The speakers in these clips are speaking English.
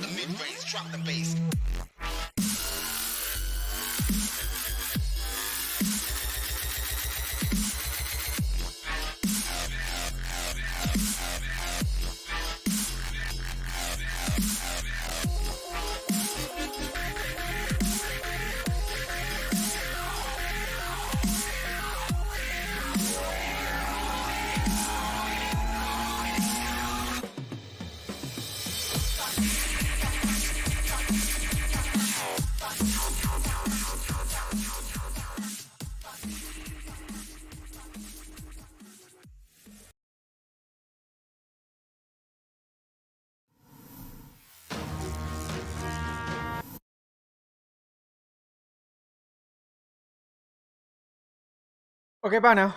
the mid-range, drop the bass. Okay, bye now.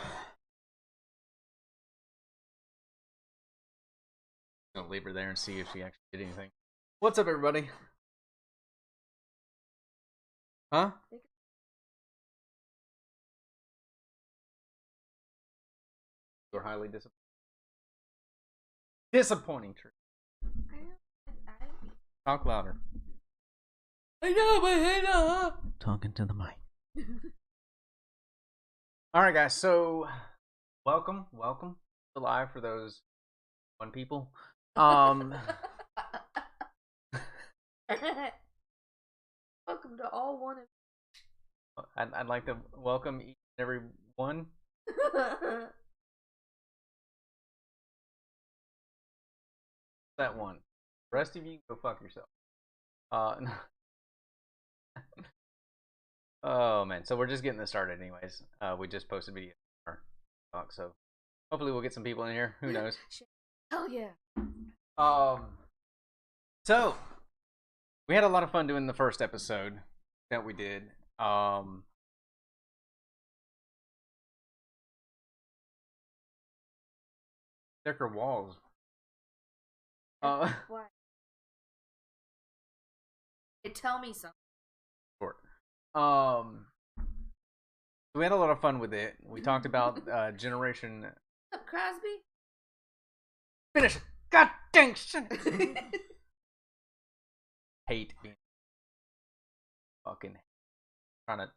Gonna leave her there and see if she actually did anything. What's up, everybody? Huh? You're highly disappointing. True. Talk louder. I know, but hey, no. Talking to the mic. All right, guys. So, welcome to live for those one people. Welcome to all one of I'd like to welcome each and every one. That one. The rest of you go fuck yourself. Oh man, so we're just getting this started, anyways. We just posted video talk, so hopefully we'll get some people in here. Who knows? Hell yeah. So we had a lot of fun doing the first episode that we did. Thicker walls. What? Hey, tell me something. Short. We had a lot of fun with it. We talked about generation. What's up, Crosby? Finish it. God dang shit. Hate being fucking trying to.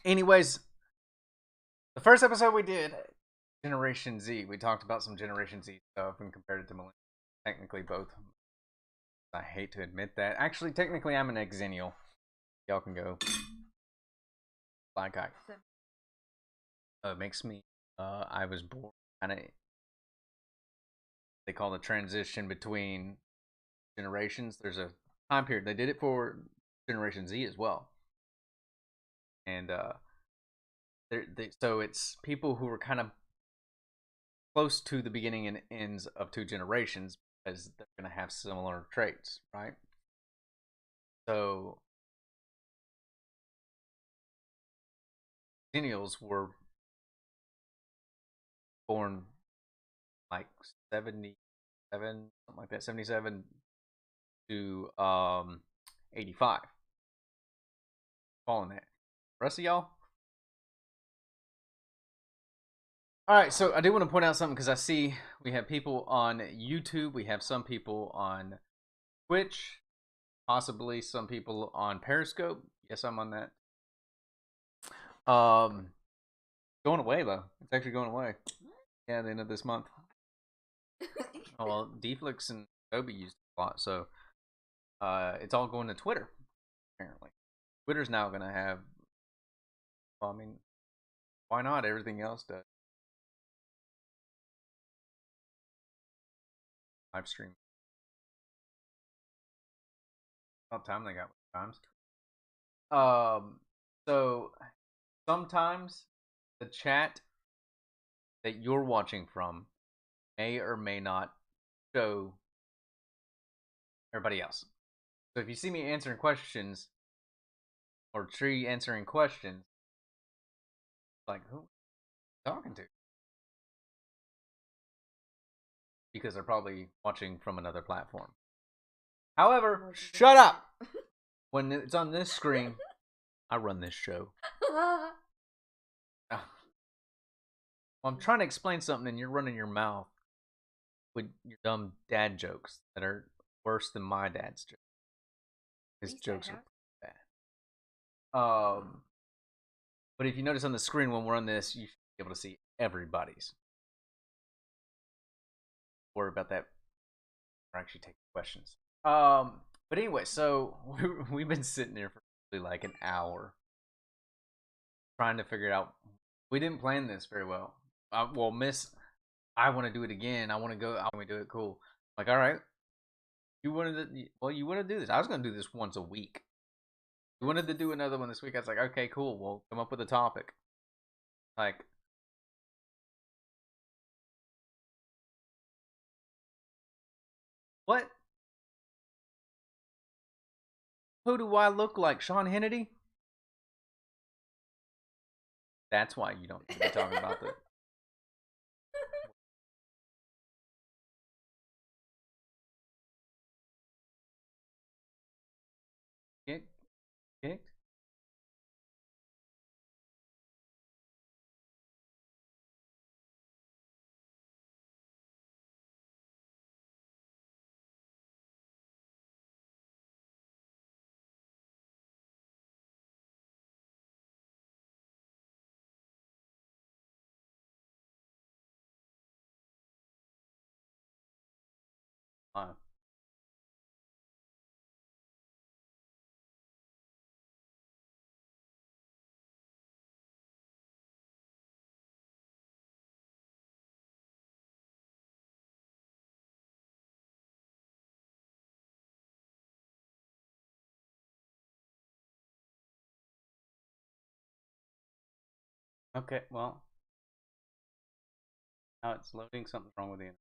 Anyways, the first episode we did, Generation Z, we talked about some Generation Z stuff and compared it to Millennial. Technically, both. I hate to admit that. Actually, technically, I'm an Xennial. Y'all can go. Black guy. It makes me. I was born kind of. They call the transition between generations. There's a time period. They did it for Generation Z as well. And so it's people who are kind of close to the beginning and ends of two generations because they're going to have similar traits, right? So millennials were born like 77, something like that, 77 to 85. Following that. The rest of y'all? Alright, so I do want to point out something because I see we have people on YouTube, we have some people on Twitch, possibly some people on Periscope. Yes, I'm on that. Going away though. It's actually going away. Yeah, the end of this month. Well, Deflix and Toby used it a lot, so it's all going to Twitter, apparently. Twitter's now gonna have, well, I mean, why not? Everything else does. Live stream. About time they got with times. So sometimes the chat that you're watching from may or may not show everybody else. So if you see me answering questions or Tree answering questions, like who are you talking to? Because they're probably watching from another platform. However, shut up. When it's on this screen, I run this show. Well, I'm trying to explain something and you're running your mouth with your dumb dad jokes that are worse than my dad's jokes. His jokes are bad. But if you notice on the screen when we're on this, you should be able to see everybody's. Worry about that. We're actually taking questions. But anyway, so we've been sitting there for really like an hour trying to figure it out. We didn't plan this very well. Well, Miss, I want to do it again. I want to go. I want to do it cool. Like, all right, you wanted to. Well, you want to do this. I was going to do this once a week. You wanted to do another one this week. I was like, okay, cool. We'll come up with a topic. Like, what? Who do I look like? Sean Hannity? That's why you don't need to be talking about the. Kicked? Kicked? Okay, well, now it's loading. Something's wrong with the internet.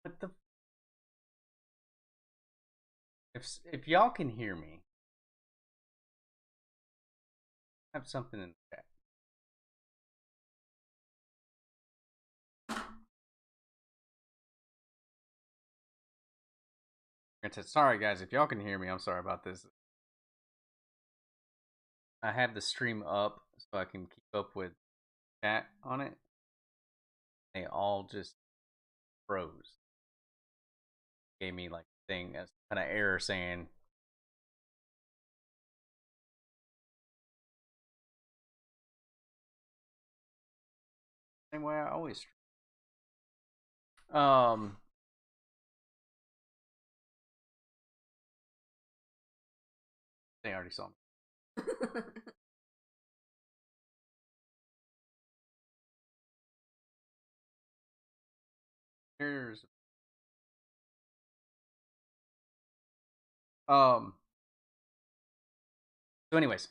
What the? If y'all can hear me, have something in the chat. Sorry guys, if y'all can hear me, I'm sorry about this. I have the stream up so I can keep up with chat on it. They all just froze. Gave me like a thing as kind of error saying same way I always stream. They already saw me. Here's um so anyways,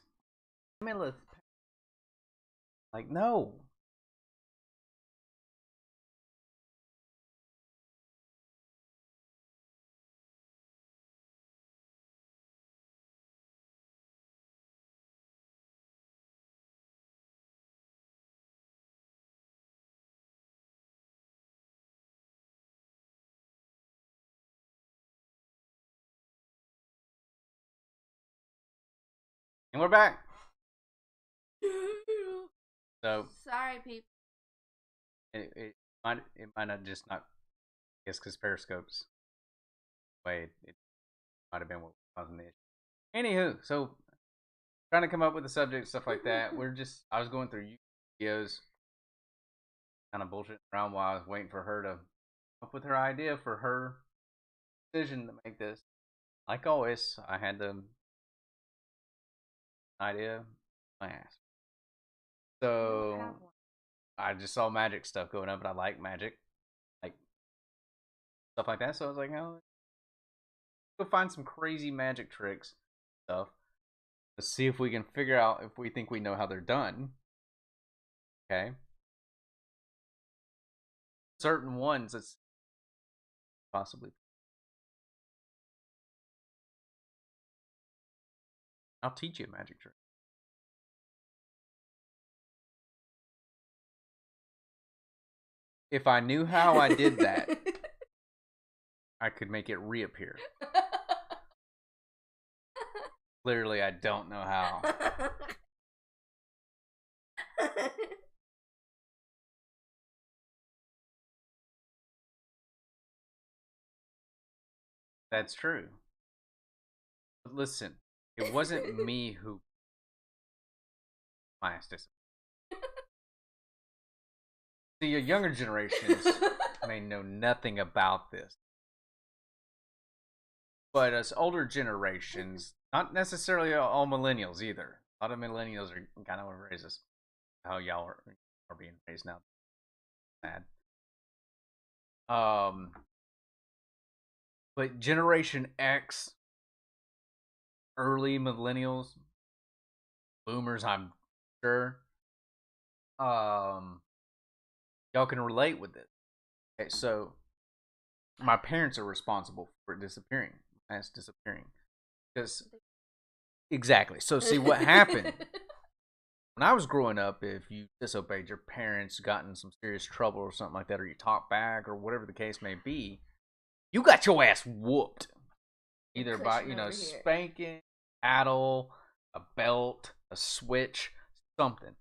like no. And we're back. So sorry, people. It might not just not. I guess because Periscope's way it might have been what was causing the issue. Anywho, so trying to come up with a subject, stuff like that. I was going through videos, kind of bullshit around while I was waiting for her to come up with her idea for her decision to make this. Like always, I had the idea my ass. So I just saw magic stuff going up, and I like magic, like stuff like that. So I was like, oh, go find some crazy magic tricks stuff. Let's see if we can figure out if we think we know how they're done. Okay. Certain ones, possibly. I'll teach you a magic trick. If I knew how I did that, I could make it reappear. Clearly, I don't know how. That's true. But listen, it wasn't me who my ass disappeared. See, your younger generations may know nothing about this. But us older generations, not necessarily all millennials either. A lot of millennials are kind of raised us how y'all are being raised now. Sad. But Generation X, early millennials, boomers, I'm sure, um, y'all can relate with it. Okay, so my parents are responsible for it disappearing, as disappearing, because exactly. So see what happened when I was growing up. If you disobeyed your parents, got in some serious trouble or something like that, or you talked back or whatever the case may be, you got your ass whooped. Either by, spanking, paddle, a belt, a switch, something.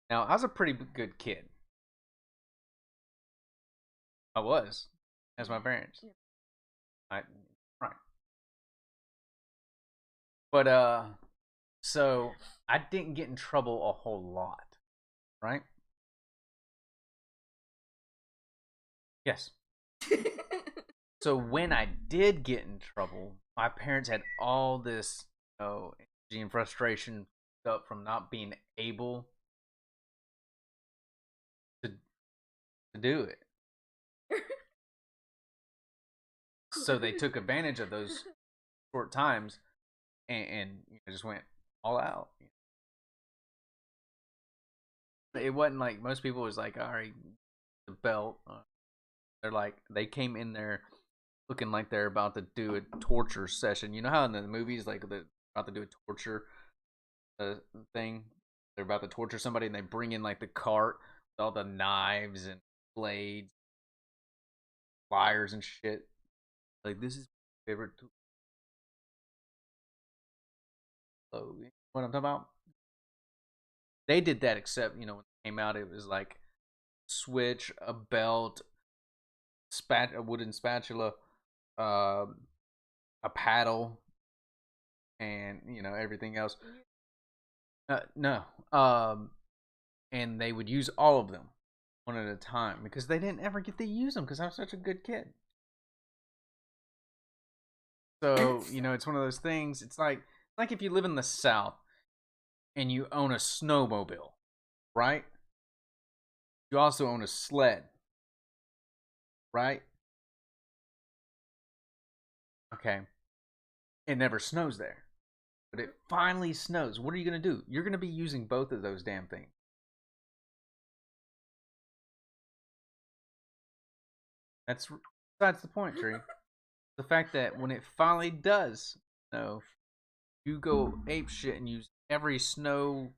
Now, I was a pretty good kid. I was, as my parents. I, right. But, so I didn't get in trouble a whole lot, right? Yes. So when I did get in trouble, my parents had all this, energy and frustration up from not being able to, to do it. So they took advantage of those short times and just went all out. It wasn't like most people was like, all right, the belt. They're like, they came in there looking like they're about to do a torture session. You know how in the movies, like, they're about to do a torture uh, thing? They're about to torture somebody and they bring in like the cart with all the knives and blades, pliers and shit. Like, this is my favorite. So, what I'm talking about? They did that, except, when it came out, it was like switch, a belt, a wooden spatula, uh, a paddle, and everything else. No, and they would use all of them one at a time because they didn't ever get to use them because I was such a good kid. So it's one of those things. It's like if you live in the South and you own a snowmobile, right? You also own a sled, right? Okay, it never snows there, but it finally snows. What are you gonna do? You're gonna be using both of those damn things. That's the point, Tree. The fact that when it finally does snow, you go ape shit and use every snow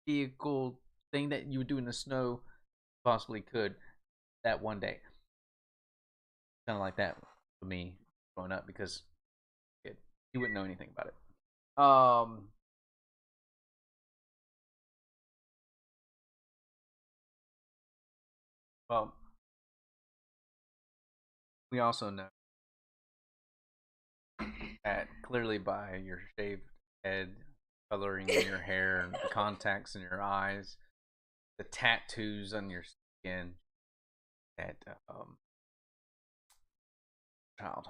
vehicle thing that you would do in the snow possibly could that one day. Kind of like that for me growing up because you wouldn't know anything about it. Well, we also know that clearly by your shaved head, coloring in your hair, and the contacts in your eyes, the tattoos on your skin, that child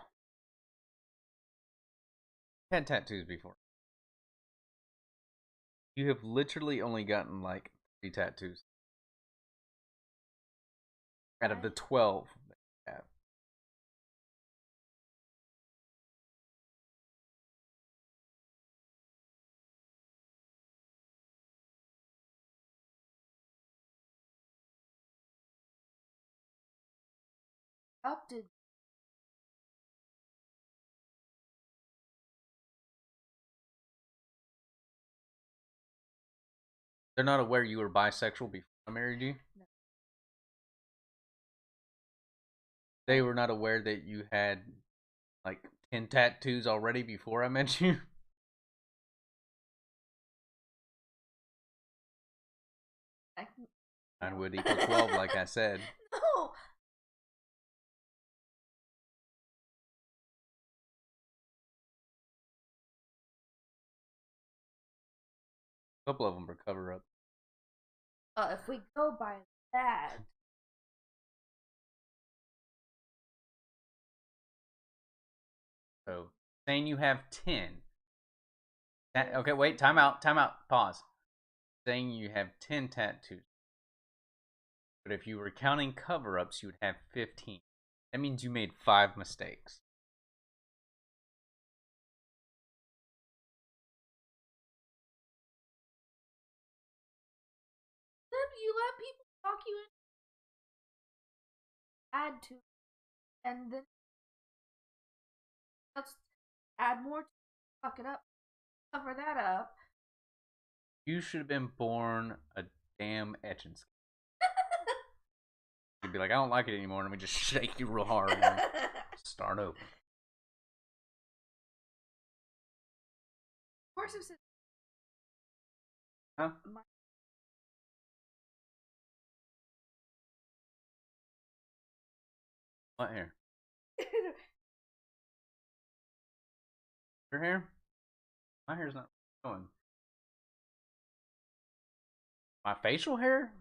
had tattoos before. You have literally only gotten like 3 tattoos out of the 12 that you have. Opted. They're not aware you were bisexual before I married you? No. They were not aware that you had like 10 tattoos already before I met you? I, 9 would equal 12, like I said. No. A couple of them are cover up. If we go by that, So, saying you have 10. Okay, wait, time out, pause. Saying you have 10 tattoos. But if you were counting cover ups, you would have 15. That means you made 5 mistakes. then you let people talk you in, add to, and then let's add more, fuck it up, cover that up. You should have been born a damn etch and sketch. You'd be like, I don't like it anymore. Let me just shake you real hard and start over. Horse of Huh? What hair? Your hair? My hair's not going. My facial hair?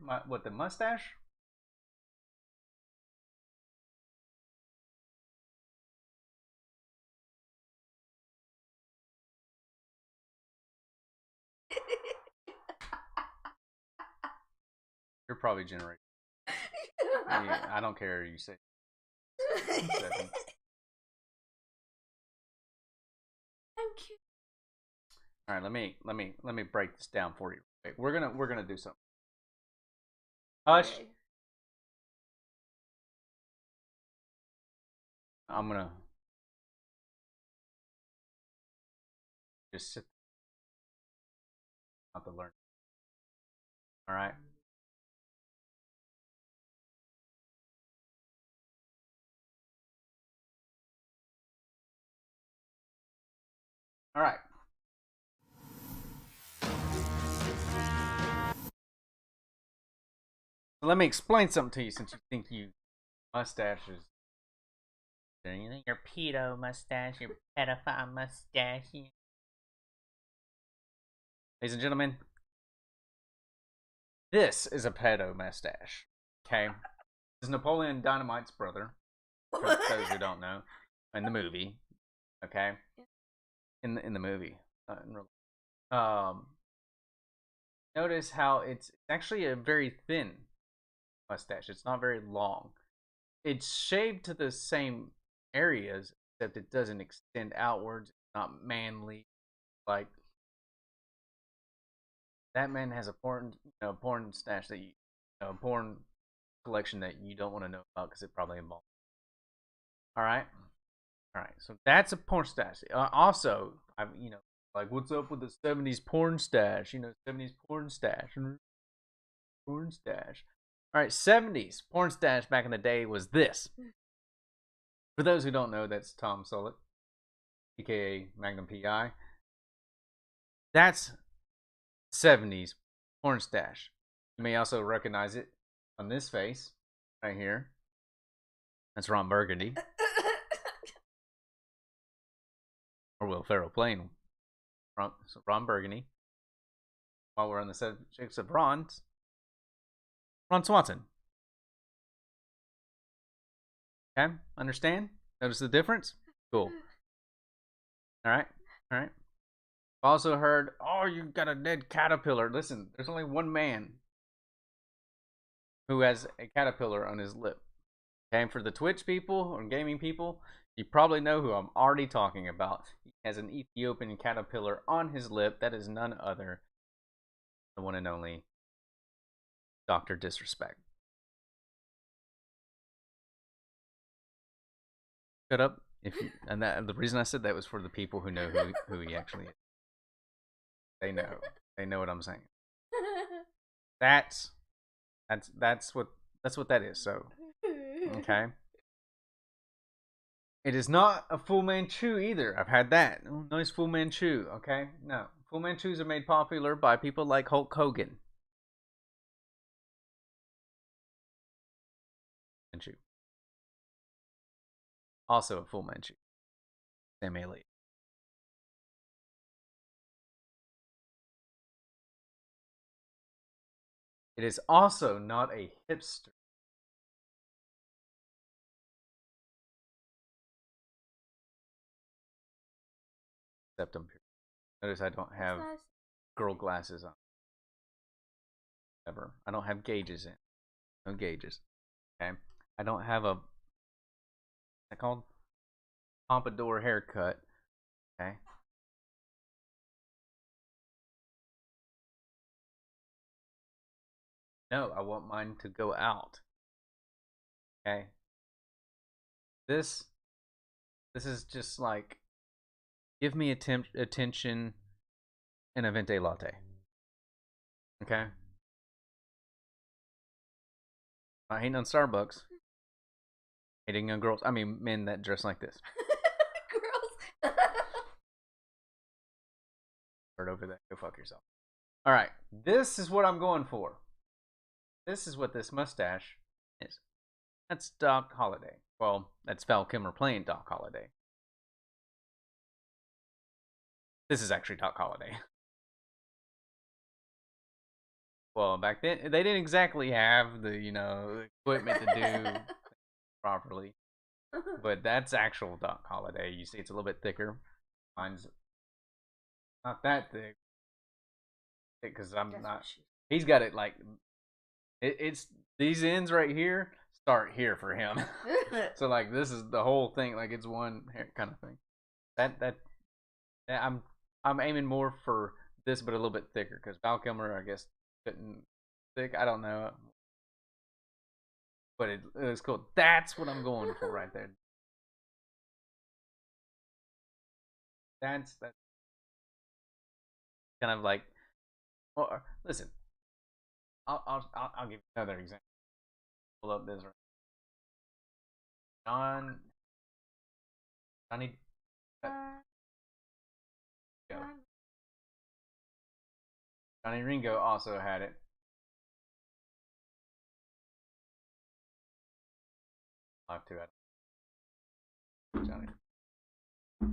The mustache? You're probably generation. Yeah, I don't care. You say 7. I'm cute. All right, let me break this down for you. Wait, we're gonna do something. Hush. Okay. I'm gonna just sit out to learn. All right. All right. So let me explain something to you since you think you mustaches. You think your pedo mustache, your pedophile mustache. Ladies and gentlemen, this is a pedo mustache. Okay, this is Napoleon Dynamite's brother. For those who don't know, in the movie. Okay, in the movie. In real notice how it's actually a very thin mustache. It's not very long. It's shaved to the same areas, except it doesn't extend outwards. It's not manly. Like that man has a porn stash that porn collection that you don't want to know about because it probably involves. All right, all right. So that's a porn stash. Also, like what's up with the '70s porn stash? '70s porn stash, porn stash. All right, '70s porn stash back in the day was this. For those who don't know, that's Tom Selleck, aka Magnum PI. That's '70s porn stash. You may also recognize it on this face right here. That's Ron Burgundy, or Will Ferrell playing Ron Burgundy. While we're on the subject of Ron Swanson. Okay, understand? Notice the difference? Cool. All right, all right. I've also heard, oh, you got a dead caterpillar. Listen, there's only one man who has a caterpillar on his lip. Okay, for the Twitch people or gaming people, you probably know who I'm already talking about. He has an Ethiopian caterpillar on his lip. That is none other than the one and only Dr. Disrespect. Shut up. And the reason I said that was for the people who know who he actually is. They know. They know what I'm saying. That's what that is. So, okay. It is not a Fu Manchu either. I've had that. Oh, nice Fu Manchu. Okay, no. Fu Manchus are made popular by people like Hulk Hogan. Manchu. Also a Fu Manchu. Same alien. It is also not a hipster. Septum period. Notice I don't have girl glasses on. Ever. I don't have gauges in. No gauges. Okay. I don't have a. What's it called? Pompadour haircut. Okay. No, I want mine to go out. Okay. This is just like give me attention and a venti latte. Okay. Not hating on Starbucks. Hating on girls. I mean men that dress like this. Girls. Start over there. Go fuck yourself. Alright. This is what I'm going for. This is what this mustache is. That's Doc Holliday. Well, that's Val Kilmer playing Doc Holliday. This is actually Doc Holliday. Well, back then they didn't exactly have the equipment to do properly, but that's actual Doc Holliday. You see, it's a little bit thicker. Mine's not that thick because I'm not. He's got it like it's these ends right here start here for him. So like this is the whole thing. Like it's one hair kind of thing. That I'm aiming more for this, but a little bit thicker because Val Kilmer, I guess, couldn't thick. I don't know, but it was cool. That's what I'm going for right there. That's kind of like. Well, listen, I'll give you another example. Pull up this right. Johnny. Johnny Ringo also had it. I have to. Johnny.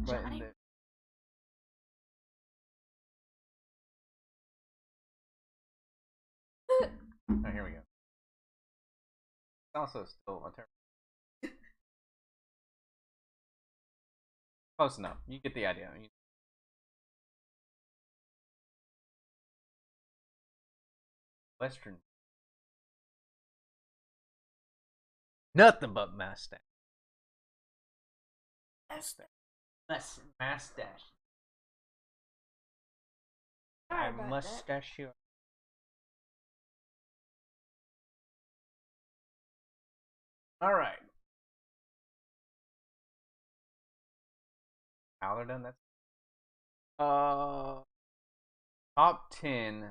Johnny. Oh, here we go. It's also still a terrible. Close enough. You get the idea. Western. Nothing but mustache. Mustache. I mustache you. All right. Howler done that's top 10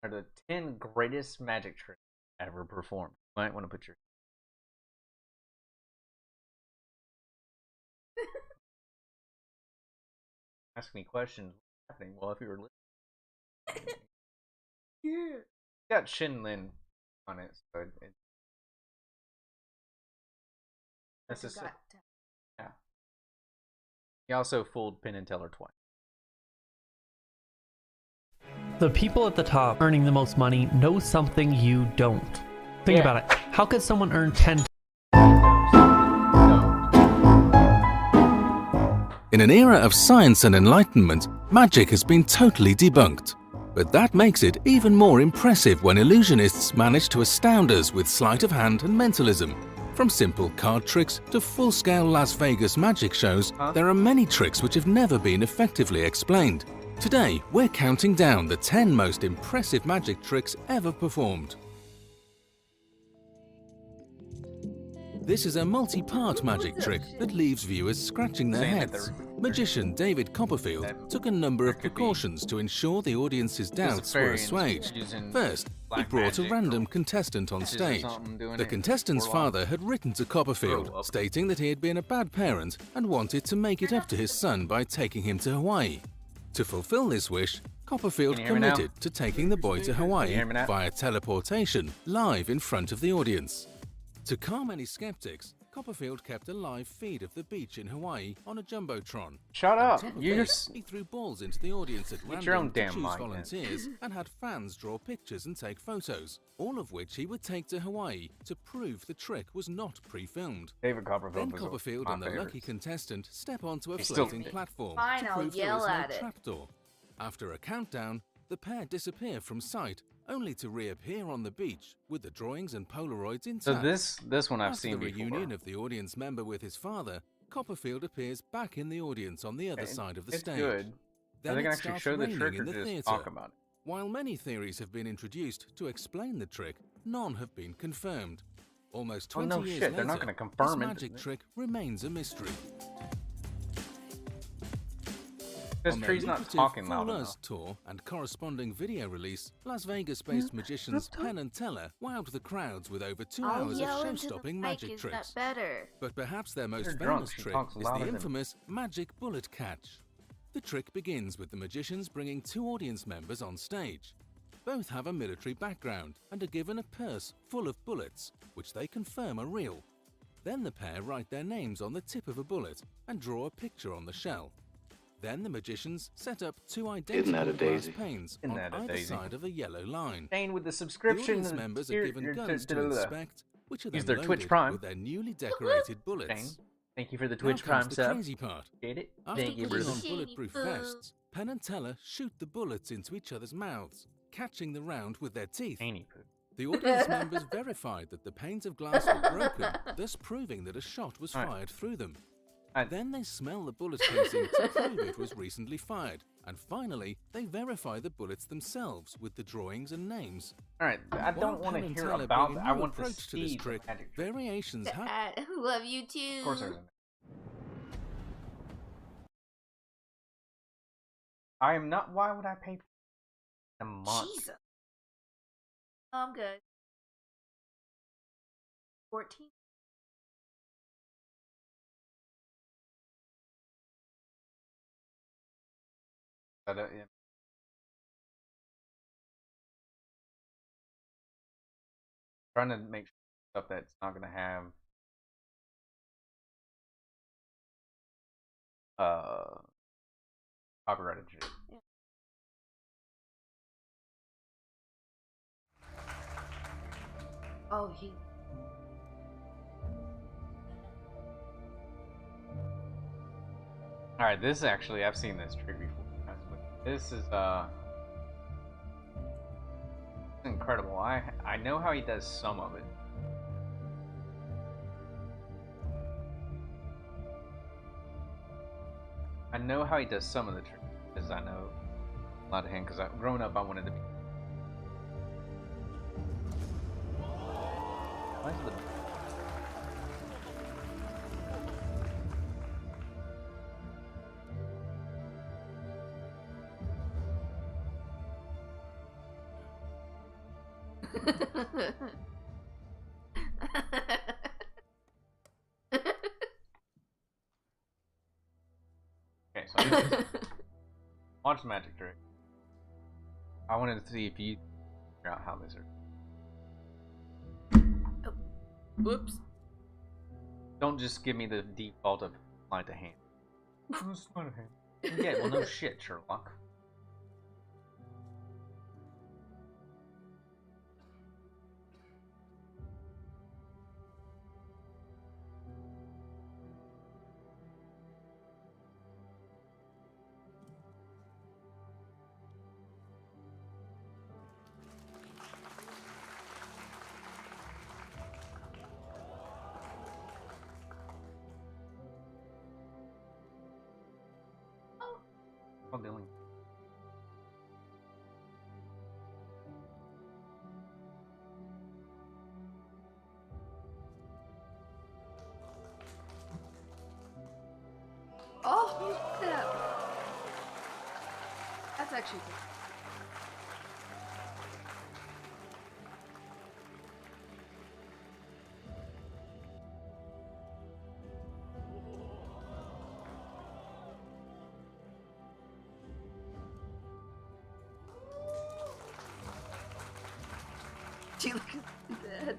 are the 10 greatest magic tricks ever performed. You might want to put your ask me questions. What's happening? Well, if you were listening, Yeah. it's got Shinlin on it, so that's just yeah. He also fooled Penn and Teller twice. The people at the top earning the most money know something you don't. Think about it. How could someone earn 10? In an era of science and enlightenment, magic has been totally debunked. But that makes it even more impressive when illusionists manage to astound us with sleight of hand and mentalism. From simple card tricks to full-scale Las Vegas magic shows, there are many tricks which have never been effectively explained. Today, we're counting down the 10 most impressive magic tricks ever performed. This is a multi-part magic trick that leaves viewers scratching their heads. Magician David Copperfield took a number of precautions to ensure the audience's doubts were assuaged. First, He Black brought a magic random or contestant on witches or stage. something doing The it. contestant's Warlock. father had written to Grow Copperfield, up. stating that he had been a bad parent and wanted to make it up to his son by taking him to Hawaii. To fulfill this wish, Copperfield Can you hear me now? committed to taking the boy to Hawaii hear me now? via teleportation live in front of the audience. To calm any skeptics, Copperfield kept a live feed of the beach in Hawaii on a jumbotron. Shut On up. top of You this, just he threw balls into the audience at Get your own random to damn choose mic, man. volunteers and had fans draw pictures and take photos, all of which he would take to Hawaii to prove the trick was not pre-filmed. David Copperfield Then was Copperfield my and the favorite. lucky contestant step onto a He's still- floating platform Fine, to I'll prove there yell is no at it. trapdoor. After a countdown, the pair disappear from sight, only to reappear on the beach with the drawings and Polaroids intact. So this one I've After seen the before. reunion of the audience member with his father, Copperfield appears back in the audience on the other It- side of the it's stage. good. Then Are they it gonna actually starts show the raining trick in or the just theater. talk about it? While many theories have been introduced to explain the trick, none have been confirmed. Almost Oh, 20 no years shit, they're later, not gonna confirm this it. magic trick remains a mystery. This On their tree's not lucrative talking loud Fool enough. Us tour and corresponding video release, Las Vegas-based magicians Penn and Teller wowed the crowds with over 2 I'll hours of yell into the show-stopping mic, magic is tricks. that better? But perhaps their most You're famous drunk, she trick talks is louder the than- infamous magic bullet catch. The trick begins with the magicians bringing 2 audience members on stage. Both have a military background and are given a purse full of bullets, which they confirm are real. Then the pair write their names on the tip of a bullet and draw a picture on the shell. Then the magicians set up 2 identical that a glass daisy? panes Isn't on that a either daisy? side of a yellow line. Staying with the The subscription. audience members are given guns to inspect, which are Use then their Twitch loaded Prime. with their newly decorated bullets. Shane, thank you for the Now Twitch comes Prime the sub. crazy part. Get it? After Thank you, putting brother. on Shady bulletproof boo. vests, Penn and Teller shoot the bullets into each other's mouths, catching the round with their teeth. Annie poo. The audience members verified that the panes of glass were broken, thus proving that a shot was Alright. fired through them. I- Then they smell the bullet casing to prove it was recently fired, and finally, they verify the bullets themselves with the drawings and names. Alright, I don't While want to Penn and hear Teller about bring that. a I new want to approach to this see the trick. magic trick. Variations have I love you too. Of course there's a... I am not... Why would I pay a month? Jesus. I'm good. 14. Yeah. Trying to make stuff that's not gonna have copyrighted shit. Oh, he. All right, this actually I've seen this trick before. But this is incredible. I know how he does some of it. I know how he does some of the tricks because I know a lot of him. Because growing up, I wanted to be. Why is the okay? So watch the magic trick. I wanted to see if you figure out how this works. Whoops. Don't just give me the default of sleight of hand. Sleight of hand. Yeah, well, no shit, Sherlock. Oh, Dylan. Oh, look at that. That's actually good. said.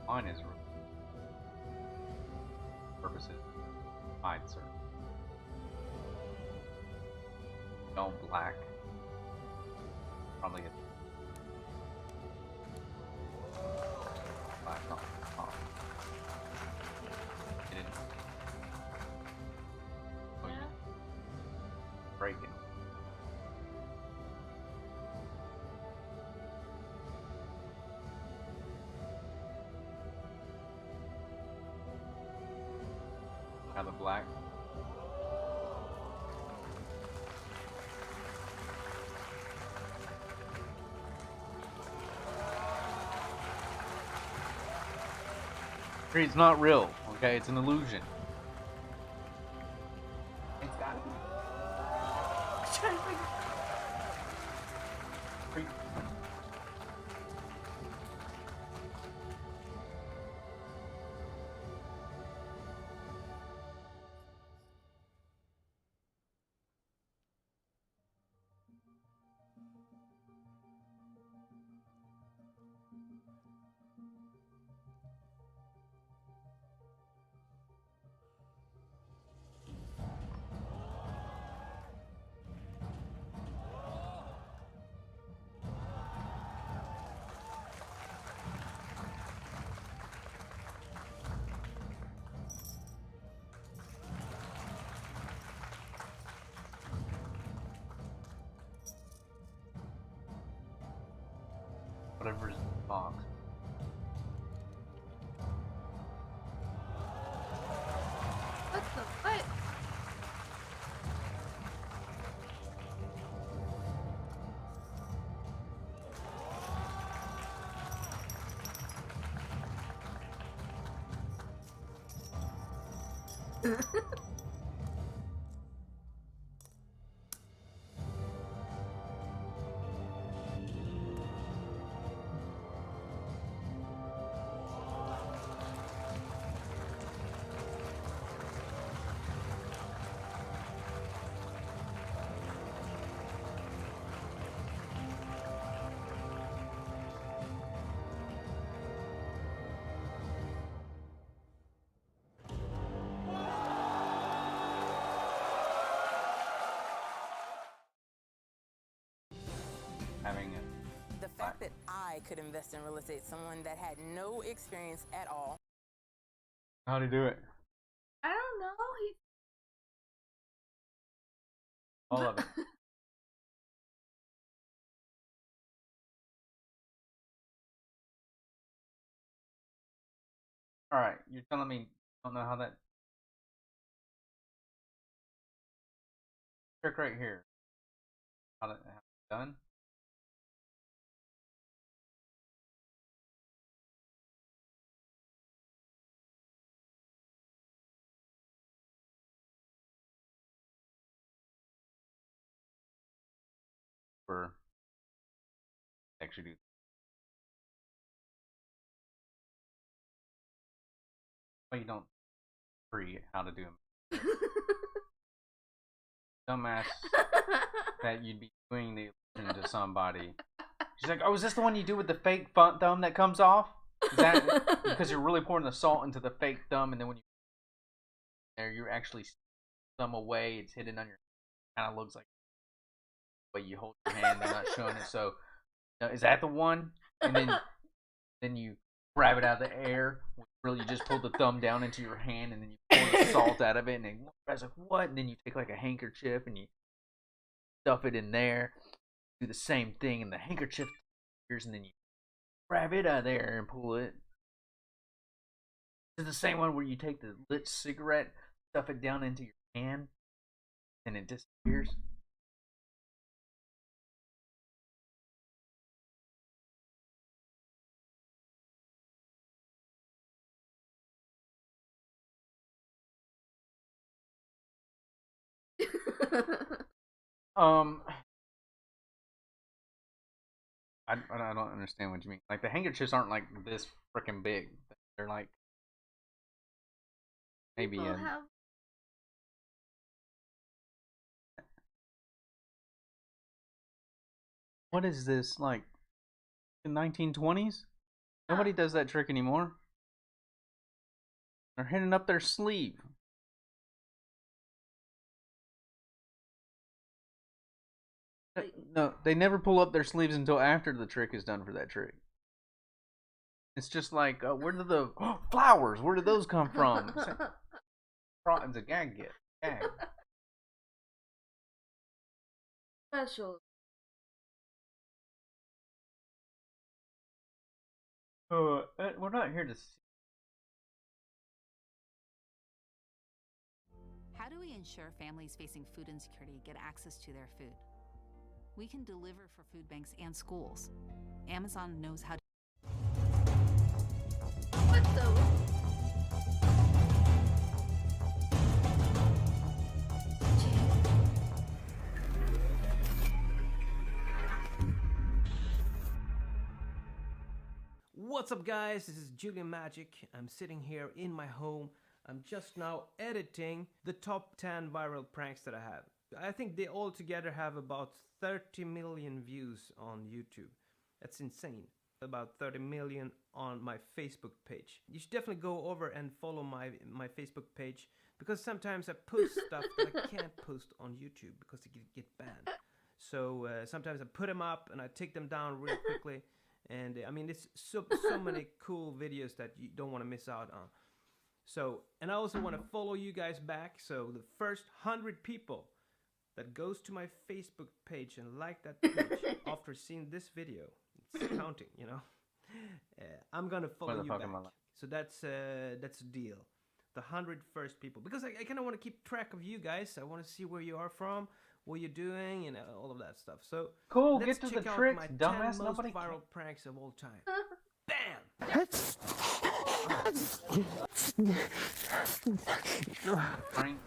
Mine is purposes. Mine, sir. No black. Probably a black on the top. It didn't. Oh, you break it. Have a black. It's not real, okay? It's an illusion. It's gotta be. Trying to figure- Freak. Whatever is in the box. What the fuck? Having it. The fact that I could invest in real estate, someone that had no experience at all. How to do it? I don't know. All of it. Alright, you're telling me you don't know how that trick right here. How it's done? For actually do. Well, you don't free how to do them. Dumbass that you'd be doing the illusion to somebody. She's like, oh, is this the one you do with the fake thumb that comes off? Is that because you're really pouring the salt into the fake thumb, and then when you there, you're actually thumb away. It's hidden on your. Kind of looks like the way you hold your hand. They're not showing it. So, is that the one? And then you grab it out of the air. Really, you just pull the thumb down into your hand, and then you pour the salt out of it. And then I was like, what? And then you take like a handkerchief and you stuff it in there. do the same thing, and the handkerchief appears, and then you grab it out of there and pull it. Is the same one where you take the lit cigarette, stuff it down into your hand, and it disappears? I don't understand what you mean. Like, the handkerchiefs aren't like this freaking big. They're like maybe People in. have What is this, like the 1920s? Nobody does that trick anymore. They're hitting up their sleeve. No, they never pull up their sleeves until after the trick is done for that trick. It's just like, where did the flowers? Where did those come from? It's a gag gift. Gag. special. We're not here to see. How do we ensure families facing food insecurity get access to their food? We can deliver for food banks and schools. Amazon knows how to. What the? What's up, guys? This is Julian Magic. I'm sitting here in my home. I'm just now editing the top 10 viral pranks that I have. I think they all together have about 30 million views on YouTube. That's insane. About 30 million on my Facebook page. You should definitely go over and follow my Facebook page, because sometimes I post stuff that I can't post on YouTube because they get banned. So sometimes I put them up and I take them down really quickly. And I mean, it's so many cool videos that you don't want to miss out on. So, and I also want to follow you guys back. So the first 100 people that goes to my Facebook page and like that page after seeing this video, it's counting, you know. I'm gonna follow you back. So that's a deal. The 100 first people, because I kind of want to keep track of you guys. I want to see where you are from, what you're doing, and all of that stuff. So Cool, let's get to check the out tricks, my dumbass. 10 most Nobody viral pranks of all time. Bam! Frank.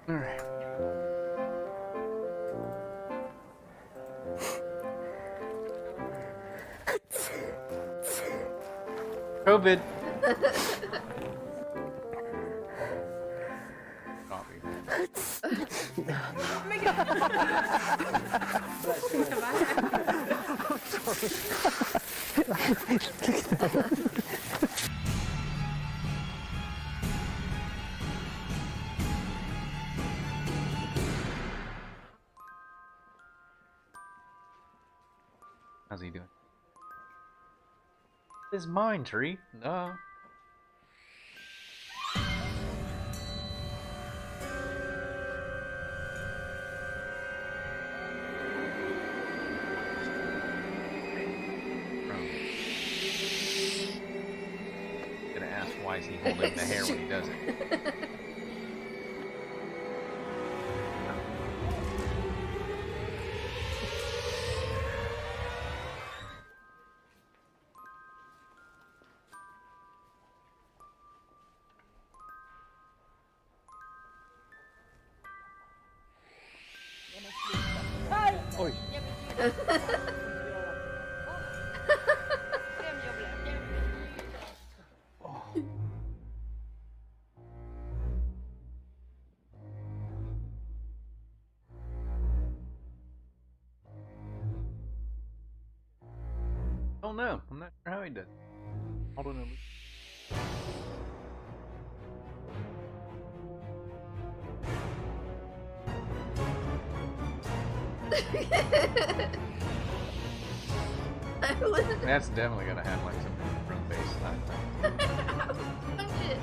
All right. COVID. Coffee. How's he doing? It's mine, tree. No. Gonna ask why is he holding the hair when he does it. Oj. Don't know. I'm not sure how he did. Hold on. That's definitely gonna have like some front face. Punch it.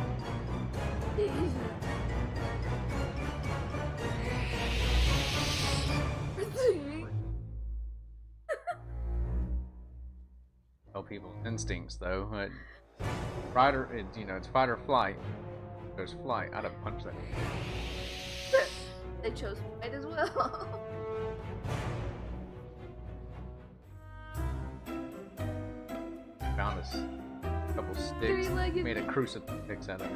people's instincts though. But it's fight or flight. There's flight. I'd have punched that. They chose fight as well. Found us a couple sticks. Three-legged. Made a crucifix out of it.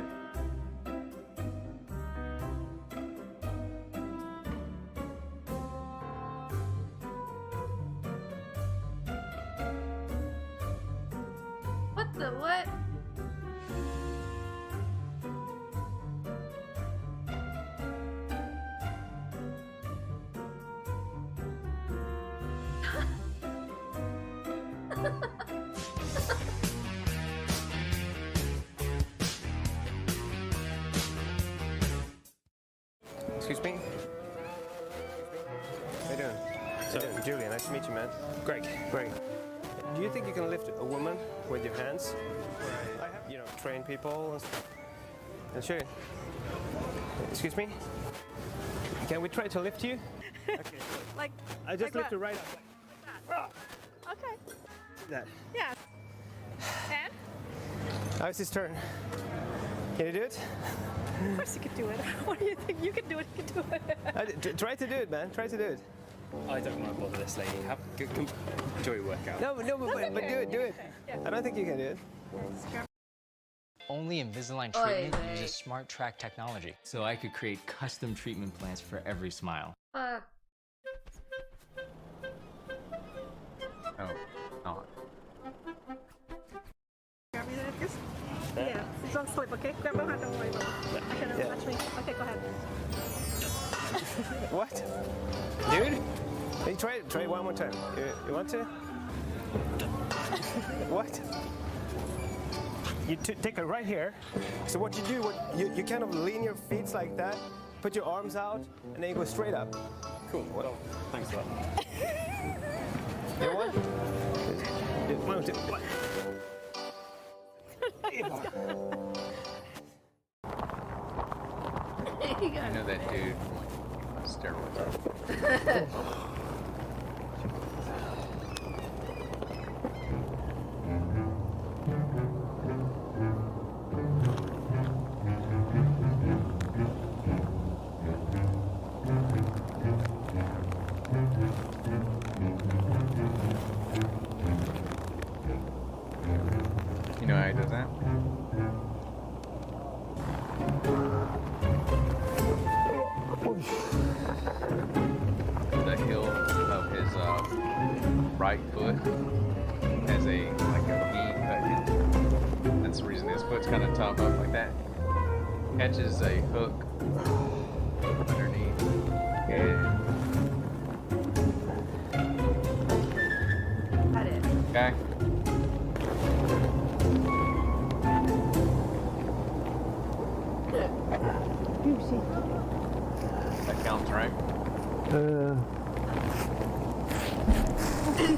What the what? Excuse me? How you doing? So, Julian, nice to meet you, man. Greg. Do you think you can lift a woman with your hands? I have, train people and stuff. I'll show you. Excuse me? Can we try to lift you? Okay. Like, I just lift you right up. okay. That. Yeah. And? Now it's his turn. Can you do it? Of course you could do it. What do you think? You can do it, you can do it. Try to do it, man. Try to do it. I don't want to bother this lady. Enjoy your workout. No, but do it. I don't think you can do it. Only Invisalign Oy treatment vey. uses smart track technology, so I could create custom treatment plans for every smile. Fuck. Oh, not. Grab me like this? Yeah, it's on slip, okay? Grab my hand, don't worry about it. Okay, no, watch me. Okay, go ahead. What? Dude? Hey, try it one more time. You want to? What? You take it right here. So what you do, you kind of lean your feet like that, put your arms out, and then you go straight up. Cool. Well, thanks a lot. You want? One, two, one. I know that dude on steroids. You know how he does that? The heel of his right foot has a V cut in. That's the reason his foot's kind of top up like that. Catches a hook underneath. Yeah. Got it. Okay. That counts, right?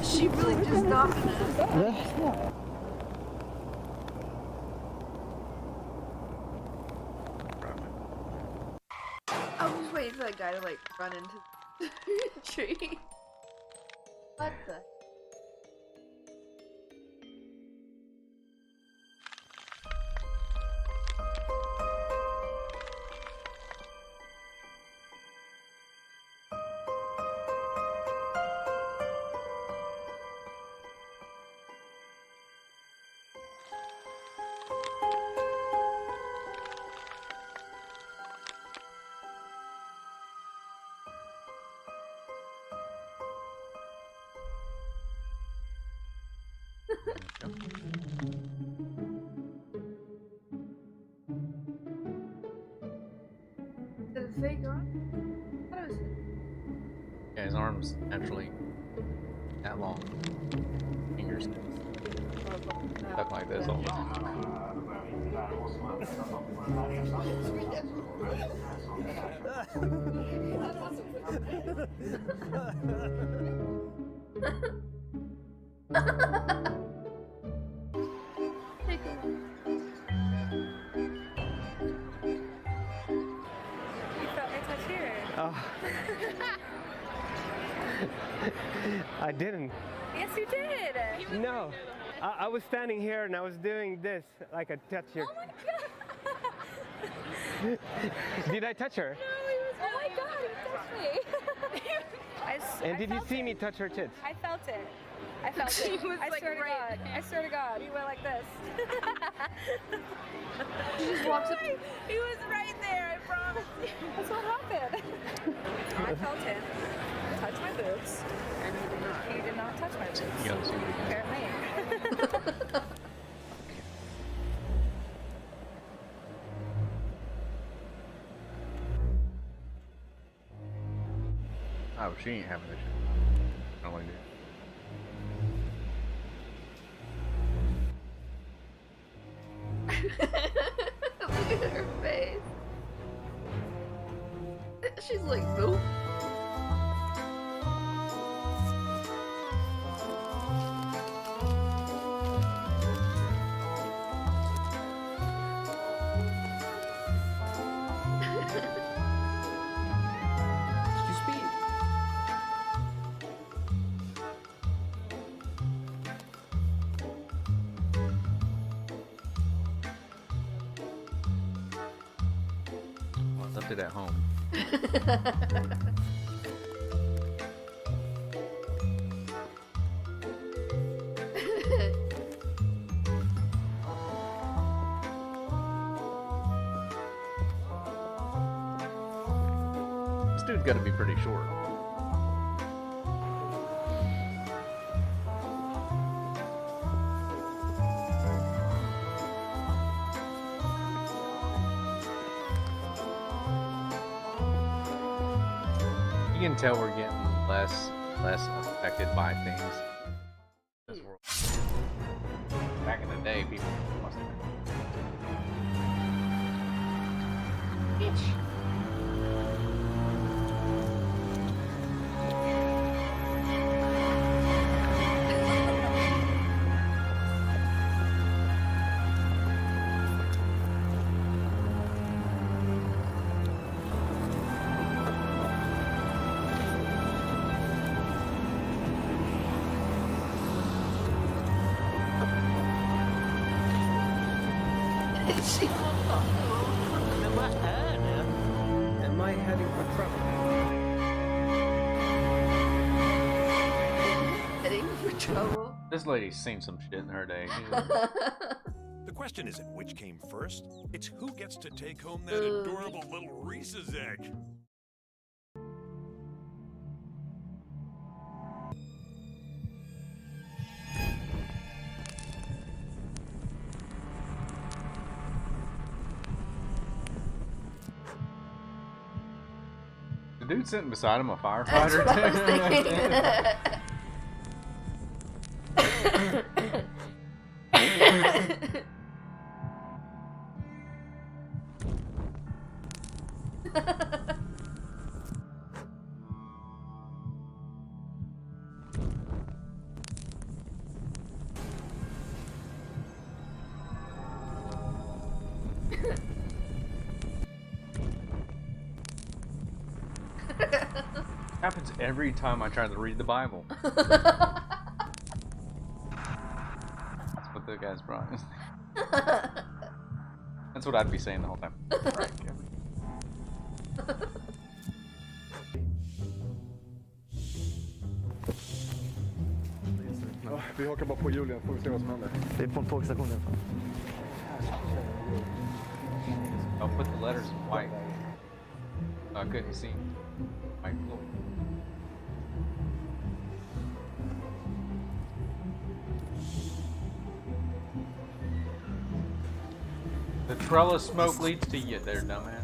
She really just dominated. I was just waiting for that guy to like run into the tree. What the? Did it fake on? I thought it was. Yeah, his arms actually that long. Fingers stuck like this all the time. Take a look. You felt my touch here. Oh. I didn't. Yes, you did. No. I was standing here and I was doing this, like I touched your... Oh my god! Did I touch her? Oh my god, he touched me! And did you see me touch her tits? I felt it. I felt it. I swear to God. I swear to God. You went like this. He just walks up. He was right there, I promise you. That's what happened. I felt him touch my boobs, and he did not touch my boobs. Apparently. Oh, she ain't having this shit. I don't like it. Look at her face. She's like, nope. Left it at home. This dude's got to be pretty short. You can tell we're getting less affected by things. This world. Back in the day, people must have been. Bitch. Am I heading for trouble? Heading for trouble. This lady's seen some shit in her day. The question isn't which came first, it's who gets to take home that adorable little Reese's egg. The dude sitting beside him a firefighter. That's what I was thinking. Happens every time I try to read the Bible. That's what the guy's brought. That's what I'd be saying the whole time. Right, Vi hakar bara på Julian, får vi se vad som händer. Det är på en tågstation i alla fall. I'll put the letters in white. I couldn't see. White floor. The trail of smoke leads to you there, dumbass.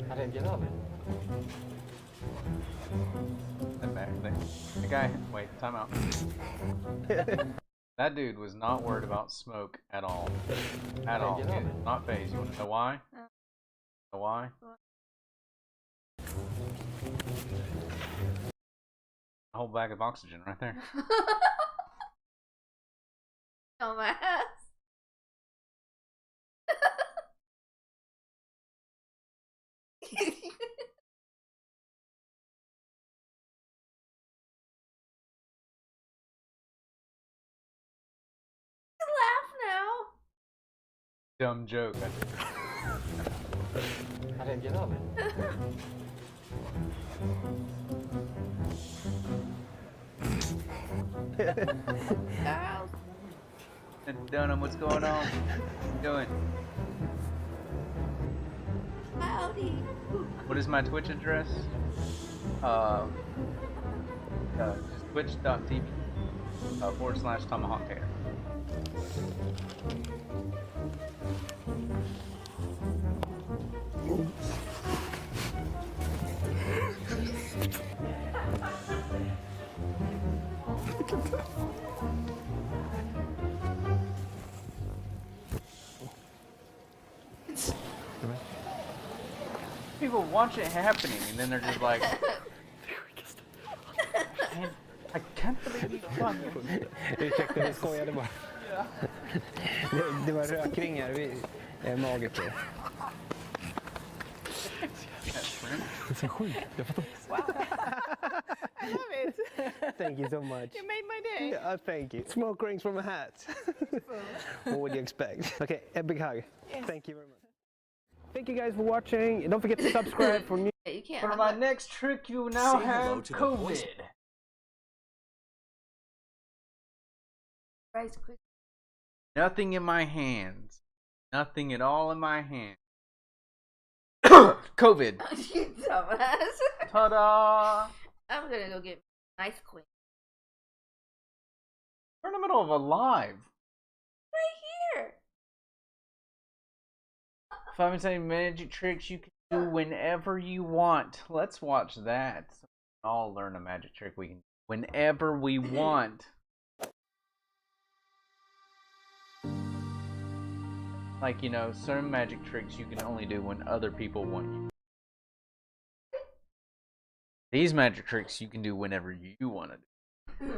I didn't get up. That back thing. The guy, wait, time out. That dude was not worried about smoke at all. At all. Not phased. You want to know why? Know why? A whole bag of oxygen right there. Dumbass. Laugh now. Dumb joke. I didn't get of it. Dunham, what's going on? What you doing? Howdy. What is my Twitch address? Just twitch.tv /Tomahawk Hair. People watch it happening and then they're just like, man, I can't believe you fucking. Ursäkta, vi skojade bara. Det var rökringar vid magen på. Det är så sjukt. Jag fattar. I love it. Thank you so much. You made my day. Yeah, thank you. Smoke rings from a hat. What would you expect? Okay, a big hug. Yes. Thank you very much. Thank you guys for watching. Don't forget to subscribe for new. You can't. For my next trick, you now Say hello have to the voice. COVID. Rice quick. Nothing in my hands. Nothing at all in my hands. COVID. You dumbass. Ta-da! I'm gonna go get nice quick. We're in the middle of a live. Right here. 5 and 7 magic tricks you can do whenever you want. Let's watch that. So we can all learn a magic trick we can do whenever we want. Like, you know, certain magic tricks you can only do when other people want you. These magic tricks you can do whenever you want to do.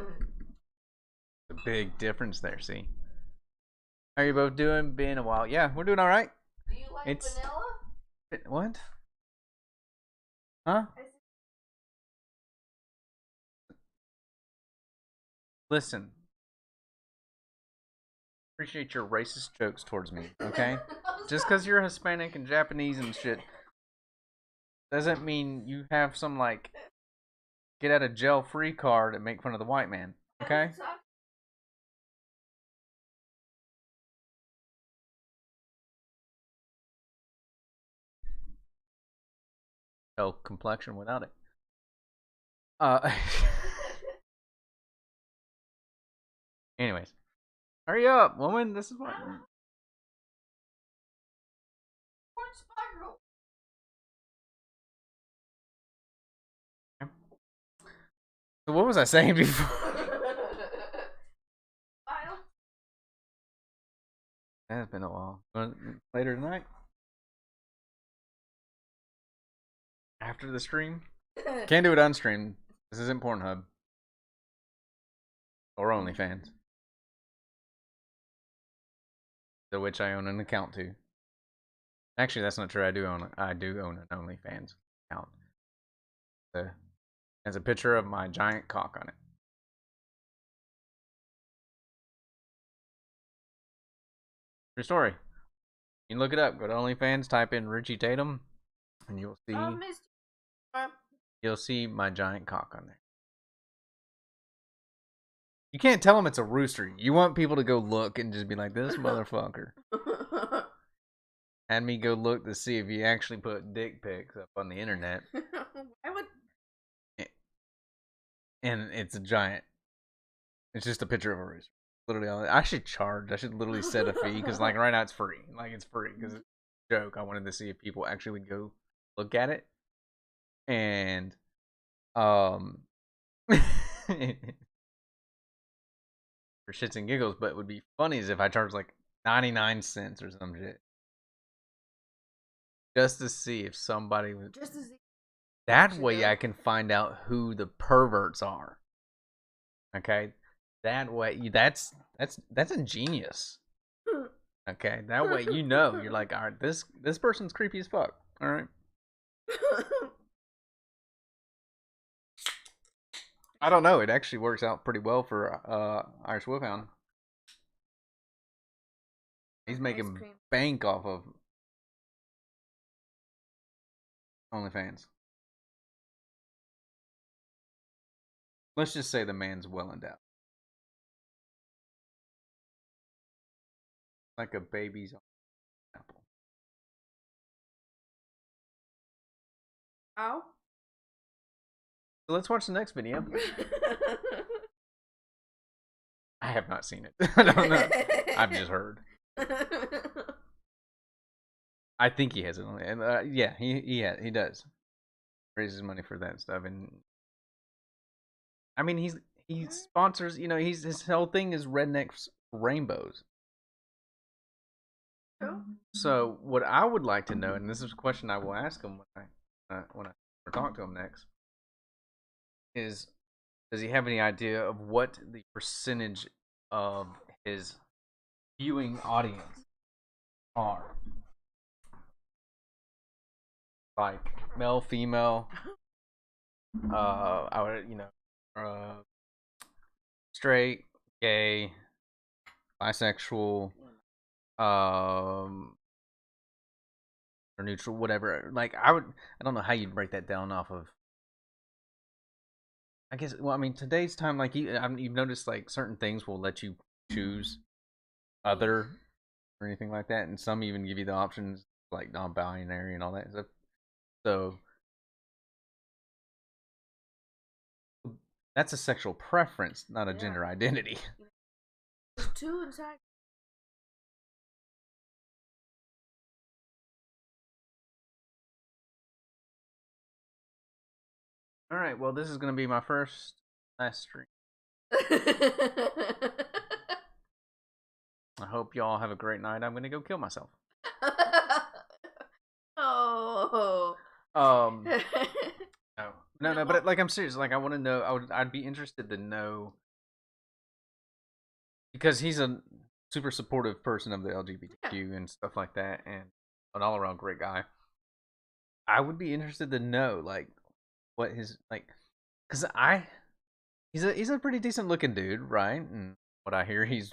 A big difference there, see? How are you both doing? Been a while. Yeah, we're doing all right. Do you like vanilla? What? Huh? Listen. Appreciate your racist jokes towards me, okay? Just because you're Hispanic and Japanese and shit doesn't mean you have some, like, get out of jail free card and make fun of the white man, okay? No complexion without it. Anyways. Hurry up, woman. This is what. So what was I saying before? That's been a while. Later tonight? After the stream? Can't do it on stream. This isn't Pornhub. Or OnlyFans. To which I own an account to. Actually, that's not true. I do own an OnlyFans account. There's a picture of my giant cock on it. True story. You can look it up. Go to OnlyFans, type in Richie Tatum, and you'll see my giant cock on there. You can't tell them it's a rooster. You want people to go look and just be like, this motherfucker. Had me go look to see if he actually put dick pics up on the internet. Why would... And it's a giant. It's just a picture of a rooster. Literally, I should charge. I should literally set a fee because, like, right now it's free. Like, it's free because it's a joke. I wanted to see if people actually would go look at it. And, for shits and giggles, but it would be funny as if I charged like 99 cents or some shit. Just to see if somebody would. Just to see. That way I can find out who the perverts are. Okay? That way that's ingenious. Okay? That way you know. You're like, all right, this person's creepy as fuck. All right. I don't know. It actually works out pretty well for Irish Wolfhound. He's making bank off of OnlyFans. Let's just say the man's well endowed. Like a baby's apple. Ow. So let's watch the next video. I have not seen it. I don't know. I've just heard. I think he has it, and yeah, he does. Raises money for that stuff, and I mean he sponsors. You know, his whole thing is rednecks rainbows. So what I would like to know, and this is a question I will ask him when I talk to him next, is does he have any idea of what the percentage of his viewing audience are? Like male, female, I would, straight, gay, bisexual, or neutral, whatever. Like I don't know how you'd break that down off of. I guess. Well, I mean, today's time, like you've noticed, like certain things will let you choose other or anything like that, and some even give you the options like non-binary and all that stuff. So that's a sexual preference, not a gender identity. There's two inside. All right. Well, this is gonna be my last stream. I hope y'all have a great night. I'm gonna go kill myself. Oh. No, but like I'm serious. Like I want to know. I'd be interested to know because he's a super supportive person of the LGBTQ and stuff like that, and an all around great guy. I would be interested to know like what his like, because he's a pretty decent looking dude, right? And what I hear, he's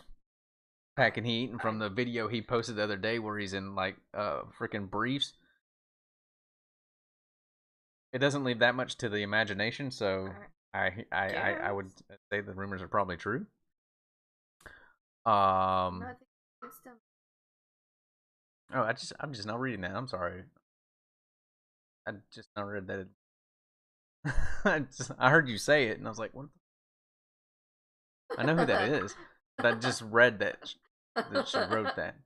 packing heat. And from the video he posted the other day where he's in like freaking briefs, it doesn't leave that much to the imagination. So I would say the rumors are probably true. Oh, I'm just not reading that. I'm sorry. I just not read that. I heard you say it, and I was like, "What?" I know who that is, but I just read that she wrote that.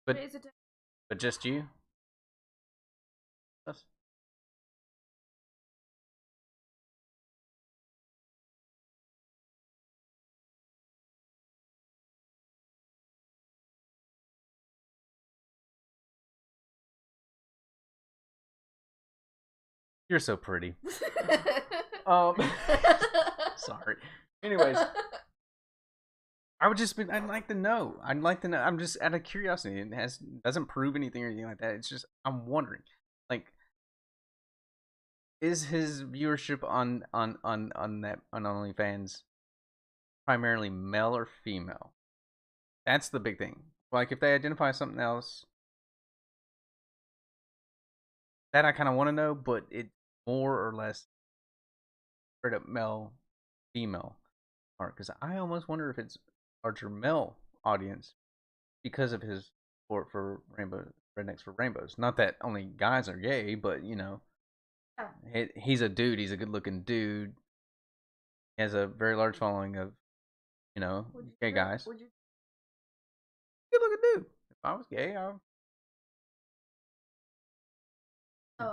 But just you? That's... You're so pretty. Sorry. Anyways, I'd like to know. I'm just out of curiosity. It doesn't prove anything or anything like that. It's just I'm wondering, like, is his viewership on OnlyFans primarily male or female? That's the big thing. Like, if they identify something else, that I kind of want to know, but it more or less straight up male, female art. Because I almost wonder if it's larger male audience because of his support for rednecks for rainbows. Not that only guys are gay, but you know, he's a dude. He's a good-looking dude. He has a very large following of, you know, gay guys. Good-looking dude. If I was gay,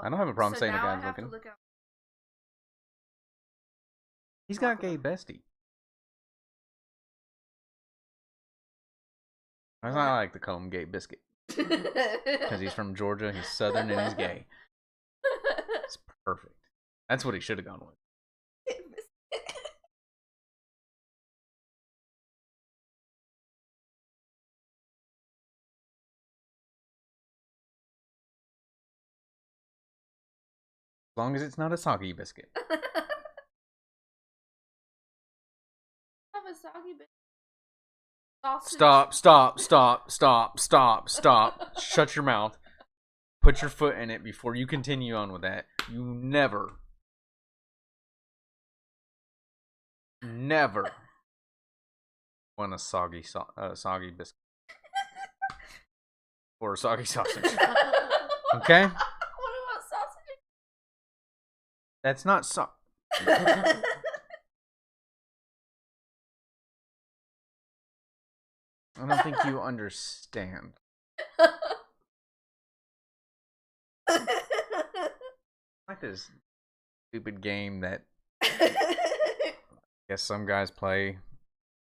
I don't have a problem saying a guy's looking. He's got a gay bestie. I like to call him Gay Biscuit. Because he's from Georgia, he's Southern, and he's gay. It's perfect. That's what he should have gone with. As long as it's not a soggy biscuit. Have a soggy bit. Sausage. Stop. Shut your mouth. Put your foot in it before you continue on with that. You never want a soggy biscuit. Or a soggy sausage. Okay? What about sausage? That's not I don't think you understand. Like this stupid game that I guess some guys play.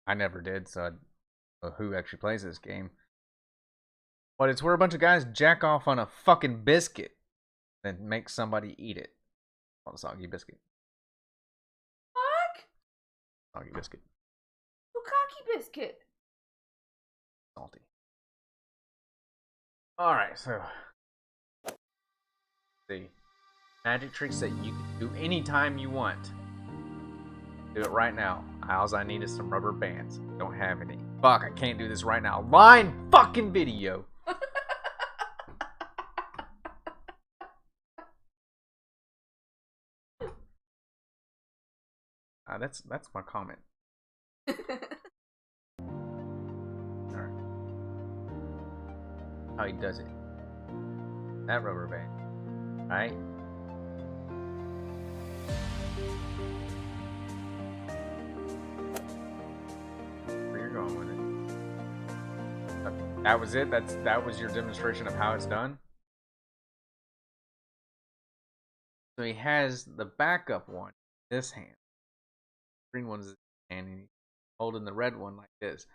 I never did, so I don't know who actually plays this game. But it's where a bunch of guys jack off on a fucking biscuit and make somebody eat it. On a soggy biscuit. Fuck? Soggy biscuit. Bukkake biscuit. Salty. Alright, so see. Magic tricks that you can do anytime you want. Do it right now. All I need is some rubber bands. Don't have any. Fuck, I can't do this right now. Line fucking video. That's my comment. Alright. How he does it. That rubber band. Right? Where you're going with it. That was it? That was your demonstration of how it's done? So he has the backup one in this hand. The green one's in his hand, and he's holding the red one like this.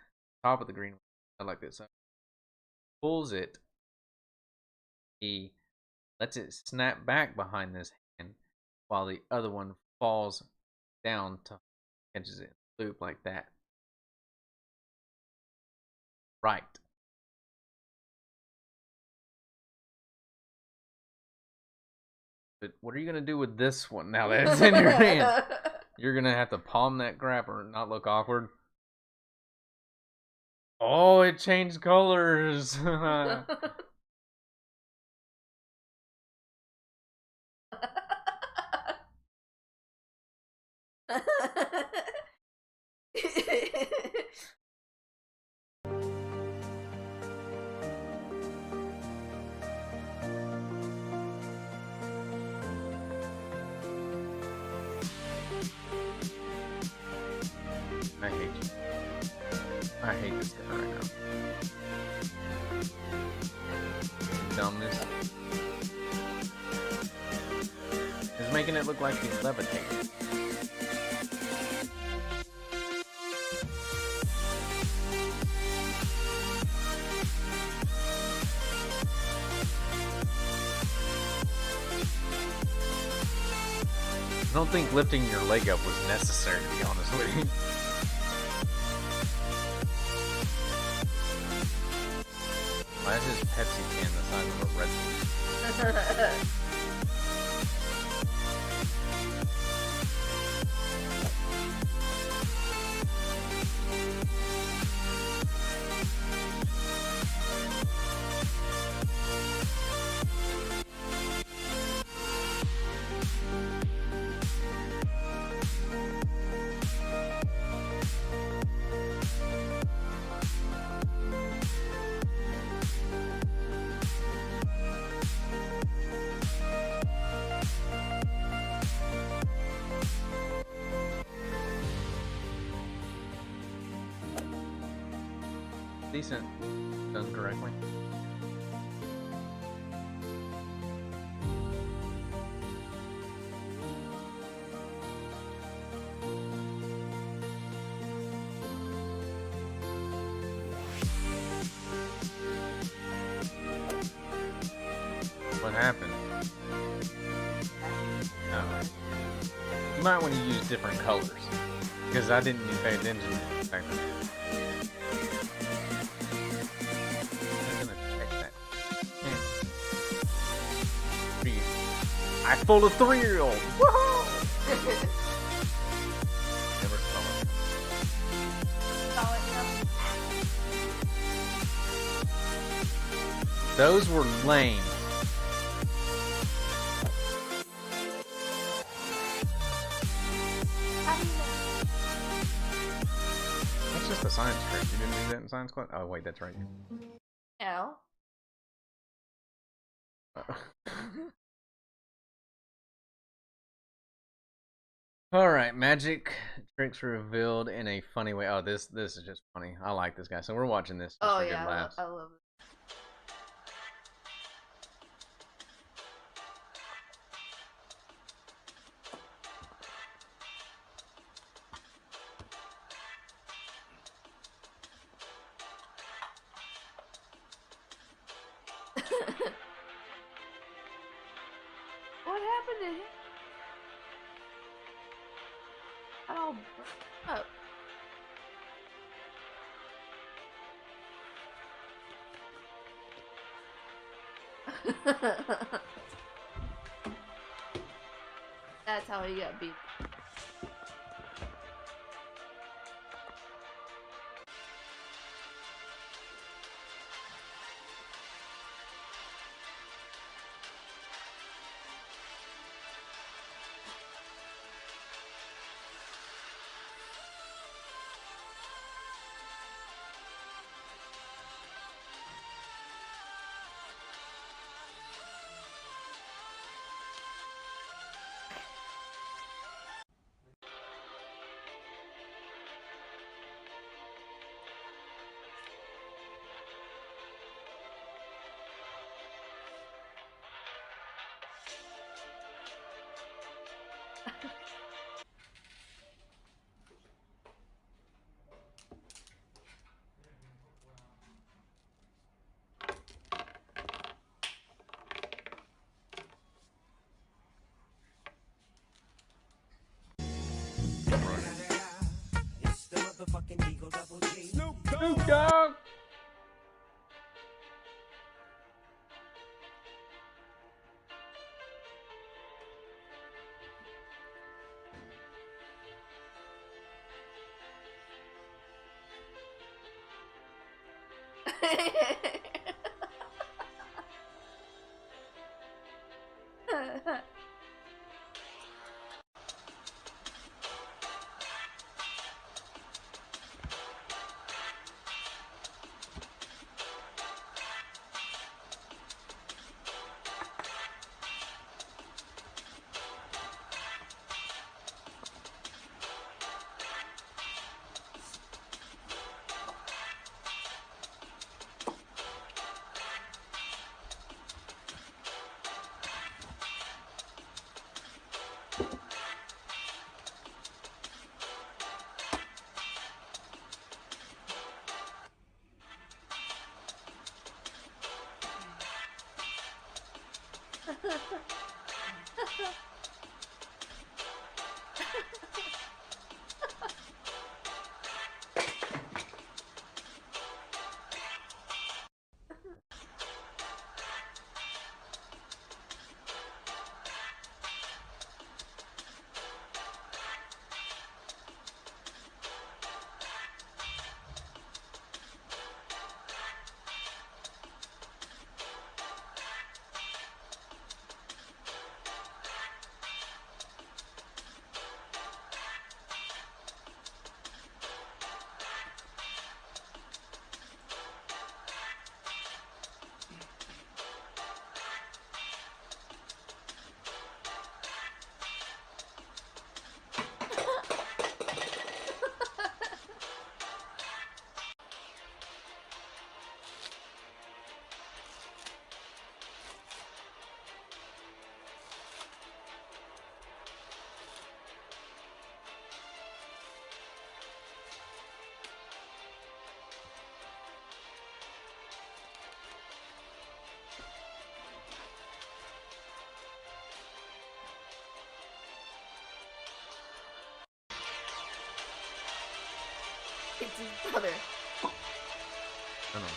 Top of the green one like this. So he pulls it. He lets it snap back behind this hand while the other one falls down to catches it loop like that. Right. But what are you gonna do with this one now that it's in your hand? You're gonna have to palm that crap or not look awkward. Oh, it changed colors. I hate you. I hate this guy right now. Dumbness. He's making it look like he's levitating. I don't think lifting your leg up was necessary, to be honest with you. Why is this Pepsi can the size of a Red Bull? Decent. Done correctly. What happened? Oh. You might want to use different colors. Because I didn't even pay attention to it back then. I'm gonna check that. I fooled a 3-year-old! Woohoo! Never saw it. Those were lame. That's just a science trick. You didn't do that in science class? Oh, wait, that's right. No. Alright, magic tricks revealed in a funny way. Oh, this is just funny. I like this guy. So we're watching this just for good laughs. I love it. What happened to him? Oh, oh. That's how he got beat. Snoop Dogg! his brother. I don't know.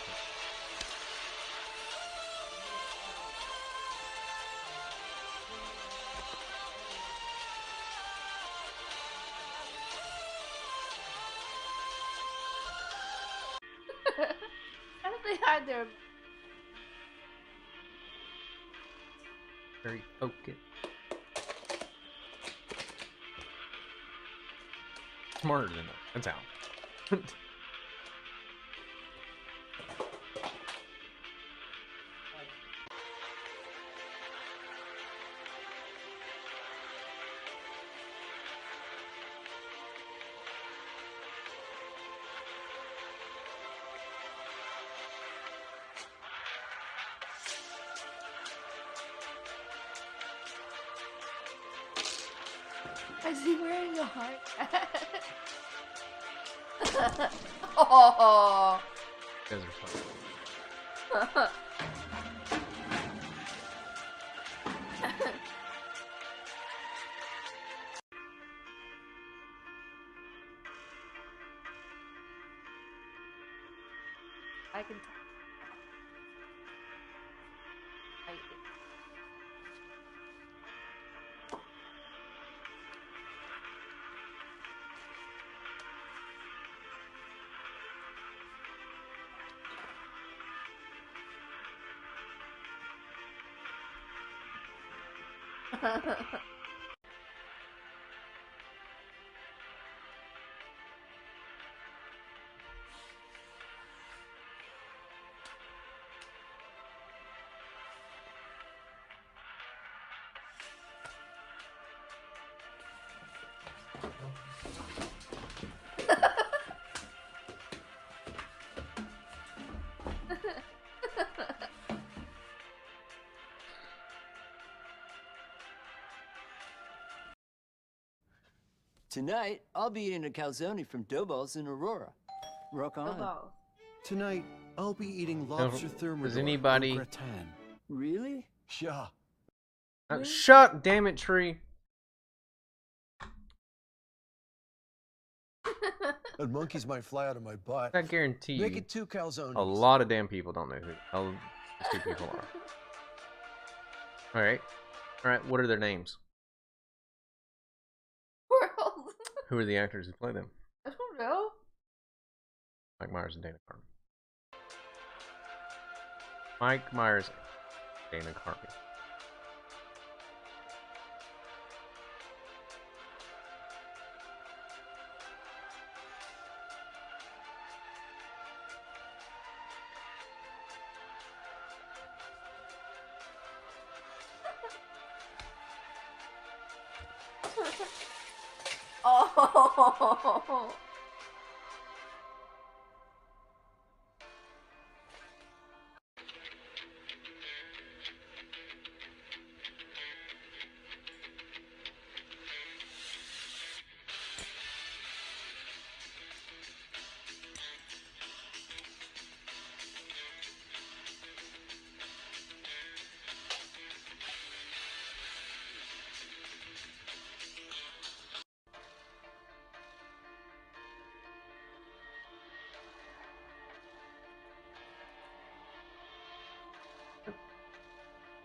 How did they hide their? Very focused. Smarter than that. That's how. Is he wearing a heart? Oh. You guys are funny. I can. Tonight, I'll be eating a calzone from Doughballs in Aurora. Rock on. Doughballs. Tonight, I'll be eating lobster thermidor. Does anybody? Gratin. Really? Yeah. Shut! Damn it, tree. And monkeys might fly out of my butt. I guarantee Make you, it 2 calzones. a lot of damn people don't know who these two people are. All right. What are their names? World. Who are the actors who play them? I don't know. Mike Myers and Dana Carvey. Mike Myers, Dana Carvey. Oh.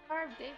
Carved it.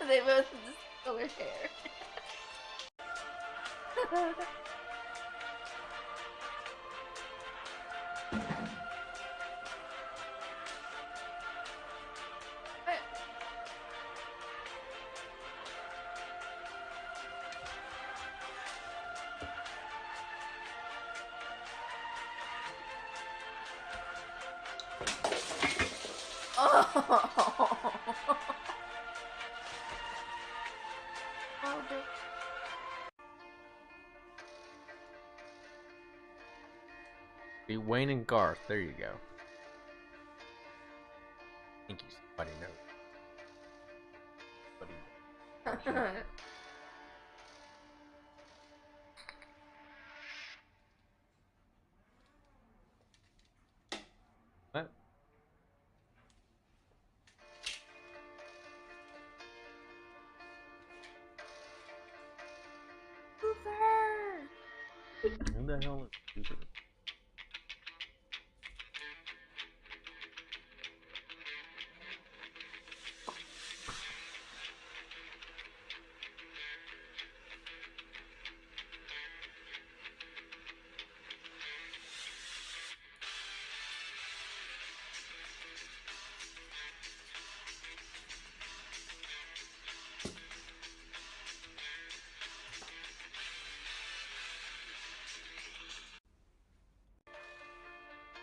They both have the similar hair. Oh. Oh, bro. Be Wayne and Garth. There you go. Thank you. Somebody knows. Somebody knows. What? Who the hell is Cooper?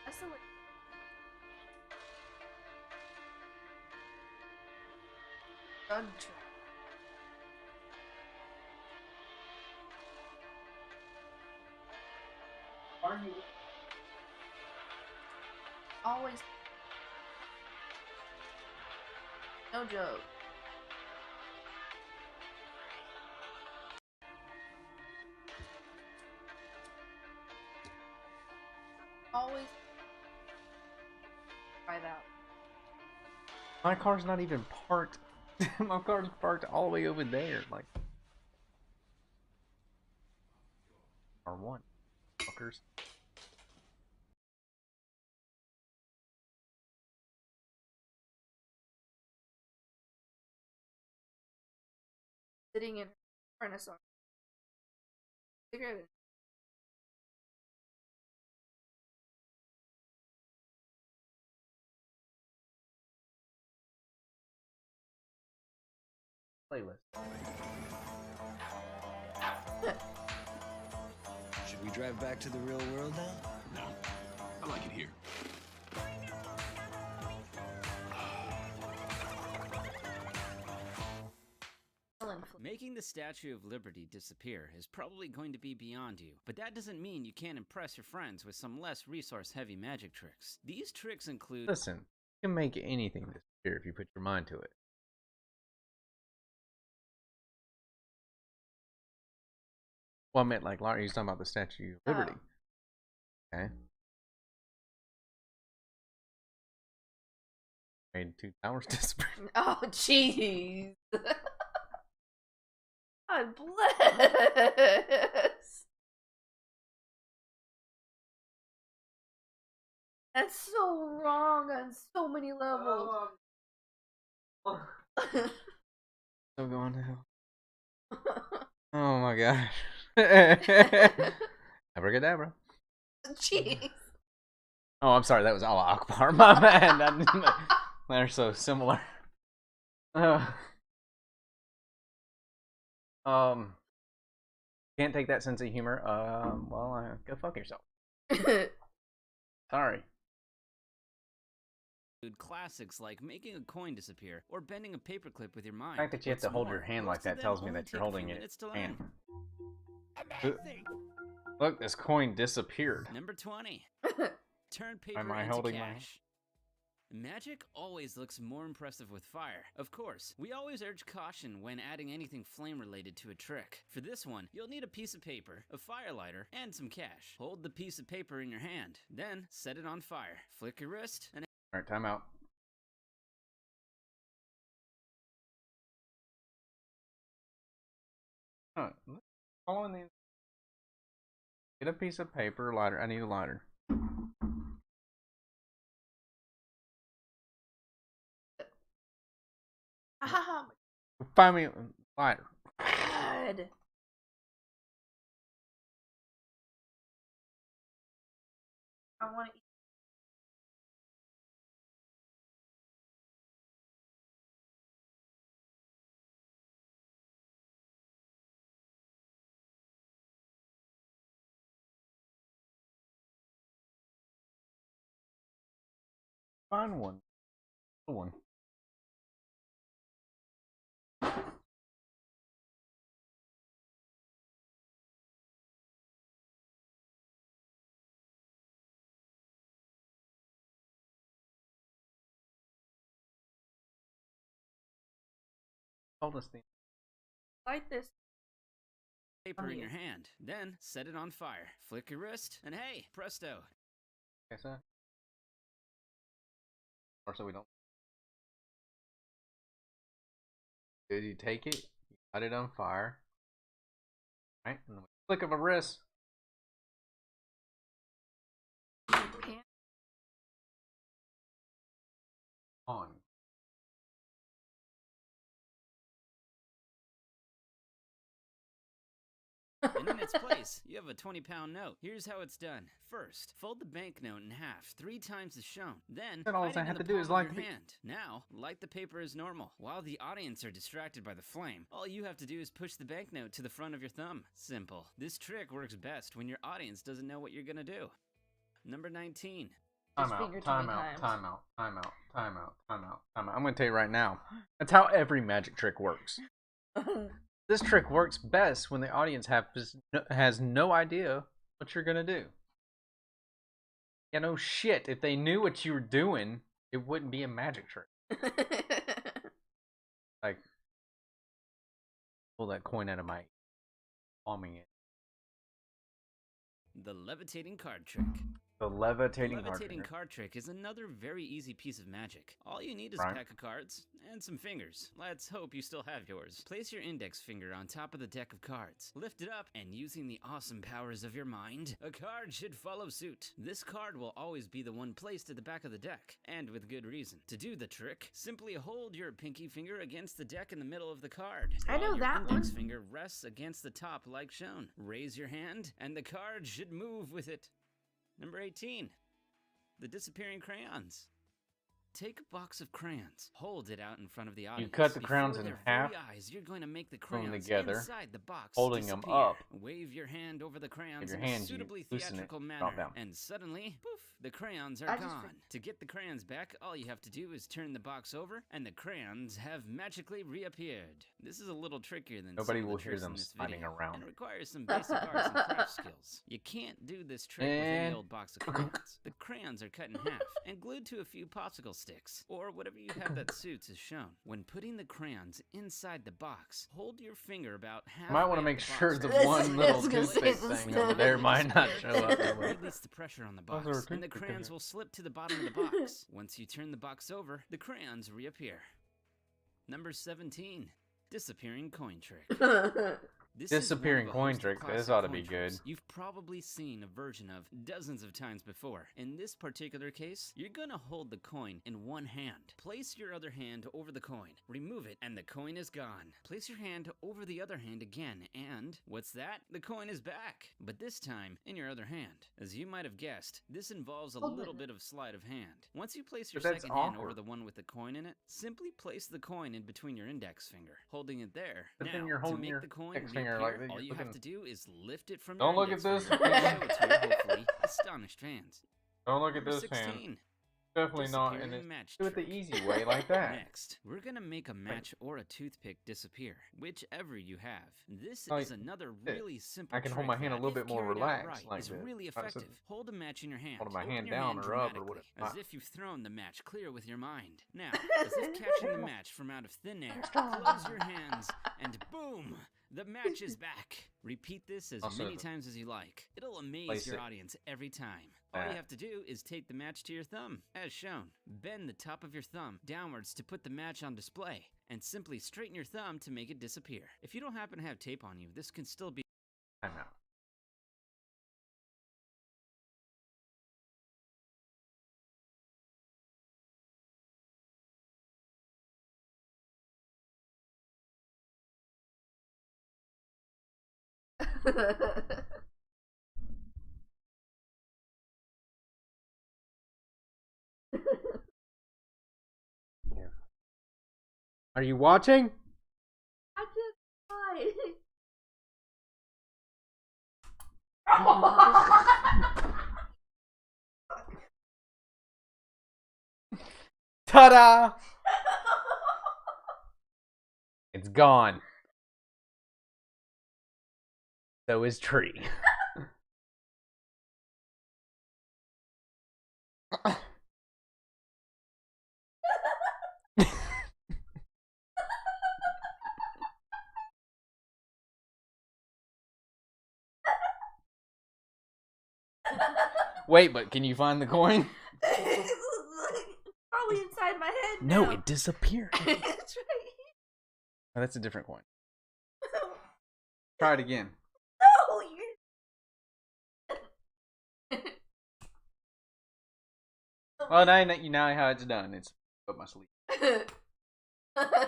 That's the way. Drug trip. Always. No joke. Always. Try that. My car's not even parked. My car's parked all the way over there. Like R1. Fuckers. Sitting in harness on. Cigarette. Playlist. Should we drive back to the real world now? No, I like it here. Making the Statue of Liberty disappear is probably going to be beyond you, but that doesn't mean you can't impress your friends with some less resource-heavy magic tricks. These tricks include... Listen, you can make anything disappear if you put your mind to it. Well, I meant like Larry, he's talking about the Statue of Liberty. Okay. Made 2 towers disappear. Oh, jeez. God bless. That's so wrong on so many levels. So going to hell. Oh my gosh. Abracadabra. Jeez. Oh, I'm sorry. That was Allah Akbar. My man. They're so similar. Can't take that sense of humor. Well, go fuck yourself. Sorry. Classics like making a coin disappear or bending a paperclip with your mind. The fact that you have to hold your hand like that tells me that you're holding it. Hand. Look, this coin disappeared. Number 20. Turn paper Am I into holding cash. Magic always looks more impressive with fire. Of course, we always urge caution when adding anything flame related to a trick. For this one, you'll need a piece of paper, a fire lighter, and some cash. Hold the piece of paper in your hand, then set it on fire. Flick your wrist, and Alright, time out. Following the... Get a piece of paper, lighter. I need a lighter. Find me lighter. God. I want to eat. Find one. One. Hold this thing. Light this. Paper in your hand, then set it on fire. Flick your wrist, and hey, presto. Okay, sir. Or so we don't. Did you take it? You light it on fire. Right? And the flick of a wrist. On. And in its place, you have a 20-pound note. Here's how it's done. First, fold the banknote in half 3 times as shown. Then, All hide I it have in to the do is palm of light your the hand. Now, light the paper as normal. While the audience are distracted by the flame, all you have to do is push the banknote to the front of your thumb. Simple. This trick works best when your audience doesn't know what you're gonna do. Number 19. Time out. I'm gonna tell you right now. That's how every magic trick works. This trick works best when the audience has no idea what you're gonna do. Yeah, no shit. If they knew what you were doing, it wouldn't be a magic trick. Like, pull that coin out of my palming it. The levitating card trick. The levitating card trick is another very easy piece of magic. All you need is a pack of cards and some fingers. Let's hope you still have yours. Place your index finger on top of the deck of cards. Lift it up, and using the awesome powers of your mind, a card should follow suit. This card will always be the one placed at the back of the deck, and with good reason. To do the trick, simply hold your pinky finger against the deck in the middle of the card. I know that one. Your index one. finger rests against the top like shown. Raise your hand, and the card should move with it. Number 18. The disappearing crayons. Take a box of crayons. Hold it out in front of the audience. You cut the crayons Before in their half, very eyes, you're going to make the put them crayons together, inside the box holding them disappear. up. Wave your hand over the crayons your in a hand, you suitably loosen it, theatrical drop manner, down. and suddenly, poof, the crayons are I just gone. To get the crayons back, all you have to do is turn the box over, and the crayons have magically reappeared. This is a little trickier than Nobody some of will the hear tricks them in this sliding video, around. and requires some basic arts and craft skills. You can't do this trick with any And- old box of crayons. The crayons are cut in half and glued to a few popsicle sticks, or whatever you have that suits as shown. When putting the crayons inside the box, hold your finger about half. You might want to make sure the one little toothpick thing over there might not show up. Release the pressure on the box, Those are and the toothpick crayons in will slip to the bottom of the box. Once you turn the box over, the crayons reappear. Number 17. Disappearing coin trick. This is Disappearing one of a coin host of trick. classic This ought to coin be tricks good. You've probably seen a version of dozens of times before. In this particular case, you're gonna hold the coin in one hand. Place your other hand over the coin. Remove it, and the coin is gone. Place your hand over the other hand again, and what's that? The coin is back. But this time, in your other hand. As you might have guessed, this involves a little bit of sleight of hand. Once you place your But that's second hand over awkward. the one with the coin in it, simply place the coin in between your index finger, holding it there. But now, then you're to holding make your the coin index finger like reappear, that, all you're you have looking- to do is lift it from Don't your look at index this. finger and show it to your hopefully astonished fans. Don't look at Number this hand. 16. Definitely not in Disappearing it. match Do it the trick. easy way, like that. Next, we're gonna make a match or a toothpick disappear, whichever you have. This Like is another this. really simple I can trick hold my hand a that, little if bit more carried out relaxed right, like is this. really Not so- effective. Hold a match in your hand. Holding my Open hand your down hand or up or dramatically, whatever. as if you've thrown the match clear with your mind. Now, as if catching the match from out of thin air, close your hands, and boom! The match is back. Repeat this as Also, many times as you like. It'll amaze place your it audience every time. All you back. have to do is take the match to your thumb, as shown. Bend the top of your thumb downwards to put the match on display, and simply straighten your thumb to make it disappear. If you don't happen to have tape on you, this can still be Time out. Are you watching? I just died. Ta-da! It's gone. So is tree. Wait, but can you find the coin? It's probably inside my head No, now. it disappeared. It's right here. Oh, that's a different coin. Try it again. No, Well, now you know how it's done. It's up my sleeve. I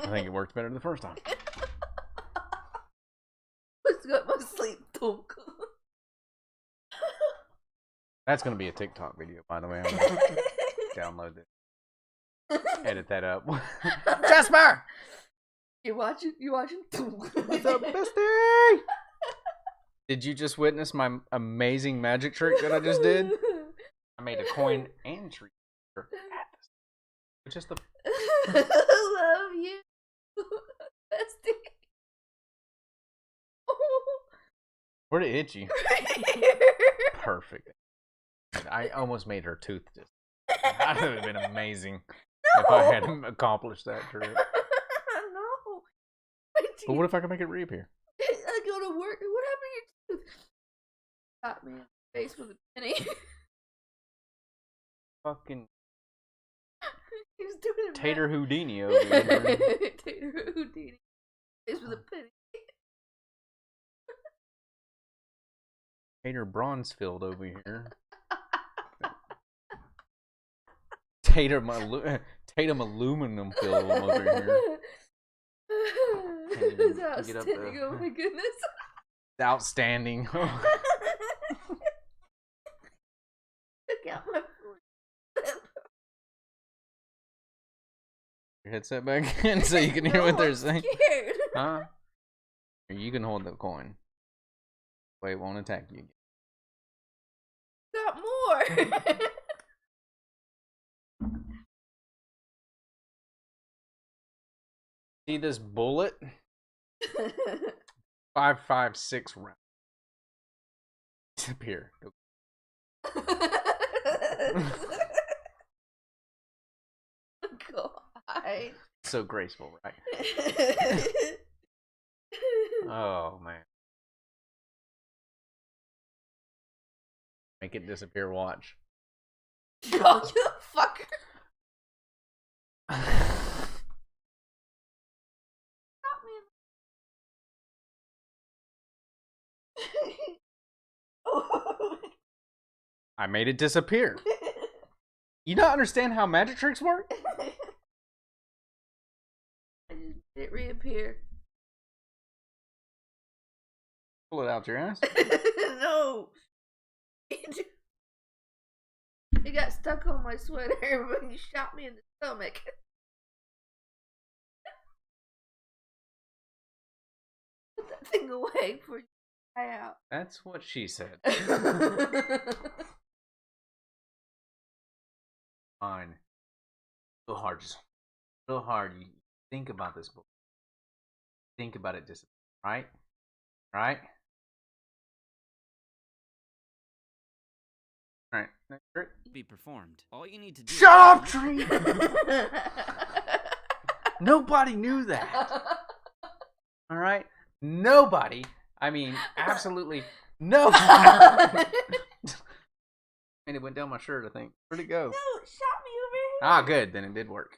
think it worked better the first time. It's got my sleep talk. That's gonna be a TikTok video, by the way. I'm gonna download it. Edit that up. Jasper! You watching? What's up, bestie? Did you just witness my amazing magic trick that I just did? I made a coin and tree. Just the Love you, bestie. where'd it hit you? Perfect. I almost made her tooth just. That would have been amazing if I had accomplished that trick. No. But what if I can make it reappear? I go to work. What happened to your tooth? Got me in the face with a penny. Fucking He was doing it. Tater Houdini over here. Tater Houdini. Face with a penny. Tater Bronzefield over here. Tatum aluminum film over here. It's Get up outstanding. there. Oh my goodness. Outstanding. Took out my Your headset back in so you can hear what they're saying. scared. Huh? Or you can hold the coin. Way it won't attack you. Got more. See this bullet? 556 round. Disappear. God. So graceful, right? Oh man. Make it disappear, watch. Oh, you fucker. I made it disappear. You don't understand how magic tricks work? I just made it reappear. Pull it out your ass. No. It got stuck on my sweater when you shot me in the stomach. Put that thing away before you die out. That's what she said. Fine. Real hard. Just real hard. You think about this book. Think about it just right? Right? Alright. Next trick. Be performed. All you need to do. Shut up, Tree! Nobody knew that. Alright? Nobody. I mean, absolutely nobody. And it went down my shirt, I think. Where'd it go? No, it shot me over here. Ah, good. Then it did work.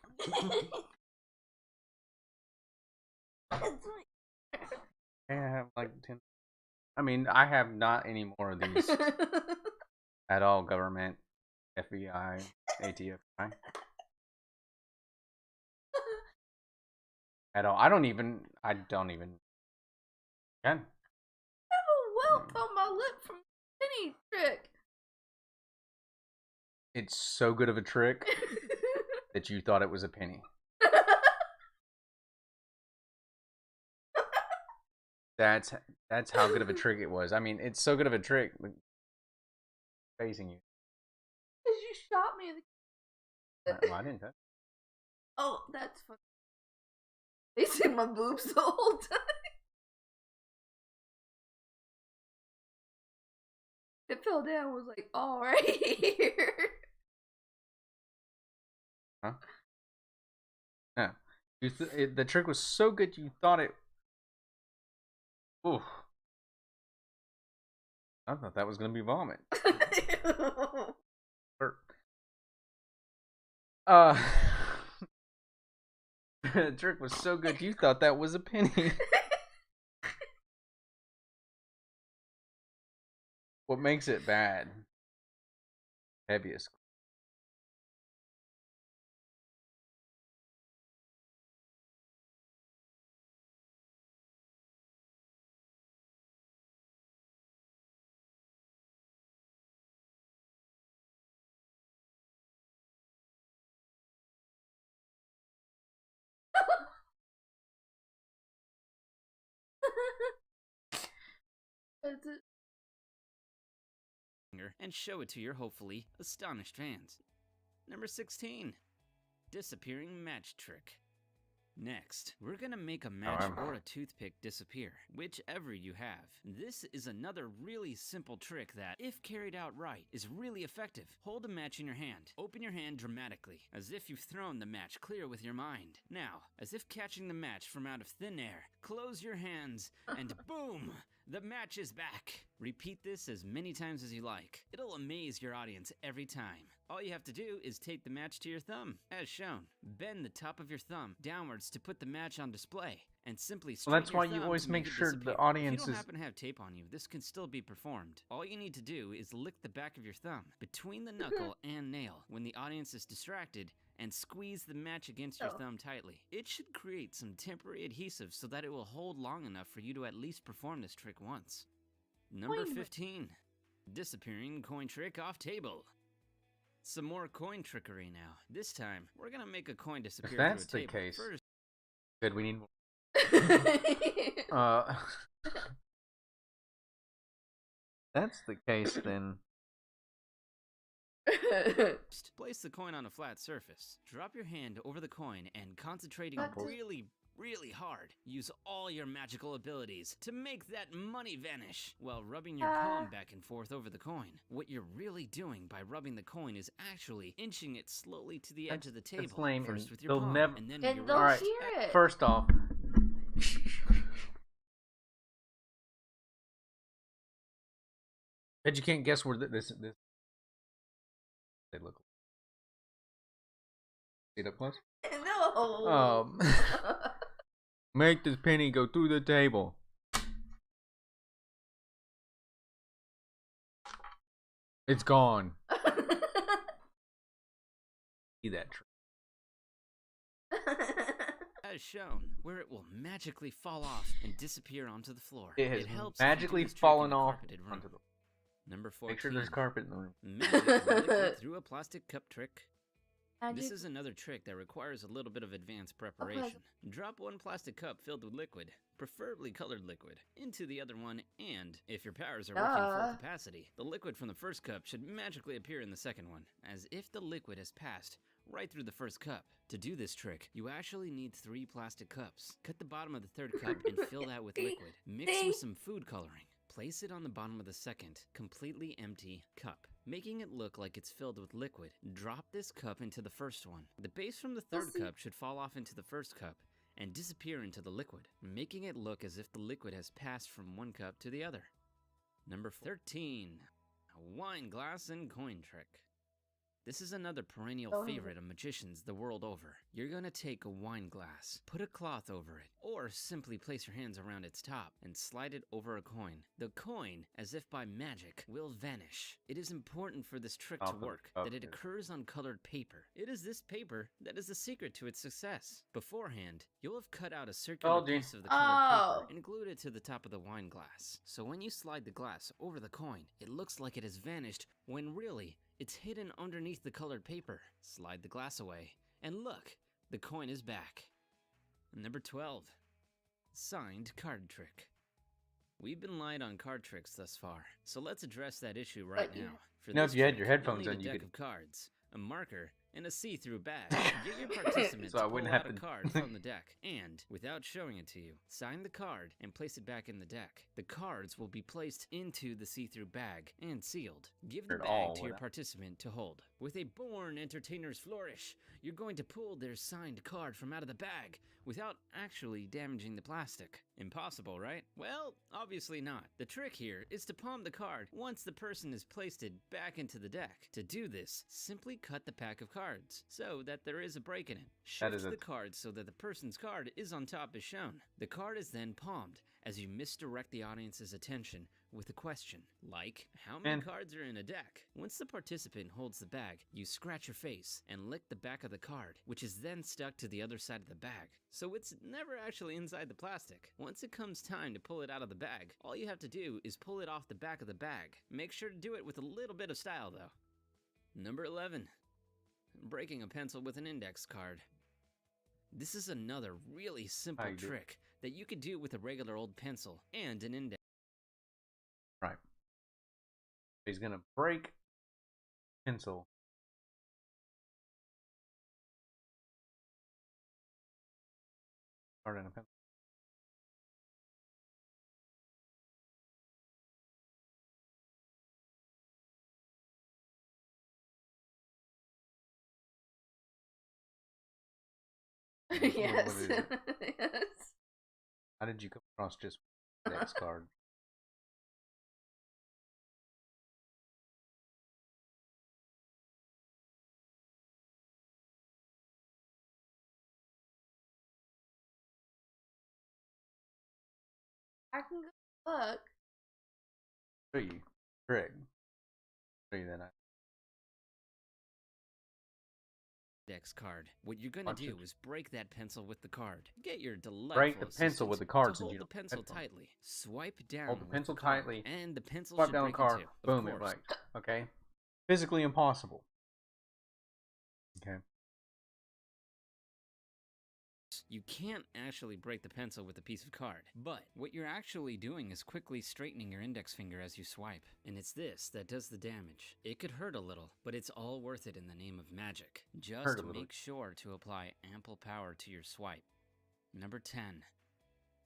I have like 10. I mean, I have not any more of these at all. Government, FBI, ATF, at all. I don't even Can. Oh, welcome my lip from penny trick. It's so good of a trick that you thought it was a penny. That's how good of a trick it was. I mean, it's so good of a trick. Facing you. Because you shot me in the... Well, I didn't touch. Oh, that's funny. They see my boobs the whole time. It fell down, was like, all right here. Huh? No. The trick was so good you thought it... Ooh. I thought that was going to be vomit. The trick was so good you thought that was a penny. What makes it bad? Heaviest. And show it to your hopefully astonished fans. Number 16. Disappearing match trick. Next, we're gonna make a match or a toothpick disappear, whichever you have. This is another really simple trick that, if carried out right, is really effective. Hold a match in your hand. Open your hand dramatically, as if you've thrown the match clear with your mind. Now, as if catching the match from out of thin air, close your hands, and boom! The match is back! Repeat this as many times as you like. It'll amaze your audience every time. All you have to do is tape the match to your thumb, as shown. Bend the top of your thumb downwards to put the match on display, and simply straighten That's why you always make sure the audience If you don't is... happen to have tape on you, this can still be performed. All you need to do is lick the back of your thumb, between the knuckle and nail, when the audience is distracted, and squeeze the match against your thumb tightly. It should create some temporary adhesive so that it will hold long enough for you to at least perform this trick once. Number 15. Disappearing coin trick off table. Some more coin trickery now. This time, we're gonna make a coin disappear If that's through a the table. case, First, good, we need that's the case, then... place the coin on a flat surface. Drop your hand over the coin and concentrating really hard. Use all your magical abilities to make that money vanish while rubbing your palm back and forth over the coin. What you're really doing by rubbing the coin is actually inching it slowly to the edge of the table. It's lame. First with your palm, Never... and then And your they'll right. hear it. First off... Bet you can't guess where this they look. See it up close? No. Make this penny go through the table. It's gone. See that trick? As shown, where it will magically fall off and disappear onto the floor. It has helps magically if you do this trick in fallen a off carpeted room. onto the... Number 14. Make sure there's carpet in the room. Magic liquid through a plastic cup trick. Magic. This is another trick that requires a little bit of advanced preparation. Drop one plastic cup filled with liquid, preferably colored liquid, into the other one, and, if your powers are working full capacity, the liquid from the first cup should magically appear in the second one, as if the liquid has passed right through the first cup. To do this trick, you actually need 3 plastic cups. Cut the bottom of the third cup and fill that with liquid. Mix with some food coloring. Place it on the bottom of the second, completely empty cup, making it look like it's filled with liquid. Drop this cup into the first one. The base from the third cup should fall off into the first cup and disappear into the liquid, making it look as if the liquid has passed from one cup to the other. Number 13. A wine glass and coin trick. This is another perennial Oh. favorite of magicians the world over. You're gonna take a wine glass, put a cloth over it, or simply place your hands around its top and slide it over a coin. The coin, as if by magic, will vanish. It is important for this trick to work that it occurs on colored paper. It is this paper that is the secret to its success. Beforehand, you'll have cut out a circular piece of the colored paper and glued it to the top of the wine glass. So when you slide the glass over the coin, it looks like it has vanished when really, it's hidden underneath the colored paper. Slide the glass away, and look, the coin is back. Number 12. Signed card trick. We've been light on card tricks thus far, so let's address that issue right now. For You know, this if you had trick, your headphones you'll on, need you a deck could- of cards, a marker, and a see-through bag. Get your participant So I to wouldn't pull have out a to- card from the deck, and, without showing it to you, sign the card and place it back in the deck. The cards will be placed into the see-through bag and sealed. Give the It all bag to your without- participant to hold. With a born entertainer's flourish, you're going to pull their signed card from out of the bag without actually damaging the plastic. Impossible, right? Well, obviously not. The trick here is to palm the card once the person has placed it back into the deck. To do this, simply cut the pack of cards so that there is a break in it. Shift the card so that the person's card is on top as shown. The card is then palmed as you misdirect the audience's attention with a question, like, how many cards are in a deck? Once the participant holds the bag, you scratch your face and lick the back of the card, which is then stuck to the other side of the bag. So it's never actually inside the plastic. Once it comes time to pull it out of the bag, all you have to do is pull it off the back of the bag. Make sure to do it with a little bit of style though. Number 11. Breaking a pencil with an index card. This is another really simple trick that you could do with a regular old pencil and an index. Right. He's gonna break pencil. Card and a pencil. Yes. What is it? Yes. How did you come across just index card? I can go look. Show you. Greg. Show you that. Index card. What you're gonna do is break that pencil with the card. Get your delightful Break the pencil with the card to since you hold the don't have pencil headphones. tightly. Swipe down. Hold the with pencil card, tightly. and the pencil Swipe should down the break card. in two. Boom, Of it course. breaks. Okay? Physically impossible. Okay. You can't actually break the pencil with a piece of card, but what you're actually doing is quickly straightening your index finger as you swipe, and it's this that does the damage. It could hurt a little, but it's all worth it in the name of magic. Just make sure to apply ample power to your swipe. Number 10.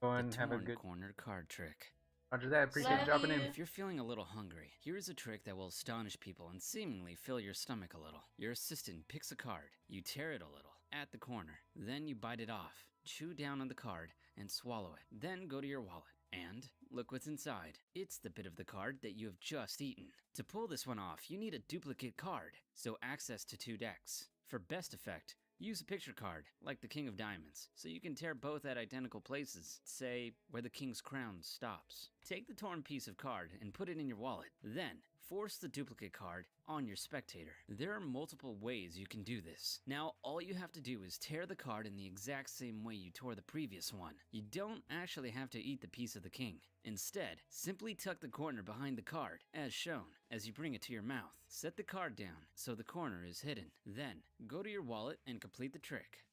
Go ahead The and have a torn good corner card trick. Roger that. Appreciate you dropping in. If you're feeling a little hungry, here's a trick that will astonish people and seemingly fill your stomach a little. Your assistant picks a card, you tear it a little at the corner, then you bite it off, chew down on the card, and swallow it. Then go to your wallet and look what's inside. It's the bit of the card that you have just eaten. To pull this one off, you need a duplicate card, so access to 2 decks. For best effect, use a picture card, like the King of Diamonds, so you can tear both at identical places, say, where the King's crown stops. Take the torn piece of card and put it in your wallet. Then, force the duplicate card on your spectator. There are multiple ways you can do this. Now, all you have to do is tear the card in the exact same way you tore the previous one. You don't actually have to eat the piece of the king. Instead, simply tuck the corner behind the card, as shown, as you bring it to your mouth. Set the card down so the corner is hidden. Then, go to your wallet and complete the trick.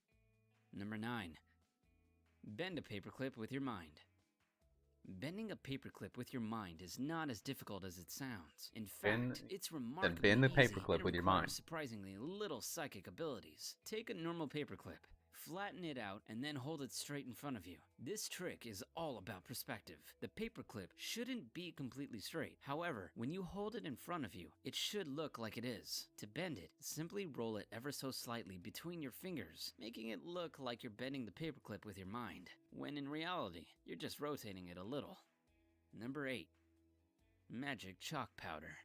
Number 9. Bend a paperclip with your mind. Bending a paperclip with your mind is not as difficult as it sounds. In fact, it's remarkably bend the easy paperclip and with your requires mind. surprisingly little psychic abilities. Take a normal paperclip, flatten it out, and then hold it straight in front of you. This trick is all about perspective. The paperclip shouldn't be completely straight. However, when you hold it in front of you, it should look like it is. To bend it, simply roll it ever so slightly between your fingers, making it look like you're bending the paperclip with your mind, when in reality, you're just rotating it a little. Number 8. Magic chalk powder.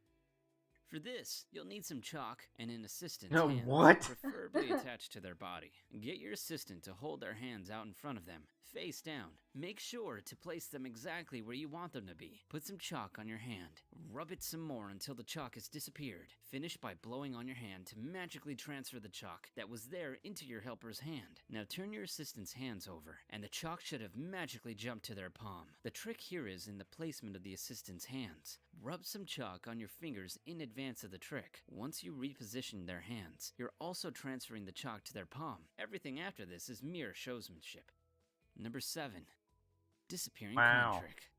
For this, you'll need some chalk and an assistant's No, hands, what? preferably attached to their body. Get your assistant to hold their hands out in front of them, face down. Make sure to place them exactly where you want them to be. Put some chalk on your hand. Rub it some more until the chalk has disappeared. Finish by blowing on your hand to magically transfer the chalk that was there into your helper's hand. Now turn your assistant's hands over, and the chalk should have magically jumped to their palm. The trick here is in the placement of the assistant's hands. Rub some chalk on your fingers in advance of the trick. Once you reposition their hands, you're also transferring the chalk to their palm. Everything after this is mere showsmanship. Number 7. Disappearing coin trick.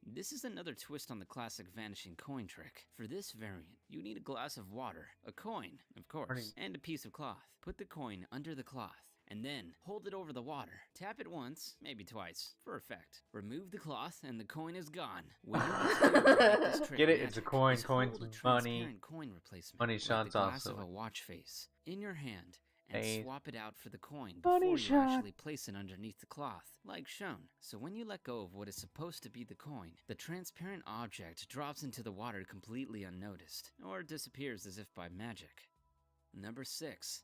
This is another twist on the classic vanishing coin trick. For this variant, you need a glass of water, a coin, of course, and a piece of cloth. Put the coin under the cloth, and then hold it over the water. Tap it once, maybe twice, for effect. Remove the cloth, and the coin is gone. What you need to do to make this trick Get it? magic It's a coin. is Coin's hold a money. transparent coin replacement, Money like shots the glass also. of a watch face, in your hand, and Hey. swap it out for the coin Money before you shot. actually place it underneath the cloth, like shown. So when you let go of what is supposed to be the coin, the transparent object drops into the water completely unnoticed, or disappears as if by magic. Number 6.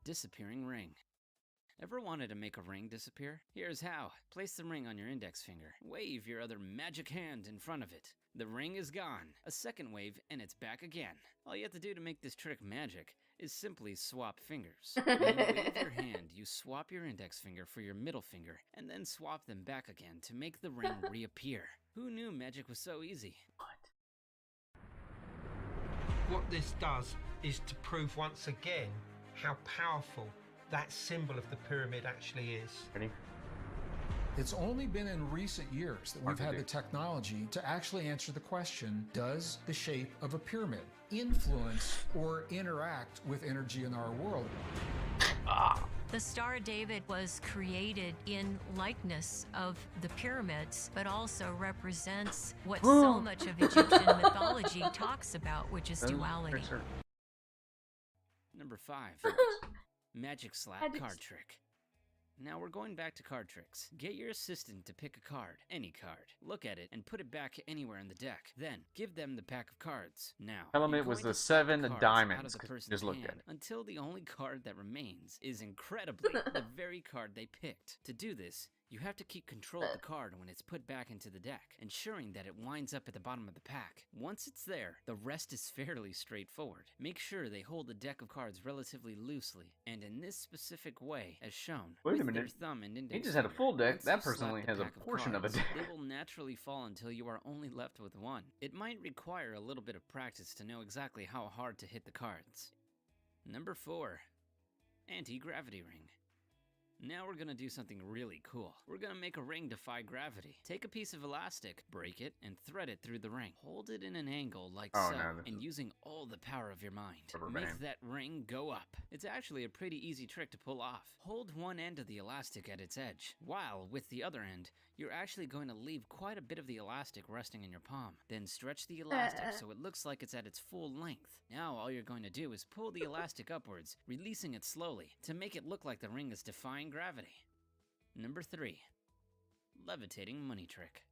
Disappearing ring. Ever wanted to make a ring disappear? Here's how. Place the ring on your index finger. Wave your other magic hand in front of it. The ring is gone. A second wave and it's back again. All you have to do to make this trick magic is simply swap fingers. When you wave your hand, you swap your index finger for your middle finger and then swap them back again to make the ring reappear. Who knew magic was so easy? What this does is to prove once again how powerful that symbol of the pyramid actually is. Ready? It's only been in recent years that we've had the technology to actually answer the question, does the shape of a pyramid influence or interact with energy in our world? The Star of David was created in likeness of the pyramids, but also represents what so much of Egyptian mythology talks about, which is duality. Number 5. Magic slap card trick. Now we're going back to card tricks. Get your assistant to pick a card, any card. Look at it and put it back anywhere in the deck. Then give them the pack of cards. Now, Tell them it was the 7 cards out diamonds. of the 'Cause person's just looked at hand it. until the only card that remains is incredibly the very card they picked. To do this, you have to keep control of the card when it's put back into the deck, ensuring that it winds up at the bottom of the pack. Once it's there, the rest is fairly straightforward. Make sure they hold the deck of cards relatively loosely, and in this specific way, as shown. Wait a with minute. Their thumb and index He just had a finger. full deck. Once That you person slap only the has a pack of portion of a cards, deck. They will naturally fall until you are only left with one. It might require a little bit of practice to know exactly how hard to hit the cards. Number 4. Anti-gravity ring. Now we're gonna do something really cool. We're gonna make a ring defy gravity. Take a piece of elastic, break it, and thread it through the ring. Hold it in an angle like Oh, so, no, this and is using all the power of your mind, rubber make band. that ring go up. It's actually a pretty easy trick to pull off. Hold one end of the elastic at its edge, while with the other end, you're actually going to leave quite a bit of the elastic resting in your palm. Then stretch the elastic so it looks like it's at its full length. Now all you're going to do is pull the elastic upwards, releasing it slowly, to make it look like the ring is defying gravity. Number 3. Levitating money trick.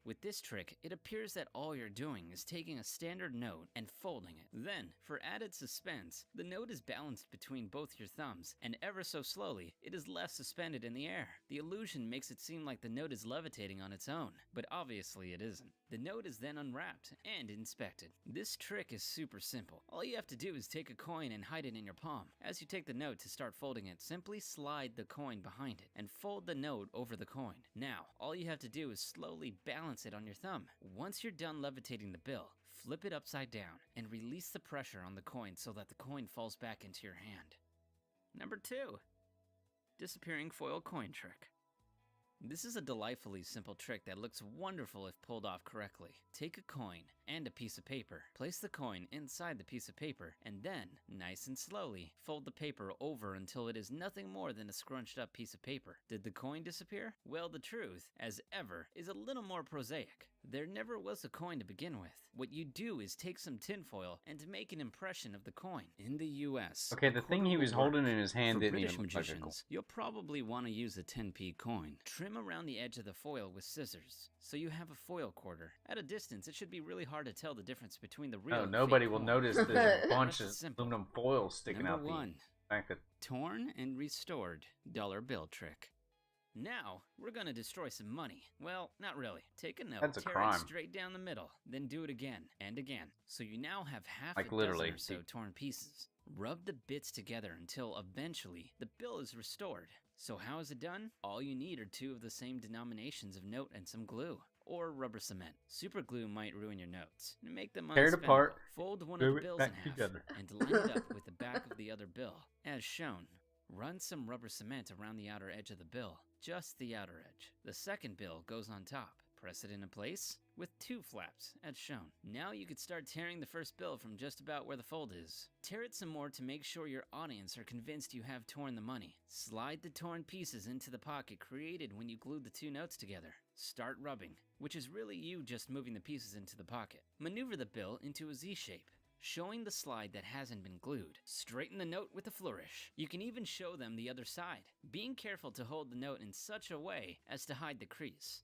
With this trick, it appears that all you're doing is taking a standard note and folding it. Then, for added suspense, the note is balanced between both your thumbs, and ever so slowly, it is left suspended in the air. The illusion makes it seem like the note is levitating on its own, but obviously it isn't. The note is then unwrapped and inspected. This trick is super simple. All you have to do is take a coin and hide it in your palm. As you take the note to start folding it, simply slide the coin behind it and fold the note over the coin. Now, all you have to do is slowly balance it on your thumb. Once you're done levitating the bill, flip it upside down and release the pressure on the coin so that the coin falls back into your hand. Number 2. Disappearing foil coin trick. This is a delightfully simple trick that looks wonderful if pulled off correctly. Take a coin and a piece of paper. Place the coin inside the piece of paper, and then, nice and slowly, fold the paper over until it is nothing more than a scrunched up piece of paper. Did the coin disappear? Well, the truth, as ever, is a little more prosaic. There never was a coin to begin with. What you do is take some tinfoil and make an impression of the coin. In the US, Okay, the thing he was holding in his hand for didn't British even look like a coin. magicians, you'll probably want to use a 10p coin. Trim around the edge of the foil with scissors, so you have a foil quarter. At a distance, it should be really hard to tell the difference between the real No, and nobody fake will coin. notice there's a bunch of That's simple. aluminum foil sticking Number out the one, fact that torn and restored dollar bill trick. Now, we're gonna destroy some money. Well, not really. Take a note, That's a tear crime. it straight down the middle, then do it again and again. So you now have half Like a literally. dozen or so torn pieces. Rub the bits together until eventually the bill is restored. So how is it done? All you need are 2 of the same denominations of note and some glue. Or rubber cement. Super glue might ruin your notes and make them Tear it unspendable. apart, Fold one glue of the it bills back in half together. and line it up with the back of the other bill, as shown. Run some rubber cement around the outer edge of the bill, just the outer edge. The second bill goes on top. Press it into place with 2 flaps, as shown. Now you could start tearing the first bill from just about where the fold is. Tear it some more to make sure your audience are convinced you have torn the money. Slide the torn pieces into the pocket created when you glued the 2 notes together. Start rubbing, which is really you just moving the pieces into the pocket. Maneuver the bill into a Z shape, showing the slide that hasn't been glued. Straighten the note with a flourish. You can even show them the other side, being careful to hold the note in such a way as to hide the crease.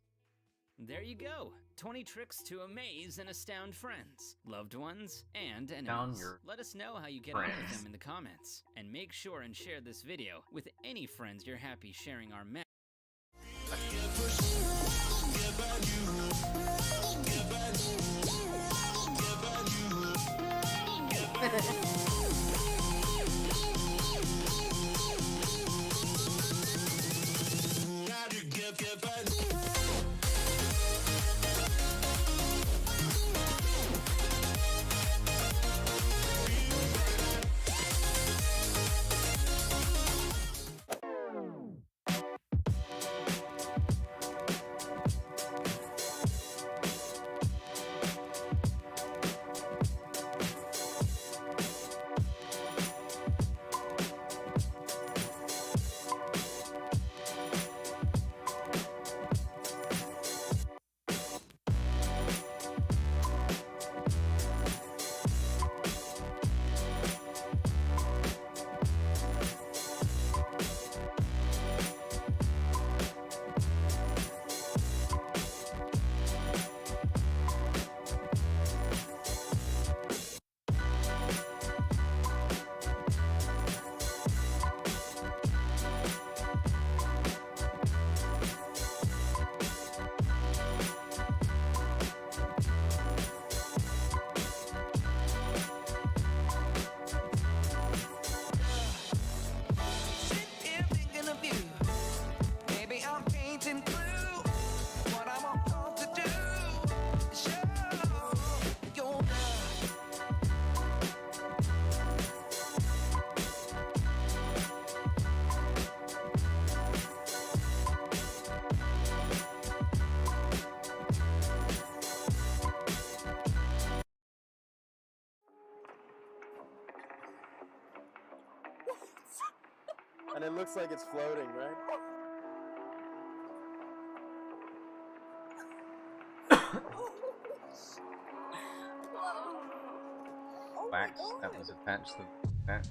There you go. 20 tricks to amaze and astound friends, loved ones, and enemies. Let us know how you get on with them in the comments. And make sure and share this video with any friends you're happy sharing our message. And it looks like it's floating, right? wax that was attached to that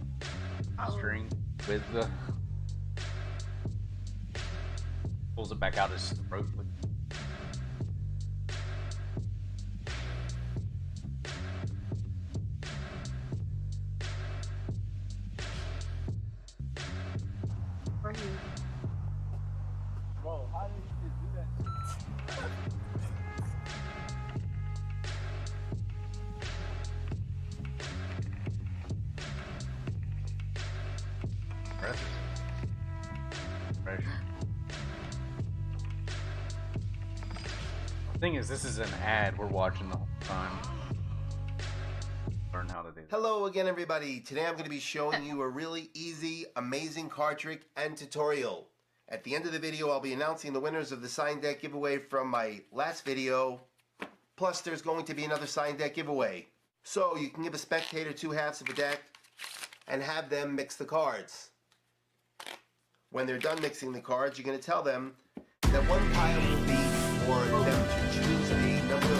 string with the pulls it back out his throat. Whoa, how did you do that? The thing is, this is an ad we're watching the whole time. Learn how to do that. Hello again, everybody. Today I'm going to be showing you a really easy, amazing card trick and tutorial. At the end of the video, I'll be announcing the winners of the signed deck giveaway from my last video. Plus, there's going to be another signed deck giveaway. So you can give a spectator 2 halves of a deck and have them mix the cards. When they're done mixing the cards, you're going to tell them that one pile will be for them to choose a number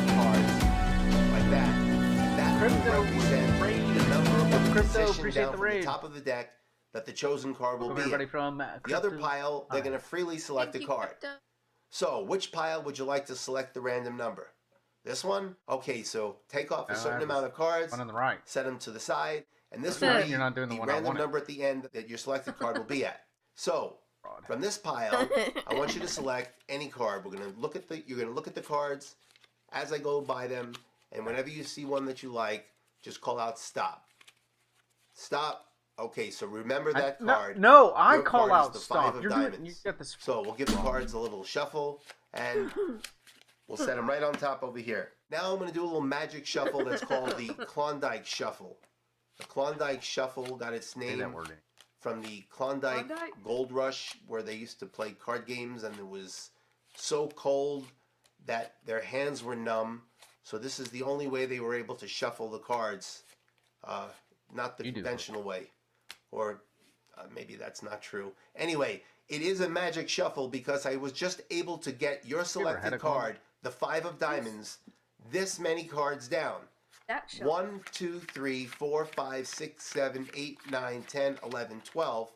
Crypto, represent the number of Crypto, position appreciate down the from the raid. top of the deck that the chosen card will Welcome be everybody in. from The other Crypto. pile, they're going to freely select a card. So, which pile would you like to select the random number? This one? Okay, so take off a certain amount of cards, one on the right. set them to the side, and this Right. will be You're not doing the one I random wanted. number at the end that your selected card will be at. So, from this pile, I want you to select any card. We're going to look at you're going to look at the cards as I go by them, and whenever you see one that you like, just call out stop. Stop. Okay, so remember that card. No, I Your call card is out the stop. five of You're diamonds. doing. You get this. So we'll give the cards a little shuffle, and we'll set them right on top over here. Now I'm going to do a little magic shuffle that's called the Klondike Shuffle. The Klondike Shuffle got its name from the Klondike Gold Rush, where they used to play card games, and it was so cold that their hands were numb. So this is the only way they were able to shuffle the cards, not the conventional way. Or maybe that's not true. Anyway, it is a magic shuffle because I was just able to get your selected card, the 5 of diamonds, this many cards down. 1, 2, 3, 4, 5, 6, 7, 8, 9, 10, 11, 12.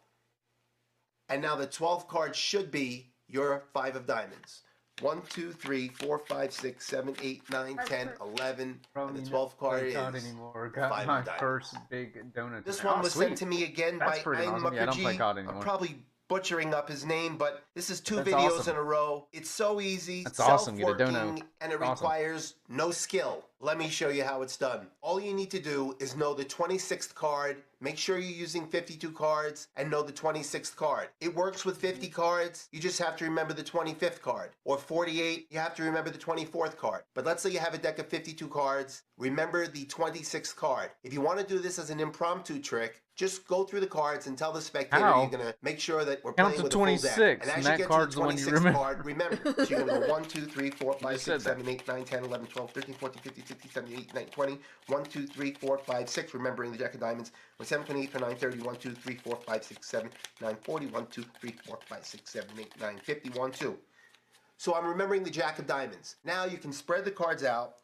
And now the 12th card should be your 5 of diamonds. 1, 2, 3, 4, 5, 6, 7, 8, 9, 10, 11, and the 12th card is anymore. Got 5 my of diamonds. first big donut. This today. one Oh, was sweet. sent to me again That's by pretty Ein awesome. Yeah, I don't play Mukherjee. COD anymore. I'm probably butchering up his name, but this is 2 That's videos awesome. in a row. It's so easy, That's awesome. Get a self-working, donut. and it Awesome. requires no skill. Let me show you how it's done. All you need to do is know the 26th card, make sure you're using 52 cards, and know the 26th card. It works with 50 cards, you just have to remember the 25th card. Or 48, you have to remember the 24th card. But let's say you have a deck of 52 cards, remember the 26th card. If you want to do this as an impromptu trick, just go through the cards and tell the spectator How? you're going to make sure that we're Count playing to with a full 26, deck. And as and you that get to card's the the one you 26th remember. card, remember. So you're going to go 1, 2, 3, 4, 5, just 6, said that. 7, 8, 9, 10, 11, 12, 13, 14, 15, 16, 17, 18, 19, 20. 1, 2, 3, 4, 5, 6, remembering the Jack of Diamonds. 7, 28, 29, 30, 1, 2, 3, 4, 5, 6, 7, 9, 40, 1, 2, 3, 4, 5, 6, 7, 8, 9, 50, 1, 2. So I'm remembering the Jack of Diamonds. Now you can spread the cards out,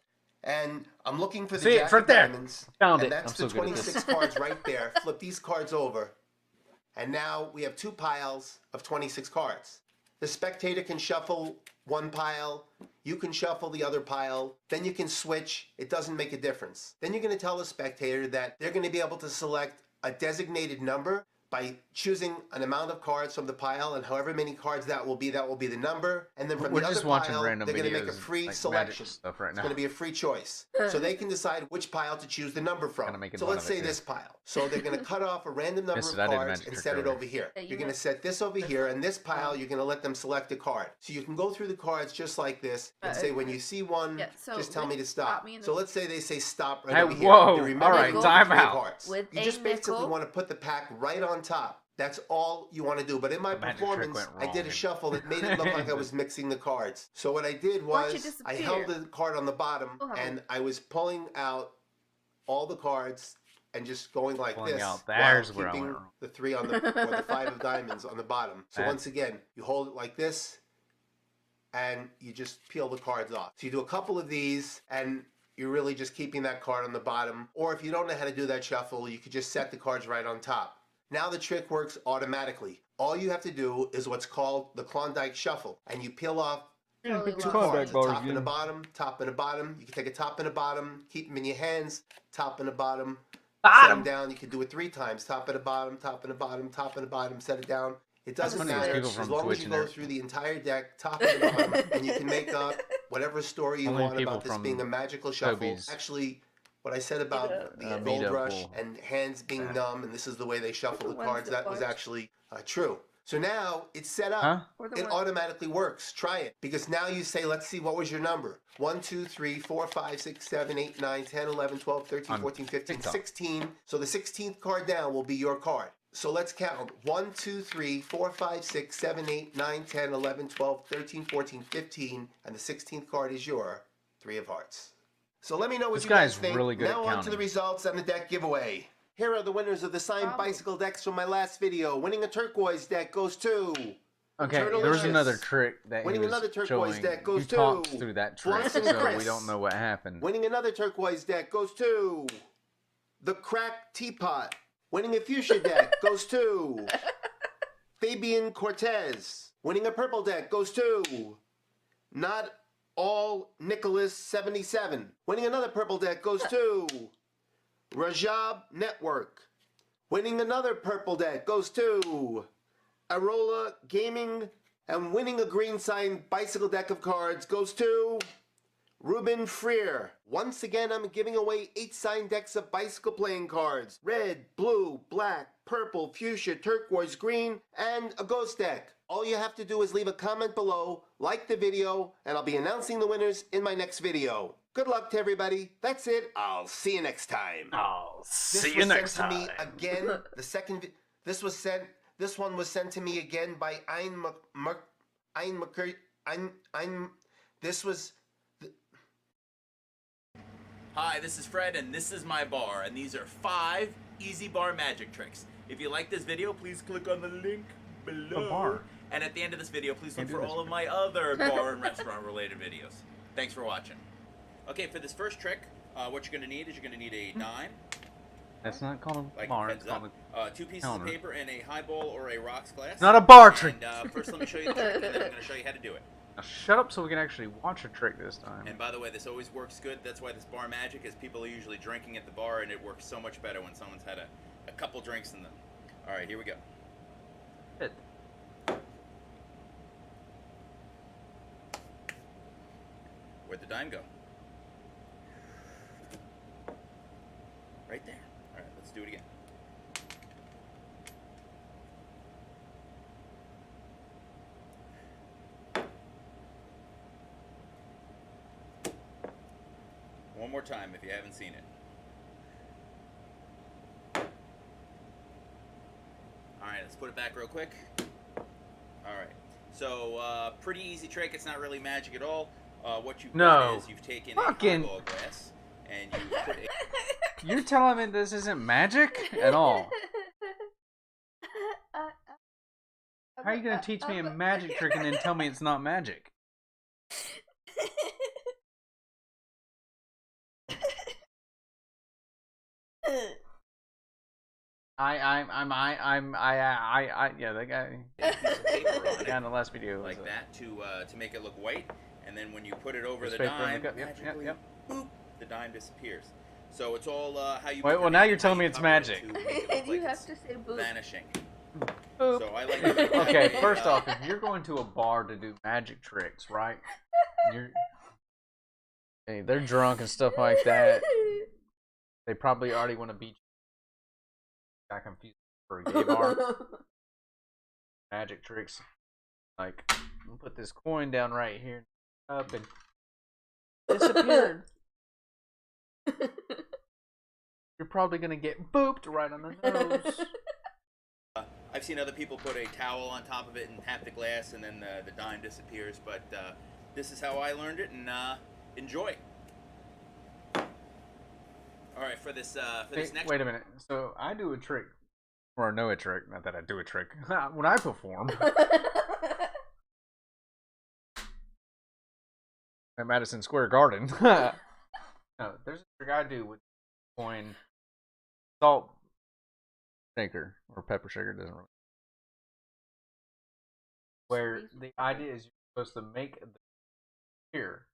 and I'm looking for the See, Jack it's right of there. Diamonds. Found and it. that's I'm the so good at this. 26 cards right there. Flip these cards over. And now we have 2 piles of 26 cards. The spectator can shuffle one pile, you can shuffle the other pile, then you can switch. It doesn't make a difference. Then you're going to tell the spectator that they're going to be able to select a designated number by choosing an amount of cards from the pile, and however many cards that will be the number. And then from We're the just other watching pile, random they're going to make a videos, free like selection. magic stuff right It's now. going to be a free choice. So they can decide which pile to choose the number from. making So fun let's of it, say too. this pile. So they're going to cut off a random number Missed of it. I did a cards magic and trick set it earlier. over here. Yeah, you You're going to went- set this over here, and this pile, you're going to let them select a card. So you can go through the cards just like this and say, when you see one, Yeah, so just tell me to with- stop. me and So the- let's say they say stop right Hey, over here. whoa, They remember all right, the time three of out. hearts. With You a just basically nickel. want to put the pack right on top. That's all you want to do. But in my The magic trick performance, went I did a wrong. shuffle that made it look like I was mixing the cards. So what I did Watch it was I disappear. held the card on the bottom We'll have and I was pulling out all the cards and just going like Pulling this out. while There's where I keeping went wrong. the 3 on the or the 5 of diamonds on the bottom. So That- once again, you hold it like this and you just peel the cards off. So you do a couple of these and you're really just keeping that card on the bottom. Or if you don't know how to do that shuffle, you could just set the cards right on top. Now the trick works automatically. All you have to do is what's called the Klondike Shuffle. And you peel off Yeah, two pick the cards, a bars top and a again. bottom, top and a bottom. You can take a top and a bottom, keep them in your hands, top and a bottom. Set Bottom. them down. You can do it 3 times. Top and a bottom, top and a bottom, top and a bottom. Set it down. It doesn't funny, there's matter people as from long as Twitch you in go there. through the entire deck, top and bottom, and you can make up whatever story you Only want people about this from being a magical shuffle. Toby's Actually, what I said about the meetup gold rush will- and hands being numb, and this is the way they shuffle the ones cards, that that was watch. actually true. So now it's set up. Huh? Or the It ones- automatically works. Try it. Because now you say, let's see, what was your number? 1, 2, 3, 4, 5, 6, 7, 8, 9, 10, 11, 12, 13, On 14, 15, TikTok. 16. So the 16th card down will be your card. So let's count. 1, 2, 3, 4, 5, 6, 7, 8, 9, 10, 11, 12, 13, 14, 15. And the 16th card is your 3 of hearts. So let me know what This you guys guy's think. really good at Now on to counting. the results and the deck giveaway. Here are the winners of the signed bicycle decks from my last video. Winning a turquoise deck goes to Okay, Turtle there was Licious. another trick that he Winning was another turquoise showing. deck goes You to talked through that trick, Bronson so Chris. we don't know what happened. Winning another turquoise deck goes to the Cracked Teapot. Winning a fuchsia deck goes to Fabian Cortez. Winning a purple deck goes to Not All Nicholas 77. Winning another purple deck goes to Rajab Network. Winning another purple deck goes to Arola Gaming. And winning a green signed bicycle deck of cards goes to Ruben Freer. Once again, I'm giving away 8 signed decks of bicycle playing cards. Red, blue, black, purple, fuchsia, turquoise, green, and a ghost deck. All you have to do is leave a comment below, like the video, and I'll be announcing the winners in my next video. Good luck to everybody. That's it. I'll see you next time. I'll This was sent to me again. This one was sent to me again by Hi, this is Fred, and this is my bar, and these are 5 easy bar magic tricks. If you like this video, please click on the link below. The bar. And at the end of this video, please look for all of my other bar and restaurant related videos. Thanks for watching. Okay, for this first trick, what you're going to need is you're going to need a dime. That's not called a Like bar. heads It's called up. a 2 pieces counter. of paper and a highball or a rocks glass. Not a bar trick. And first let me show you the trick, and then I'm going to show you how to do it. Now shut up so we can actually watch a trick this time. And by the way, this always works good. That's why this bar magic is people are usually drinking at the bar, and it works so much better when someone's had a couple drinks in them. All right, here we go. Hit. Where'd the dime go? Right there. All right, let's do it again. One more time if you haven't seen it. Alright, let's put it back real quick. Alright, so pretty easy trick. It's not really magic at all. What you've done is you've taken a highball glass and you put a... You're telling me this isn't magic at all? How are you going to teach me a magic trick and then tell me it's not magic? Yeah, that guy. Yeah, in the last video. Like that to make it look white, and then when you put it over There's the paper in the dime, cup. Yep, magically, yep. boop, the dime disappears. So it's all how you. Wait, well now you're telling me it's magic. And you have to say boop. Vanishing. Boop. So I like to Okay, first off, if you're going to a bar to do magic tricks, right? Hey, they're drunk and stuff like that. They probably already want to beat you. Got confused for a gay bar. Magic tricks. Like, I'll put this coin down right here. Up and disappeared. You're probably going to get booped right on the nose. I've seen other people put a towel on top of it and tap the glass, and then the dime disappears. But this is how I learned it, and enjoy. All right, for this next. Wait a minute. So I do a trick, or know a trick. Not that I do a trick. When I perform at Madison Square Garden, no, there's a trick I do with coin salt shaker or pepper shaker. Doesn't really. Where the idea is you're supposed to make the here,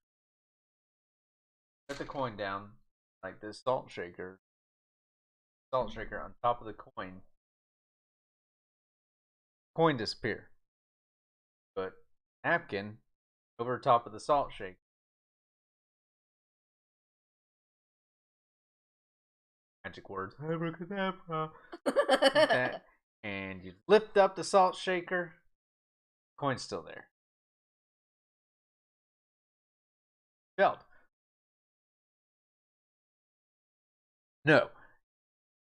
put the coin down like this salt shaker on top of the coin disappear, but napkin over top of the salt shaker. Magic words, abracadabra. Like that. And you lift up the salt shaker, coin's still there. Failed. No.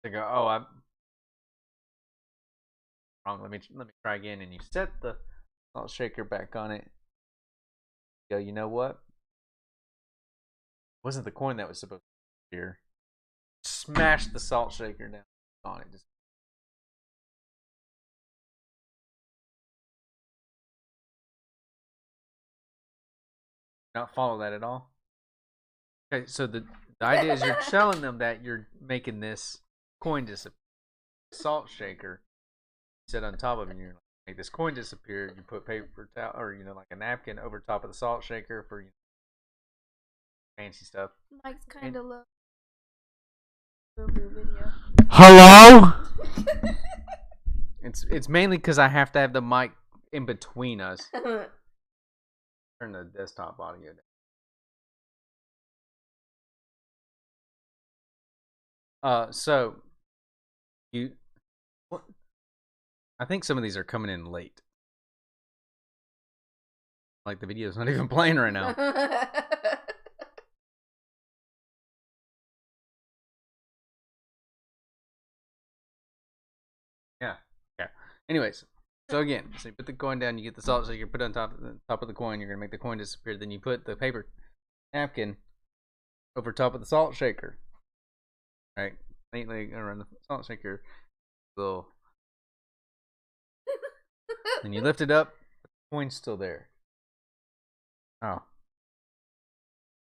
They go, oh, I'm wrong. Let me try again. And you set the salt shaker back on it. You go, you know what? It wasn't the coin that was supposed to be here. Smash the salt shaker down on it. Just Not follow that at all. Okay, so the idea is you're telling them that you're making this coin disappear. Salt shaker sit on top of it, and you're like, make this coin disappear. You put paper towel or like a napkin over top of the salt shaker for fancy stuff. Mike's kind of low. Video. Hello. It's mainly because I have to have the mic in between us. Turn the desktop audio down. So you, what? I think some of these are coming in late. Like the video's not even playing right now. Yeah. Anyways, so again, so you put the coin down, you get the salt shaker, put it on top of the coin. You're gonna make the coin disappear. Then you put the paper napkin over top of the salt shaker. Right, neatly around the salt shaker. Little. Then you lift it up. The coin's still there. Oh,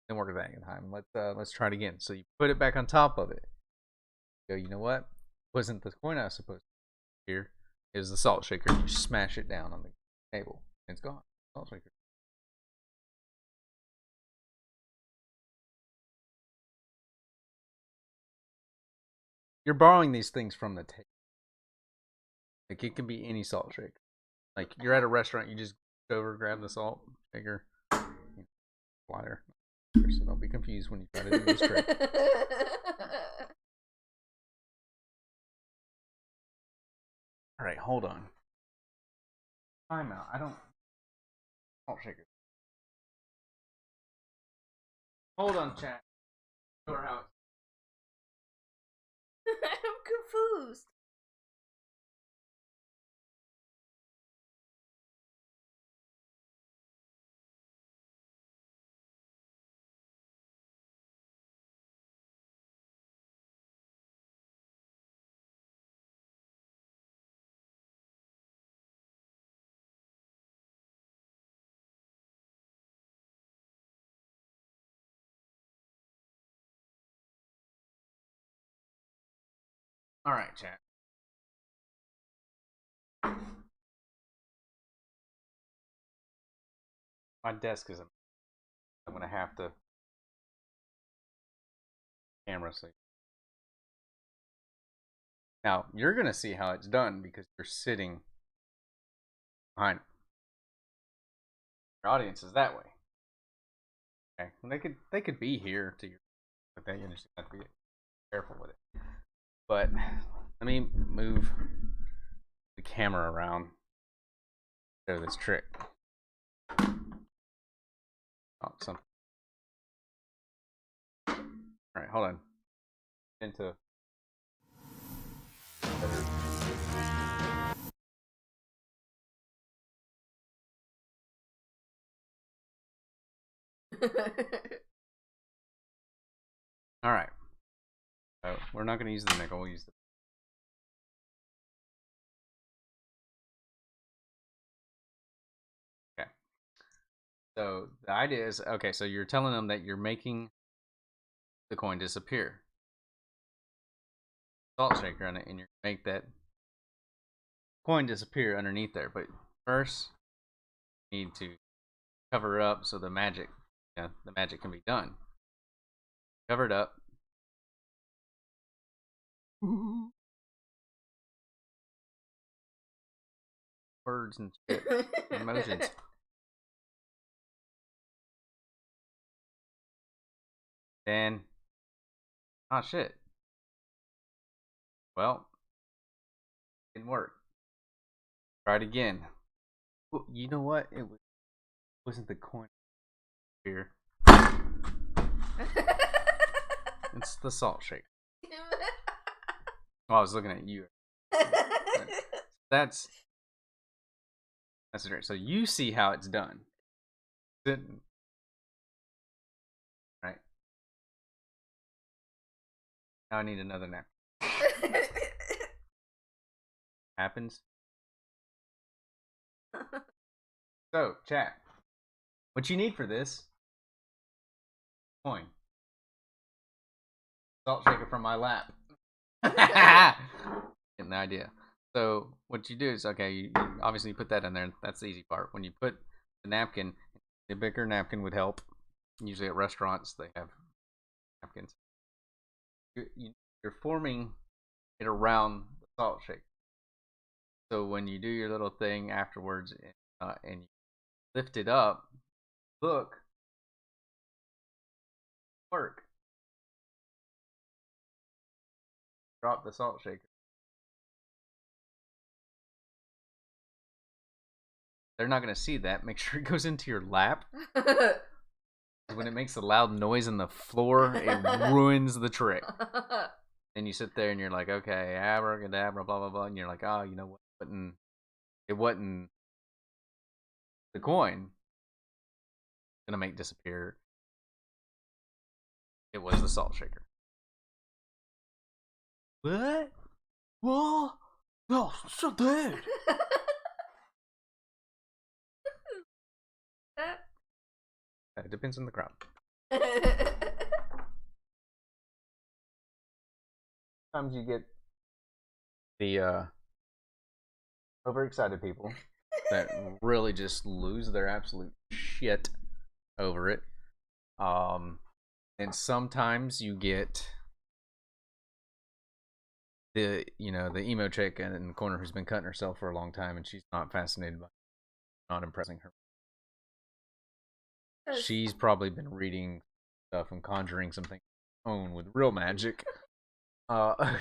didn't work that time. Let's try it again. So you put it back on top of it. You go. You know what? Wasn't the coin I was supposed to here? Is the salt shaker. You smash it down on the table. It's gone. Salt shaker. You're borrowing these things from the table. Like it can be any salt shaker. Like you're at a restaurant, you just go over, grab the salt shaker, slider. So don't be confused when you try to do this trick. All right, hold on. Time out. I don't. Salt shaker. Hold on, chat. I'm confused. All right, chat. My desk is. I'm gonna have to camera see. Now you're gonna see how it's done because you're sitting behind. Your audience is that way. Okay, and they could be here to your, but they just have to be careful with it. But let me move the camera around. Show this trick. Oh, something. All right, hold on. Into. All right. So we're not going to use the nickel. We'll use the. Okay. So the idea is okay. So you're telling them that you're making the coin disappear. Salt shaker on it, and you make that coin disappear underneath there. But first, you need to cover up so the magic can be done. Cover it up. Words and shit. Emotions. Then, oh shit. Well, didn't work. Try it again. You know what? Wasn't the coin here. It's the salt shaker. Oh, I was looking at you. That's the trick. So you see how it's done. Right. Now I need another nap. Happens. So, chat. What you need for this coin. Salt shaker from my lap. Getting the idea. So what you do is, okay, you obviously put that in there. That's the easy part. When you put the napkin, a bigger napkin would help. Usually at restaurants they have napkins. You're forming it around the salt shaker. So when you do your little thing afterwards and you lift it up, look, work. Drop the salt shaker. They're not going to see that. Make sure it goes into your lap. When it makes a loud noise on the floor, it ruins the trick. And you sit there and you're like, okay, abracadabra, blah, blah, blah. And you're like, oh, you know what? It wasn't the coin going to make disappear. It was the salt shaker. What? What? No, so dead. It depends on the crowd. Sometimes you get the overexcited people that really just lose their absolute shit over it. And sometimes you get the emo chick in the corner who's been cutting herself for a long time and she's not fascinated by it, not impressing her. She's probably been reading stuff and conjuring something own with real magic. It's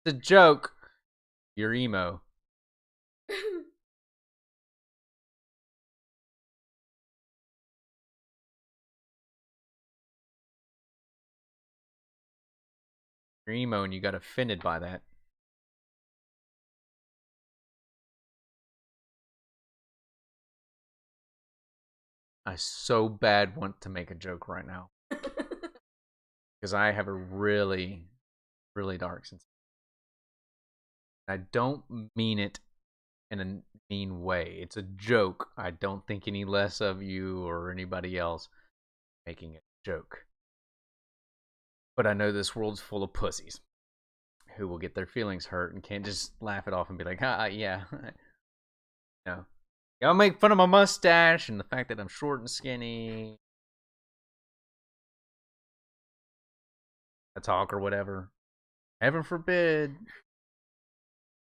a joke. You're emo. You're emo and you got offended by that. I so bad want to make a joke right now. Because I have a really, really dark sense. I don't mean it in a mean way. It's a joke. I don't think any less of you or anybody else making it a joke. But I know this world's full of pussies who will get their feelings hurt and can't just laugh it off and be like, yeah. Y'all make fun of my mustache and the fact that I'm short and skinny. I talk or whatever. Heaven forbid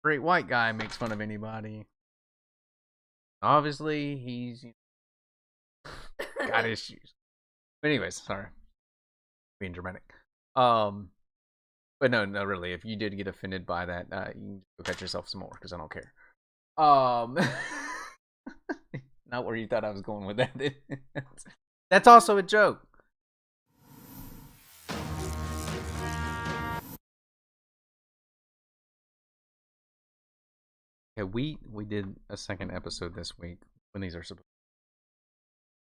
great white guy makes fun of anybody. Obviously, he's got issues. But anyways, sorry. Being dramatic. But no, really. If you did get offended by that, you can go cut yourself some more because I don't care. Not where you thought I was going with that. That's also a joke. Yeah, we did a second episode this week when these are supposed.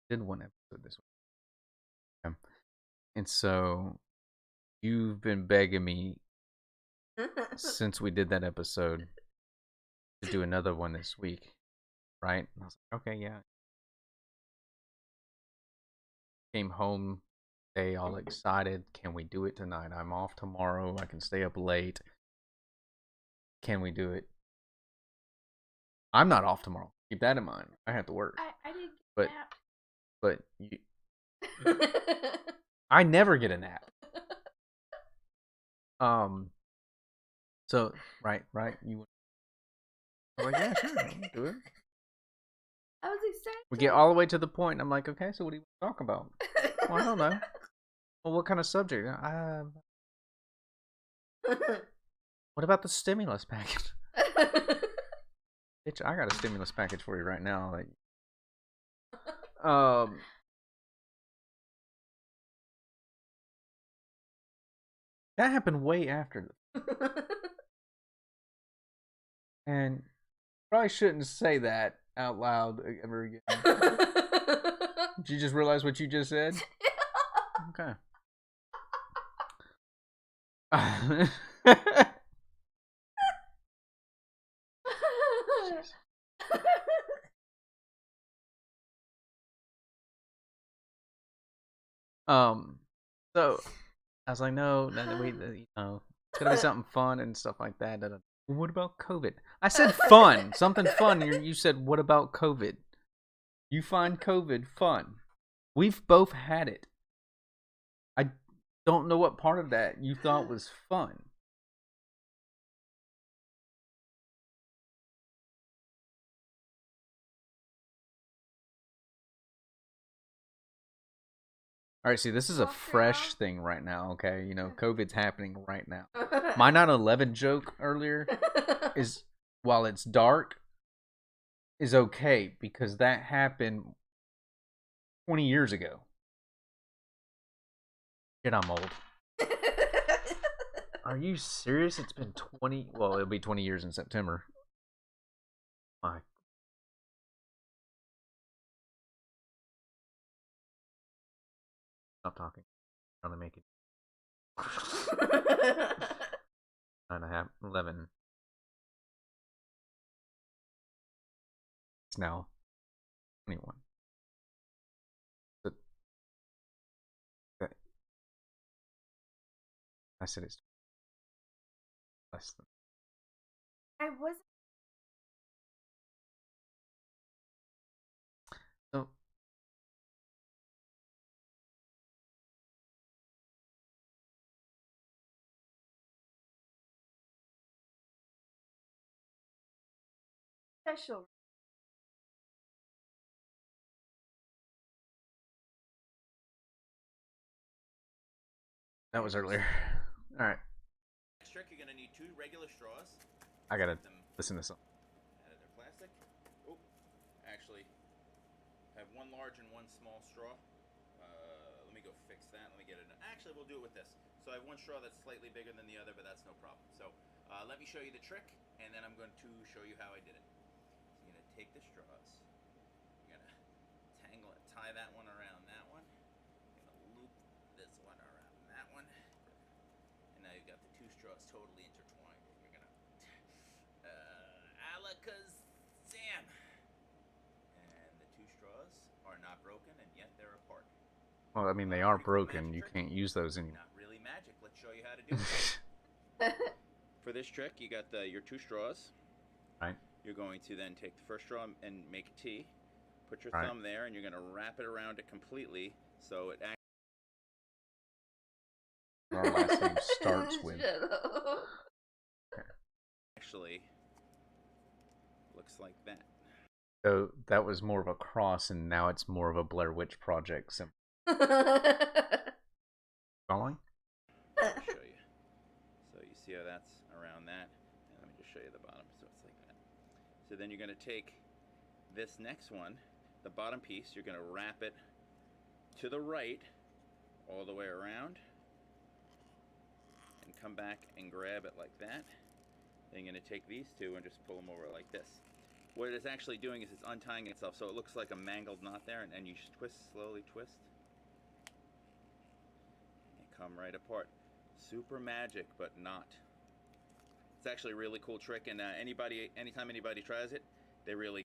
Did one episode this week. Yeah. And so you've been begging me since we did that episode to do another one this week, right? And I was like, okay, yeah. Came home today all excited. Can we do it tonight? I'm off tomorrow. I can stay up late. Can we do it? I'm not off tomorrow. Keep that in mind. I have to work. I didn't get but you, I never get a nap. So right. You I'm like, yeah, sure, I'll do it. I was excited. We get all the way to the point, and I'm like, okay, so what do you want to talk about? Well, I don't know. Well, what kind of subject? What about the stimulus package? Bitch, I got a stimulus package for you right now. Like, that happened way after and probably shouldn't say that out loud ever again. Did you just realize what you just said? Okay. So I was like, no, it's gonna be something fun and stuff like that. What about COVID? I said fun, something fun. You said, what about COVID? You find COVID fun. We've both had it. I don't know what part of that you thought was fun. All right, see, this is a fresh thing right now, okay? You know, COVID's happening right now. My 9/11 joke earlier is, while it's dark, is okay because that happened 20 years ago. Shit, I'm old. Are you serious? It's been 20... Well, it'll be 20 years in September. My... Stop talking. I'm trying to make it... 9.5, 11. It's now 21. I said it's less than. I wasn't. So. Special. That was earlier. All right. Next trick, you're gonna need 2 regular straws. I gotta listen to something. Out of their plastic. Oh, actually, I have 1 large and 1 small straw. Let me go fix that. Let me get it. Actually, we'll do it with this. So I have 1 straw that's slightly bigger than the other, but that's no problem. So let me show you the trick, and then I'm going to show you how I did it. So you're gonna take the straws. You're gonna tangle it, tie that one around that one. You're gonna loop this one around that one. And now you've got the 2 straws totally intertwined. And you're gonna alakazam. And the 2 straws are not broken, and yet they're apart. Well, I mean, they are broken. You can't use those anymore. Not really magic. Let's show you how to do it. For this trick, you got your 2 straws. Right. You're going to then take the first straw and make a T. Put your Right. thumb there, and you're going to wrap it around it completely, so it Our last name starts with. actually looks like that. So that was more of a cross, and now it's more of a Blair Witch Project symbol. Following? I'll show you. So you see how that's around that, and let me just show you the bottom. So it's like that. So then you're going to take this next one, the bottom piece. You're going to wrap it to the right, all the way around, and come back and grab it like that. Then you're going to take these 2 and just pull them over like this. What it's actually doing is it's untying itself, so it looks like a mangled knot there, and you just twist, slowly twist. And come right apart. Super magic, but not. It's actually a really cool trick, and anytime anybody tries it, they really...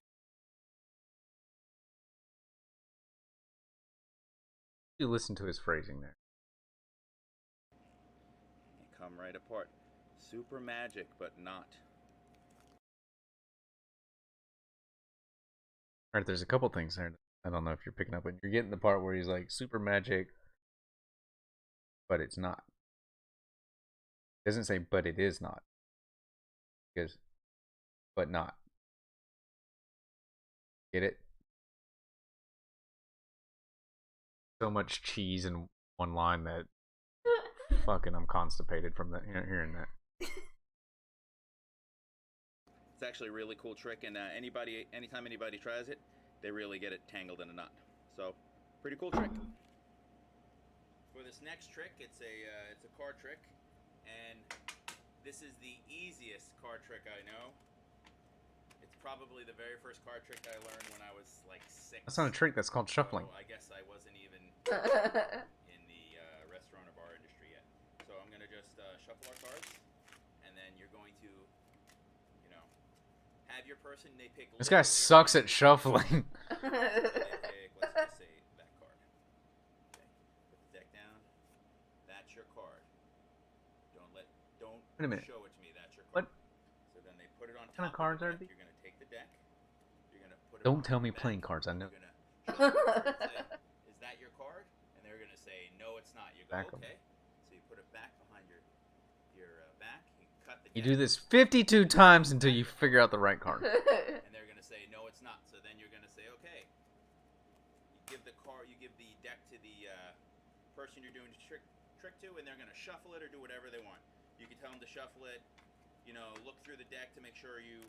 You listen to his phrasing there. And come right apart. Super magic, but not. All right, there's a couple things there. I don't know if you're picking up, but you're getting the part where he's like, super magic, but it's not. It doesn't say, but it is not. Because, but not. Get it? So much cheese in one line that fucking I'm constipated from that hearing that. It's actually a really cool trick, and anytime anybody tries it, they really get it tangled in a knot. So, pretty cool trick. For this next trick, it's a card trick, and this is the easiest card trick I know. It's probably the very first card trick I learned when I was like 6. That's not a trick. That's called shuffling. So I guess I wasn't even in the restaurant or bar industry yet. So I'm gonna just shuffle our cards, and then you're going to, have your person. They pick. This guy sucks at shuffling. Let's just say that card. Okay. Put the Don't Wait a minute. show it to me. That's your What? card. So then they put it on What kind of top cards of are the deck. these? You're gonna take the deck. You're gonna put it Don't behind tell me your back. playing cards. I know. You're gonna show them the card and say, "Is that your card?" And they're gonna say, "No, it's not." You go, Back 'em. "Okay." So you put it back behind your back. You cut the. You deck. do this 52 times until you figure out the right card. And they're gonna say, "No, it's not." So then you're gonna say, "Okay." You give the card. You give the deck to the person you're doing the trick to, and they're gonna shuffle it or do whatever they want. You can tell them to shuffle it. You know, look through the deck to make sure you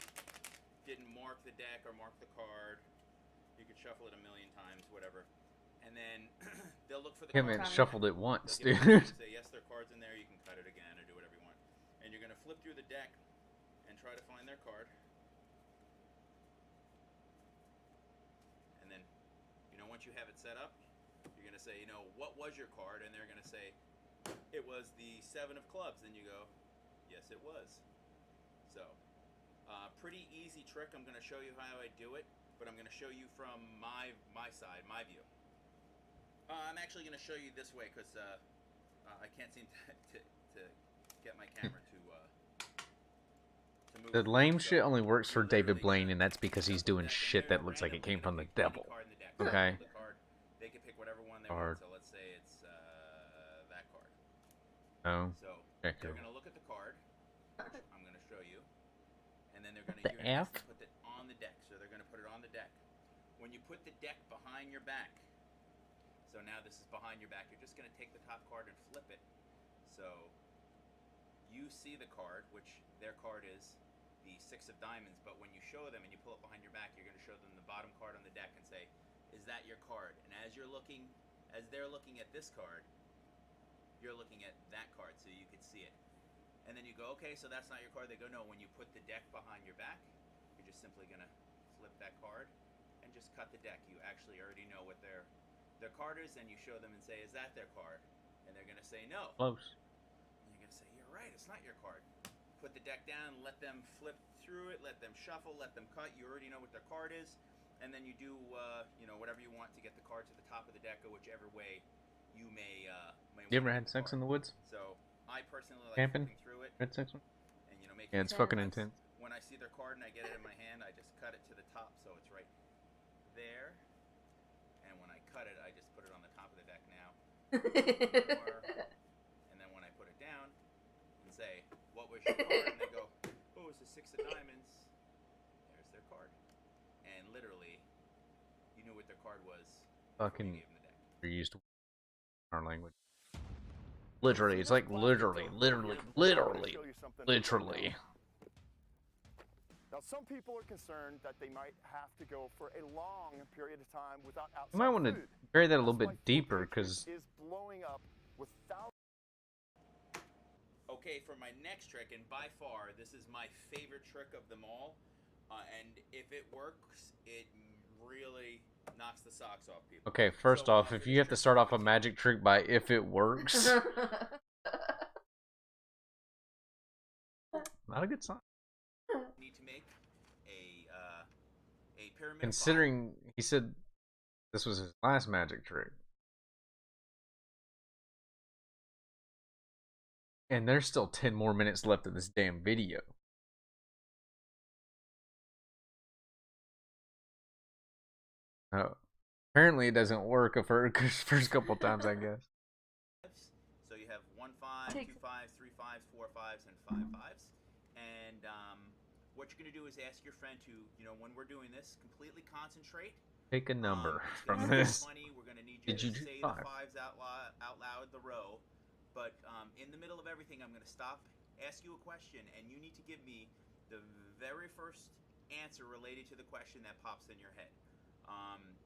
didn't mark the deck or mark the card. You could shuffle it a million times, whatever. And then they'll look for the Yeah, card. man, shuffled it once, They'll dude. give it to you and say, yes, there are cards in there. You can cut it again or do whatever you want. And you're going to flip through the deck and try to find their card. And then, you know, once you have it set up, you're going to say, you know, what was your card? And they're going to say, it was the 7 of clubs. Then you go, yes, it was. So, pretty easy trick. I'm going to show you how I do it, but I'm going to show you from my side, my view. I'm actually going to show you this way because I can't seem to get my camera to move. The lame shit only works for David Blaine, and that's because he's doing shit that looks like it came from the devil. Okay? They can pick whatever one they want. So let's say it's that card. Oh. So okay, they're cool. going to look at the card, which I'm going to show you, and then they're going The to F? put it on the deck. So they're going to put it on the deck. When you put the deck behind your back, so now this is behind your back, you're just going to take the top card and flip it. So you see the card, which their card is the 6 of diamonds, but when you show them and you pull it behind your back, you're going to show them the bottom card on the deck and say, is that your card? And as they're looking at this card, you're looking at that card so you can see it. And then you go, okay, so that's not your card. They go, no, when you put the deck behind your back, you're just simply going to flip that card and just cut the deck. You actually already know what their card is, and you show them and say, is that their card? And they're going to say no. Close. And you're going to say, you're right, it's not your card. Put the deck down, let them flip through it, let them shuffle, let them cut. You already know what their card is. And then you do, you know, whatever you want to get the card to the top of the deck, or whichever way you may You ever had sex in the woods? So I personally like Camping? flipping through it. Had sex one? And, you know, Yeah, it's fucking intense. When I see their card and I get it in my hand, I just cut it to the top, so it's right there. And when I cut it, I just put it on the top of the deck now. And then when I put it down and say, what was your card? And they go, oh, it's the 6 of diamonds. There's their card. And literally, you knew what their card was. Fucking, you're used to our language. Literally, it's like literally. Now, some people are concerned that they might have to go for a long period of time without outside You might want to food. bury that a little bit deeper, because Is blowing up with thousands. Okay, for my next trick, and by far, this is my favorite trick of them all. And if it works, it really knocks the socks off people. okay, first off, if you have to start off a magic trick by if it works, not a good sign. You need to make a pyramid. Considering he said this was his last magic trick. And there's still 10 more minutes left of this damn video. Oh. Apparently it doesn't work for first couple times, I guess. So you have 1 5, 2 5s, 3 5s, 4 5s, and 5 5s. And what you're going to do is ask your friend to, you know, when we're doing this, completely concentrate. Pick a number It's from gonna be this. 20. We're going to need you Did you to do say 5? the 5s out loud, the row. But in the middle of everything, I'm going to stop, ask you a question, and you need to give me the very first answer related to the question that pops in your head.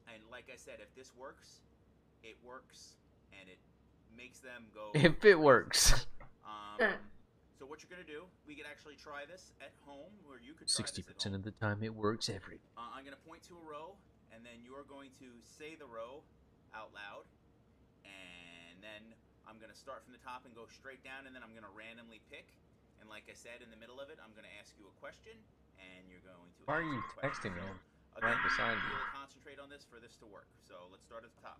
And like I said, if this works, it works, and it makes them go. If it works. So what you're gonna do? We could actually try this at home, or you could try 60% this at home. of the time it works every. I'm gonna point to a row, and then you're going to say the row out loud, and then I'm gonna start from the top and go straight down, and then I'm gonna randomly pick. And like I said, in the middle of it, I'm gonna ask you a question, and you're going to. Why are you answer the question. texting me? Again, Right beside you. really concentrate on this for this to work. So let's start at the top.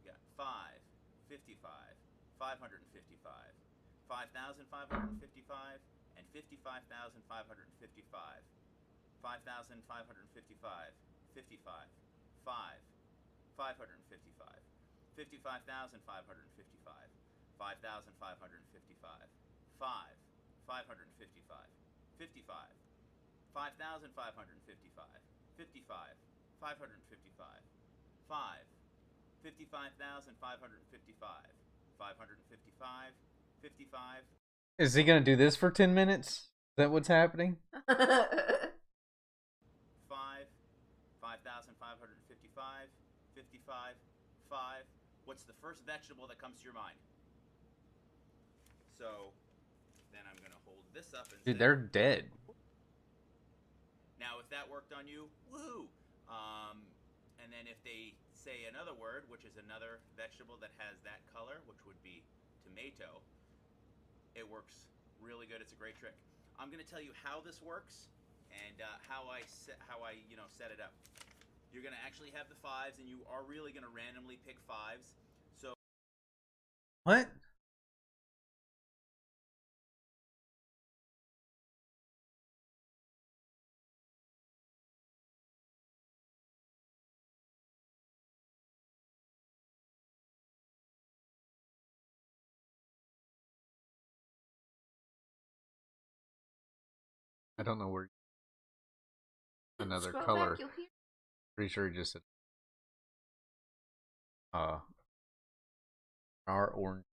We got 5, 55, 555, 5,555, and 55,555. 5,555, 55, 5, 555, 55,555, 5,555, 5, 555, 55, 5,555, 55, 555, 5, 55,555, 555, 55. Is he gonna do this for 10 minutes? Is that what's happening? 5,555, 55, 5. What's the first vegetable that comes to your mind? So, then I'm going to hold this up and Dude, say, they're dead. now if that worked on you, woohoo! And then if they say another word, which is another vegetable that has that color, which would be tomato, it works really good. It's a great trick. I'm going to tell you how this works and how I set it up. You're going to actually have the 5s, and you are really going to randomly pick 5s. So What? I don't know where another Scroll color. back, you'll hear. Pretty sure he just said our orange.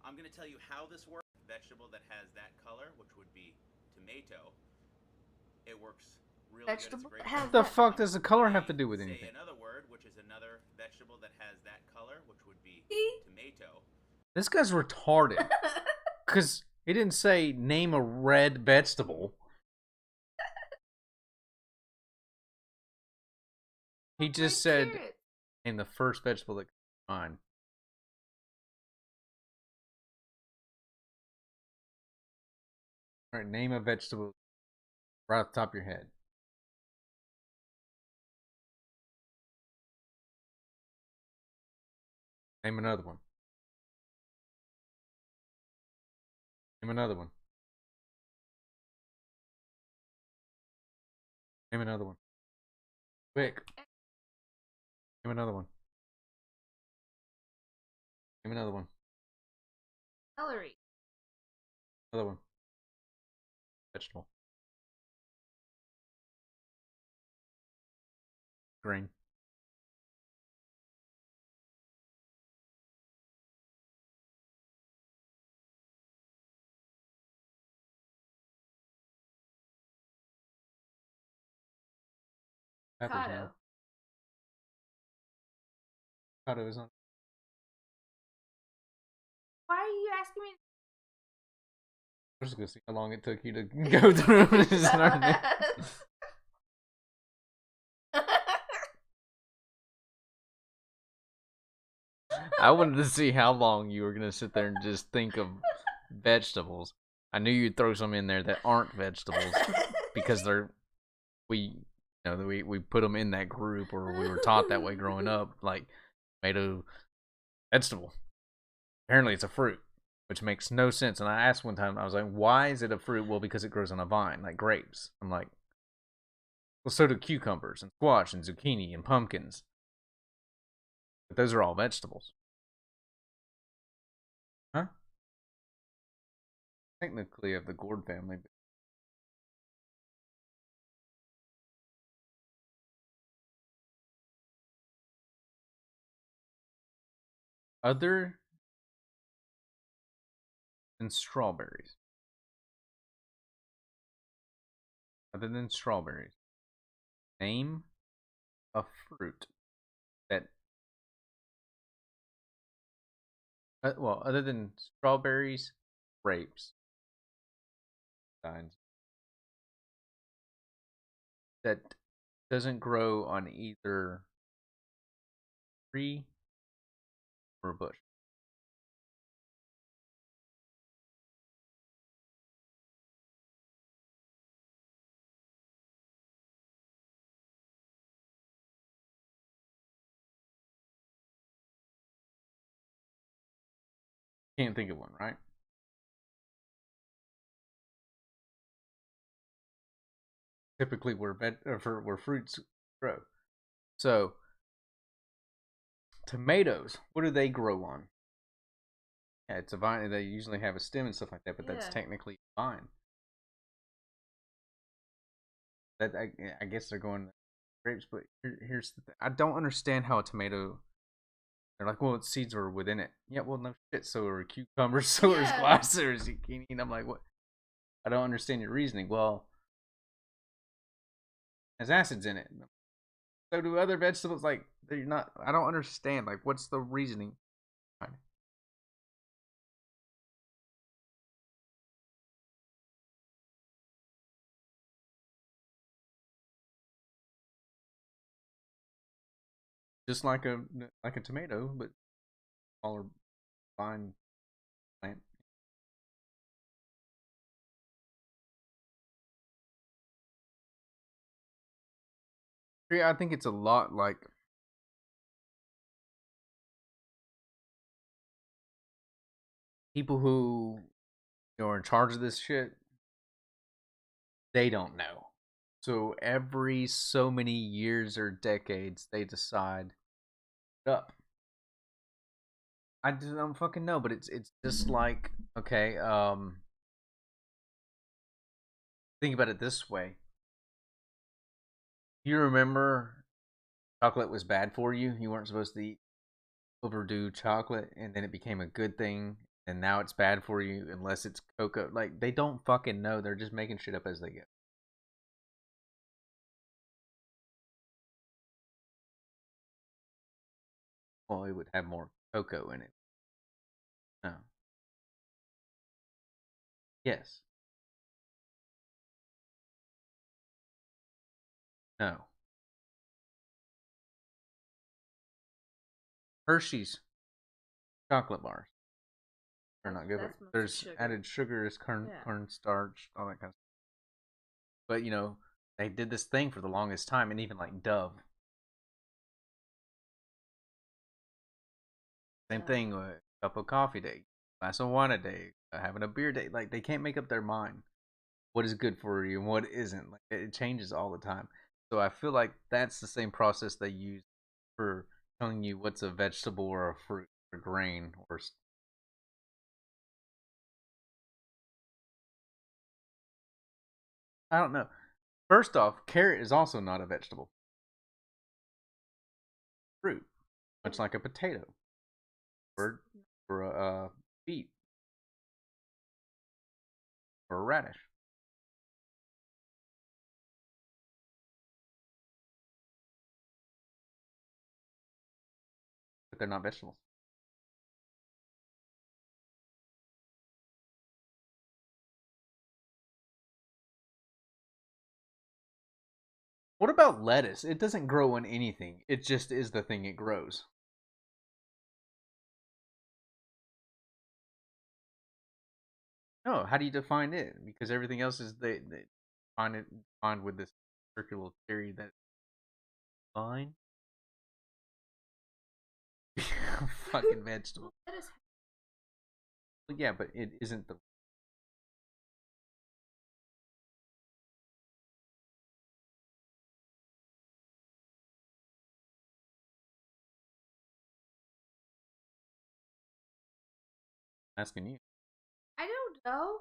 I'm going to tell you how this works. Vegetable that has that color, which would be tomato, it works really Vegetable good. It's a great has What the that fuck does the color have to do with Say anything? another word, which is another vegetable that has that color, which would be tomato. This guy's retarded. Because he didn't say name a red vegetable. He just said carrots. name the first vegetable that comes to mind. Alright, name a vegetable right off the top of your head. Name another one. Name another one. Name another one. Quick. Name another one. Name another one. Celery. Another one. Vegetable. Green. Peppers, man. Avocado is on. Why are you asking me? I'm just gonna see how long it took you to go through and start it. I wanted to see how long you were gonna sit there and just think of vegetables. I knew you'd throw some in there that aren't vegetables because we put them in that group, or we were taught that way growing up. Like tomato, vegetable. Apparently, it's a fruit, which makes no sense. And I asked one time, I was like, "Why is it a fruit?" Well, because it grows on a vine, like grapes. I'm like, well, so do cucumbers and squash and zucchini and pumpkins. But those are all vegetables. Huh? Technically of the gourd family. Other than strawberries. Other than strawberries. Name a fruit that well, other than strawberries, grapes, that doesn't grow on either tree or bush. Can't think of one, right? Typically, where fruits grow. So, tomatoes, what do they grow on? Yeah, it's a vine. They usually have a stem and stuff like that, but that's technically a vine. That I guess they're going grapes, but here's the thing. I don't understand how a tomato. They're like, well, its seeds are within it. Yeah, well, no shit. So are cucumbers, so are squash, so are zucchini. And I'm like, what? I don't understand your reasoning. Well, there's acids in it. So do other vegetables. Like, they're not. I don't understand. Like, what's the reasoning? Just like a tomato, but smaller vine plant. Yeah, I think it's a lot like people who are in charge of this shit. They don't know. So every so many years or decades, they decide up. I don't fucking know, but it's just like, okay, think about it this way. You remember chocolate was bad for you? You weren't supposed to eat overdue chocolate, and then it became a good thing, and now it's bad for you unless it's cocoa. Like, they don't fucking know. They're just making shit up as they go. Well, it would have more cocoa in it. No. Yes. No. Hershey's chocolate bars are not good. There's added sugars, cornstarch, all that kind of stuff. But they did this thing for the longest time, and even like Dove. Same thing with a cup of coffee day, glass of wine a day, having a beer day. Like, they can't make up their mind what is good for you and what isn't. Like, it changes all the time. So I feel like that's the same process they use for telling you what's a vegetable or a fruit or grain or. I don't know. First off, carrot is also not a vegetable. Fruit, much like a potato or a beet or a radish. But they're not vegetables. What about lettuce? It doesn't grow on anything. It just is the thing it grows. No, how do you define it? Because everything else is they find with this circular theory that fine. Fucking vegetable. Well, yeah, but it isn't the. Asking you. I don't know.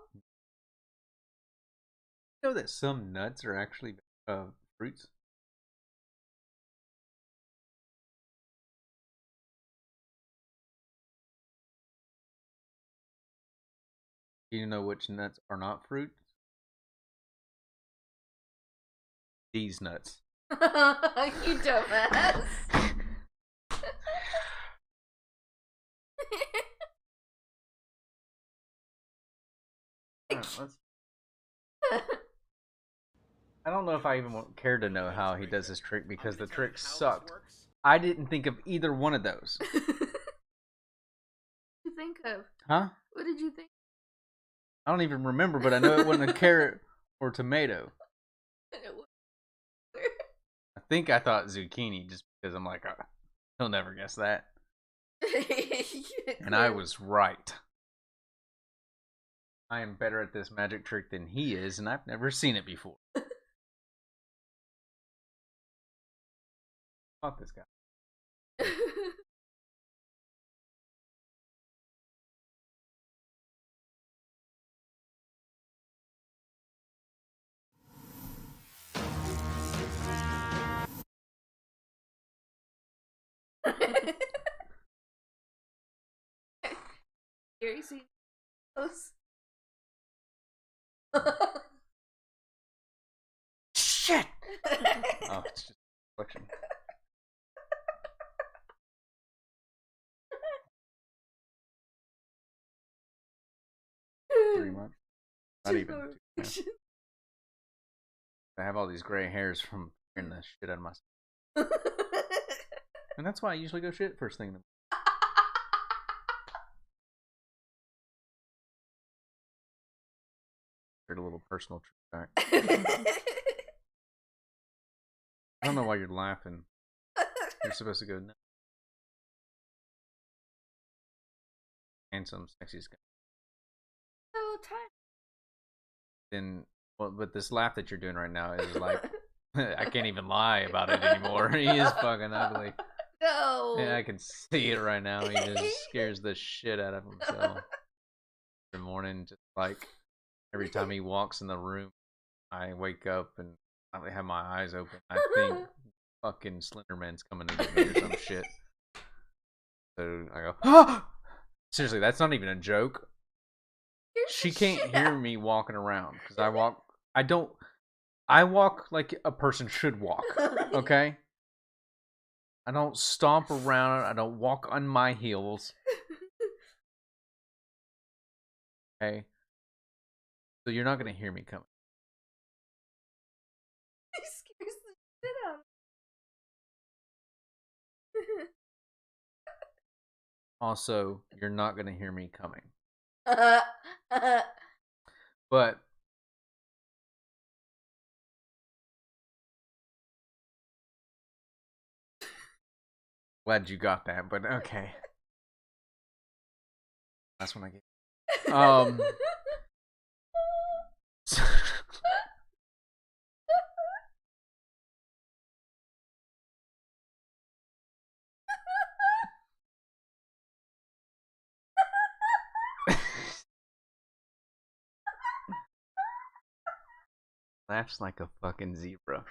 You know that some nuts are actually fruits? Do you know which nuts are not fruits? These nuts. You dumbass. I don't know if I even care to know how he does this trick because the trick sucked. I didn't think of either one of those. What did you think of? Huh? What did you think? I don't even remember, but I know it wasn't a carrot or tomato. I think I thought zucchini just because I'm like, he'll never guess that. And I was right. I am better at this magic trick than he is, and I've never seen it before. Fuck this guy. Gary see those. Shit! Oh, it's just a reflection. Pretty much. Not even. Yeah. I have all these gray hairs from hearing the shit out of myself. And that's why I usually go shit first thing in the morning. A little personal trick. I don't know why you're laughing. You're supposed to go, no. Handsome, sexy guy. So tired. Then, well, but this laugh that you're doing right now is like, I can't even lie about it anymore. He is fucking ugly. No. Yeah, I can see it right now. He just scares the shit out of himself. Every morning, just like every time he walks in the room, I wake up and I have my eyes open. I think fucking Slenderman's coming to get me or some shit. So I go, ah! Seriously, that's not even a joke. She can't hear me walking around because I walk like a person should walk, okay? I don't stomp around, I don't walk on my heels. Okay? So you're not going to hear me coming. He scares the shit out of me. Also, you're not going to hear me coming. But glad you got that, but okay. That's when I get laughs like a fucking zebra.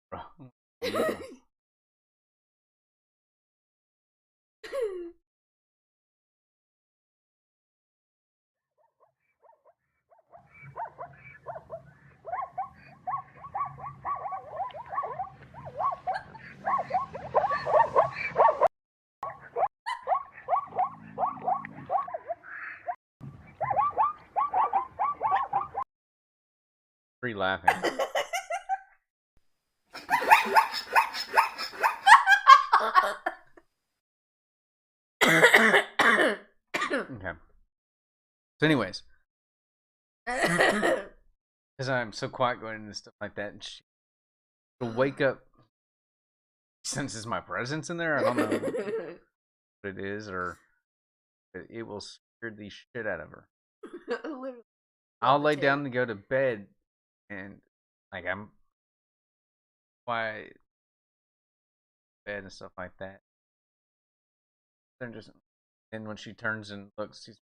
Bro. Free laughing. Okay. So anyways. Because I'm so quiet going into stuff like that, and she'll wake up, senses my presence in there. I don't know what it is, or it will scare the shit out of her. I'll lay down and go to bed, and like I'm quiet, bed and stuff like that. Then just, and when she turns and looks, she's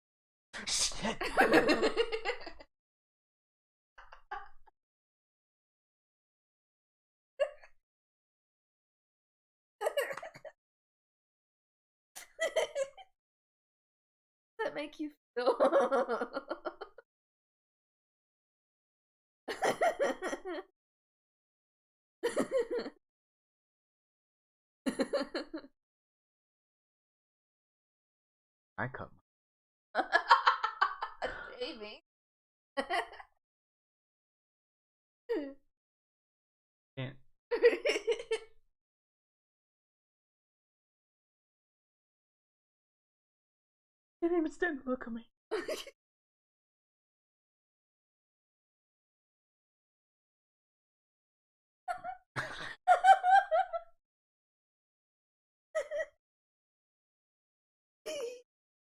shit. That make you feel? I cut Jamie. Can't. Can't even stand to look at me.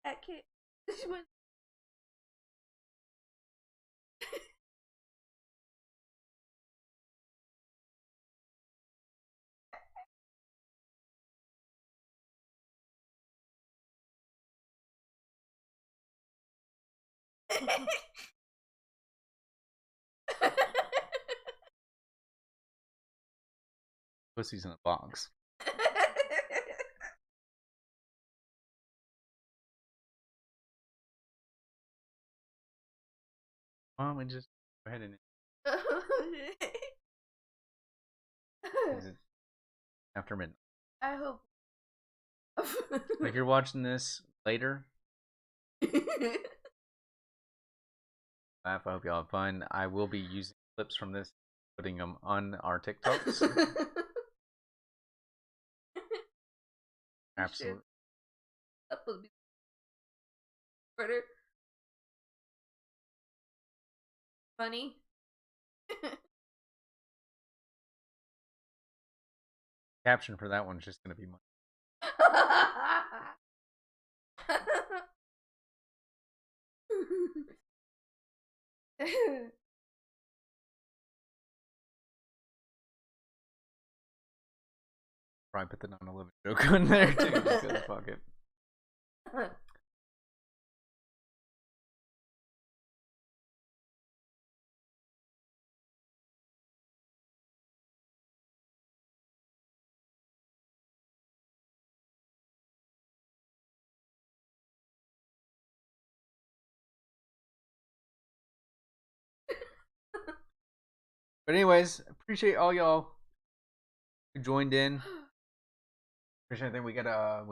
That kid. This one. Pussy's in a box. Why don't we just go ahead and... Is it after midnight? I hope. If you're watching this later, I hope y'all have fun. I will be using clips from this, putting them on our TikToks. Absolutely. That would be better. Funny. Caption for that one's just gonna be probably put the 9/11 joke on there too. Just 'cause fuck it. But anyways, appreciate all y'all who joined in. Appreciate. I think we had a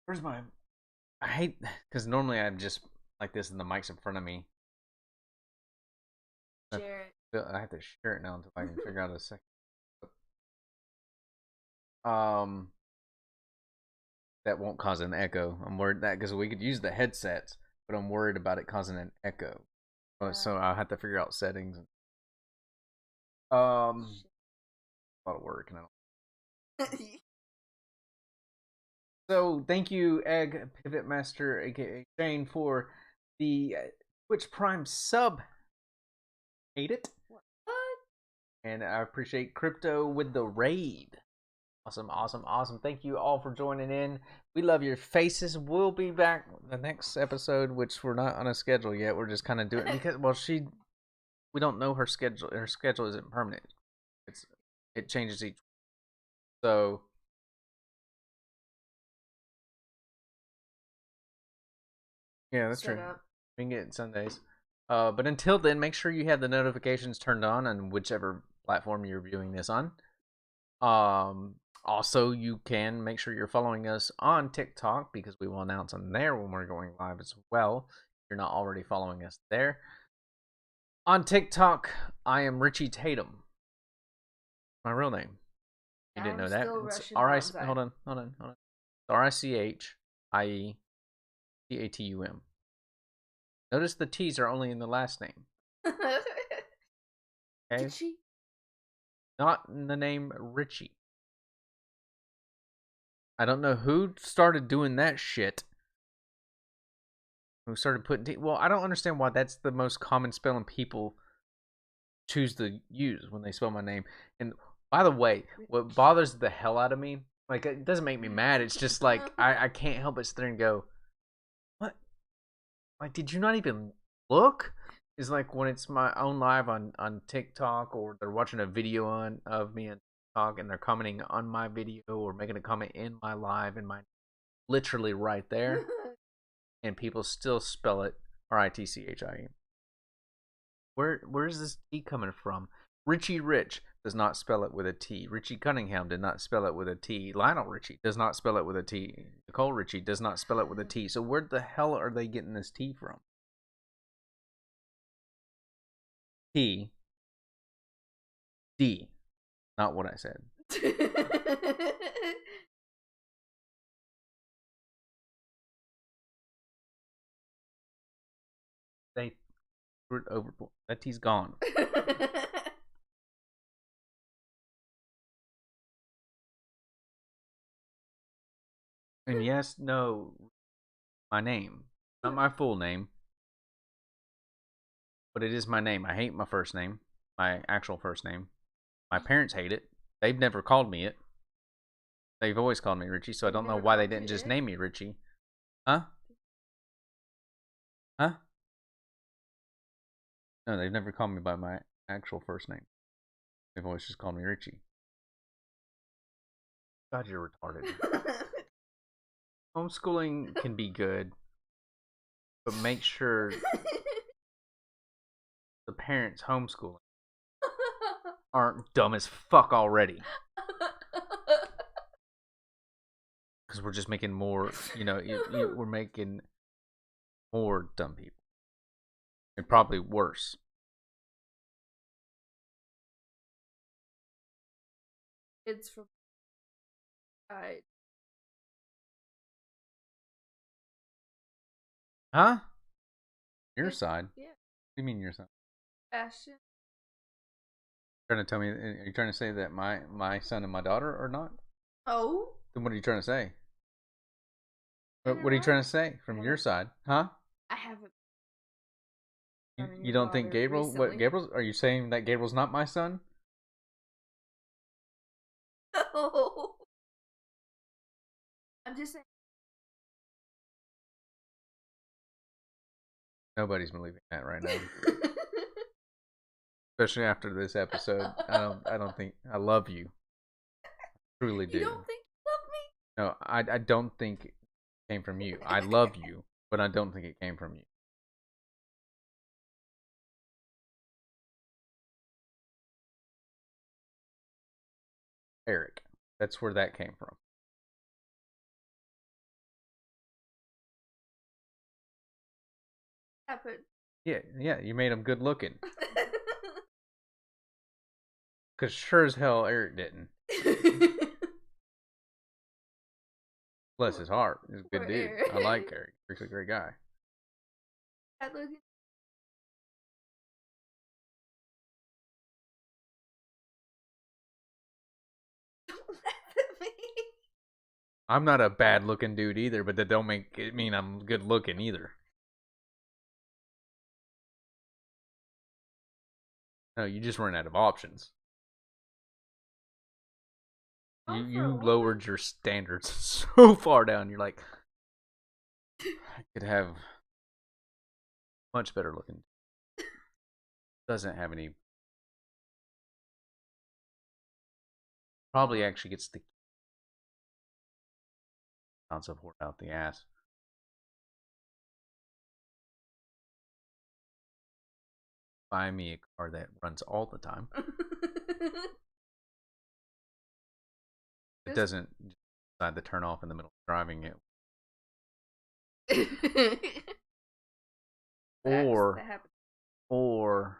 where's my... I hate because normally I'm just like this and the mic's in front of me. Share it. I have to share it now until I can figure out a second. That won't cause an echo. I'm worried that because we could use the headsets, but I'm worried about it causing an echo. So I'll have to figure out settings. A lot of work, and I don't. So thank you, Egg Pivot Master, aka Shane, for the Twitch Prime sub. Hate it. What? And I appreciate Crypto with the raid. Awesome, awesome, awesome. Thank you all for joining in. We love your faces. We'll be back the next episode, which we're not on a schedule yet. We're just kind of doing because we don't know her schedule. Her schedule isn't permanent. It changes each. So yeah, that's true. We can get it Sundays. But until then, make sure you have the notifications turned on whichever platform you're viewing this on. Also, you can make sure you're following us on TikTok because we will announce on there when we're going live as well. If you're not already following us there. On TikTok, I am Richie Tatum. My real name. You didn't know that? It's R-I-C... Hold on. R-I-C-H-I-E-T-A-T-U-M. Notice the T's are only in the last name. Okay? Richie? Not in the name Richie. I don't know who started doing that shit. Who started putting T... Well, I don't understand why that's the most common spelling people choose to use when they spell my name. And by the way, what bothers the hell out of me, like, it doesn't make me mad. It's just like I can't help but sit there and go, what? Like, did you not even look? Is like when it's my own live on TikTok, or they're watching a video of me on TikTok and they're commenting on my video or making a comment in my live and my literally right there, and people still spell it R-I-T-C-H-I-E. Where is this T coming from? Richie Rich does not spell it with a T. Richie Cunningham did not spell it with a T. Lionel Richie does not spell it with a T. Nicole Richie does not spell it with a T. So where the hell are they getting this T from? T. D. Not what I said. They threw it overboard. That T's gone. And yes, no, my name. Not my full name. But it is my name. I hate my first name. My actual first name. My parents hate it. They've never called me it. They've always called me Richie, so I don't know why they didn't just name me Richie. Huh? Huh? No, they've never called me by my actual first name. They've always just called me Richie. God, you're retarded. Homeschooling can be good, but make sure the parents homeschooling aren't dumb as fuck already. Because we're just making more, we're making more dumb people. And probably worse. Kids from side. Huh? Your side? Yeah. What do you mean your side? Fashion. Trying to tell me? Are you trying to say that my son and my daughter are not? Oh. Then what are you trying to say? What are you trying to say from your side? Huh? I haven't. You don't think Gabriel? Recently. What Gabriel? Are you saying that Gabriel's not my son? No. I'm just saying. Nobody's believing that right now. Especially after this episode. I don't think I love you. I truly do. You don't think you love me? No, I don't think it came from you. I love you, but I don't think it came from you. Eric. That's where that came from. Happened. Yeah, you made him good looking. Because sure as hell Eric didn't. Bless his heart. He's a good Poor dude. Eric. I like Eric. Eric's a great guy. Bad looking. Don't laugh at me. I'm not a bad looking dude either, but that don't make it mean I'm good looking either. No, you just run out of options. You lowered your standards so far down. You're like, I could have much better looking. Doesn't have any. Probably actually gets the ounce of wart out the ass. Buy me a car that runs all the time. It doesn't decide to turn off in the middle of driving it. Or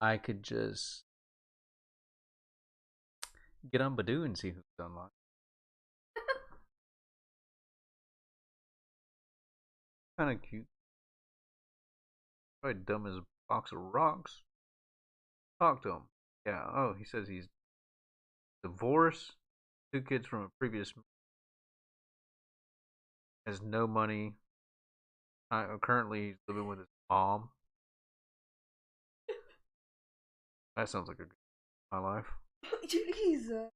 I could just get on Badoo and see who's unlocked. Kind of cute. Probably dumb as a box of rocks. Talk to him. Yeah. Oh, he says he's divorced, 2 kids from a previous, has no money. Currently, he's living with his mom. That sounds like a good my life. Jesus.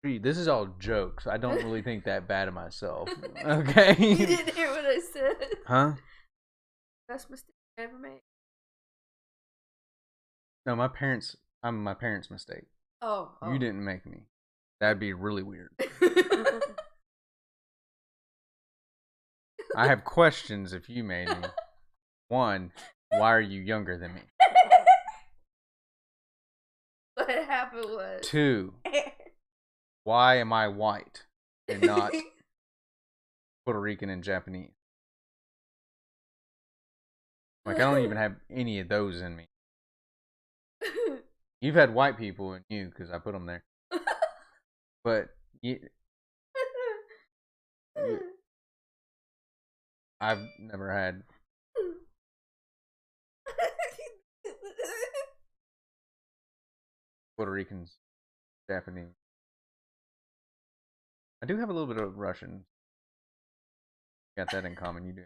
Gee, this is all jokes. I don't really think that bad of myself. Okay. You didn't hear what I said. Huh? Best mistake I ever made. No, I'm my parents' mistake. Oh. You didn't make me. That'd be really weird. I have questions if you made me. 1, why are you younger than me? What happened was 2, why am I white and not Puerto Rican and Japanese? Like, I don't even have any of those in me. You've had white people in you because I put them there. But I've never had Puerto Ricans, Japanese. I do have a little bit of Russian. Got that in common. You do.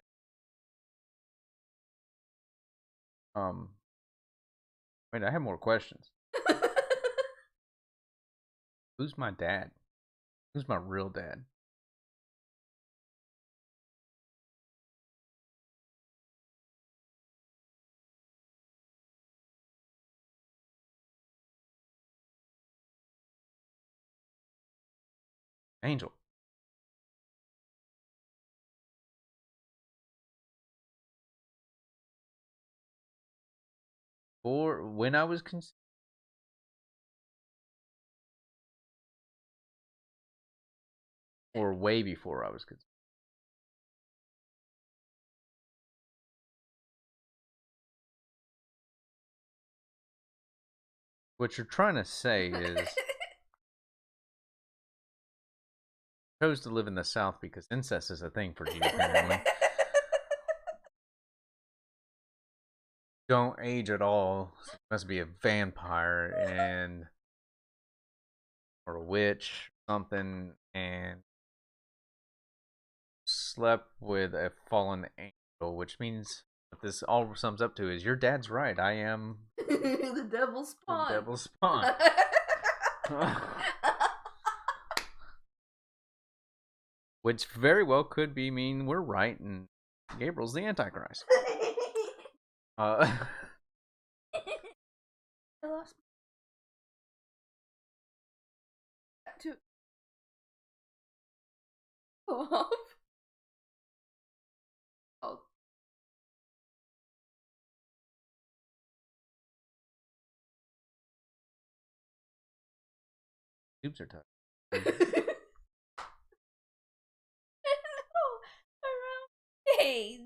Wait, I have more questions. Who's my dad? Who's my real dad? Angel. Or when I was conceived. Or way before I was conceived. What you're trying to say is chose to live in the South because incest is a thing for you, apparently. Don't age at all. So you must be a vampire and or a witch, something, and slept with a fallen angel, which means what this all sums up to is your dad's right. I am the devil's spawn. The devil's spawn. Which very well could be mean we're right and Gabriel's the Antichrist. I lost to go off. Oh. Tubes are tough. Around age.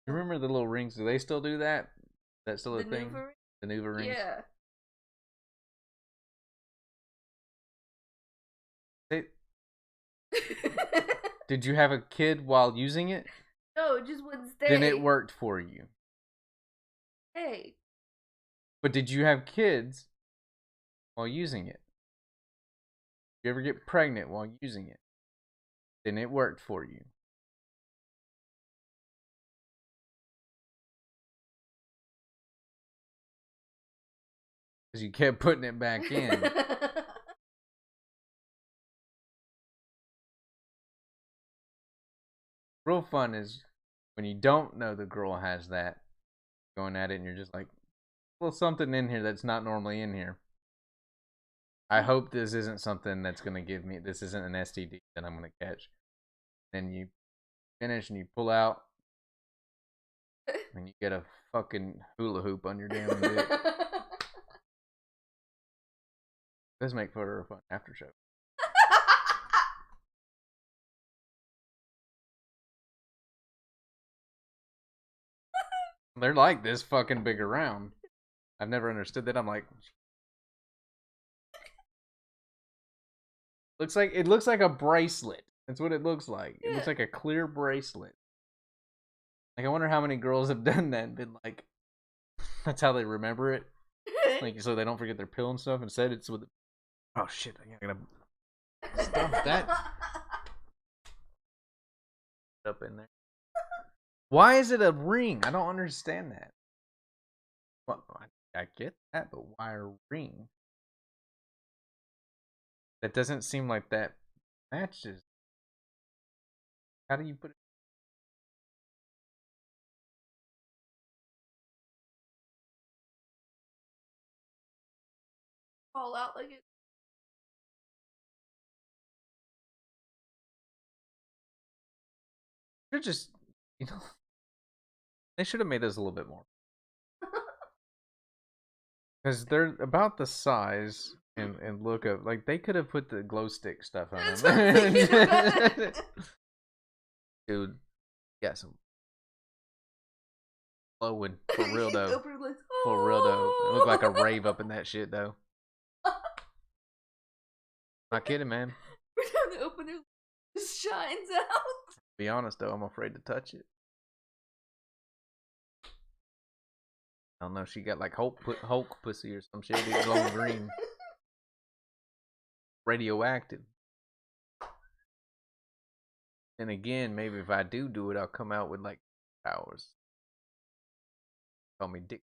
You remember the little rings? Do they still do that? Is that still a The thing? Nuva The Nuva rings? Yeah. Did you have a kid while using it? No, it just wouldn't stay. Then it worked for you. Hey. But did you have kids while using it? Did you ever get pregnant while using it? Then it worked for you. Because you kept putting it back in. Real fun is when you don't know the girl has that, going at it and you're just like, well, something in here that's not normally in here. I hope this isn't something that's going to give me, this isn't an STD that I'm going to catch. Then you finish and you pull out and you get a fucking hula hoop on your damn dick. Does make for a fun after show. They're like this fucking big around. I've never understood that. I'm like, it looks like a bracelet. That's what it looks like. It looks like a clear bracelet. Like I wonder how many girls have done that and been like, that's how they remember it. Like so they don't forget their pill and stuff. Instead, it's with. Oh shit! I gotta stuff that up in there. Why is it a ring? I don't understand that. Well, I get that, but why a ring? That doesn't seem like that matches. How do you put it? Fall out like it. They're just, they should have made those a little bit more. Because they're about the size and look of, like, they could have put the glow stick stuff on them. Dude, yeah, some glowing. For real, though. For real, though. It looked like a rave up in that shit, though. Not kidding, man. Every time they open it, it shines out. Be honest, though, I'm afraid to touch it. I don't know. She got like Hulk pussy or some shit. It's glowing green. Radioactive. And again, maybe if I do it, I'll come out with like powers. Call me Dick.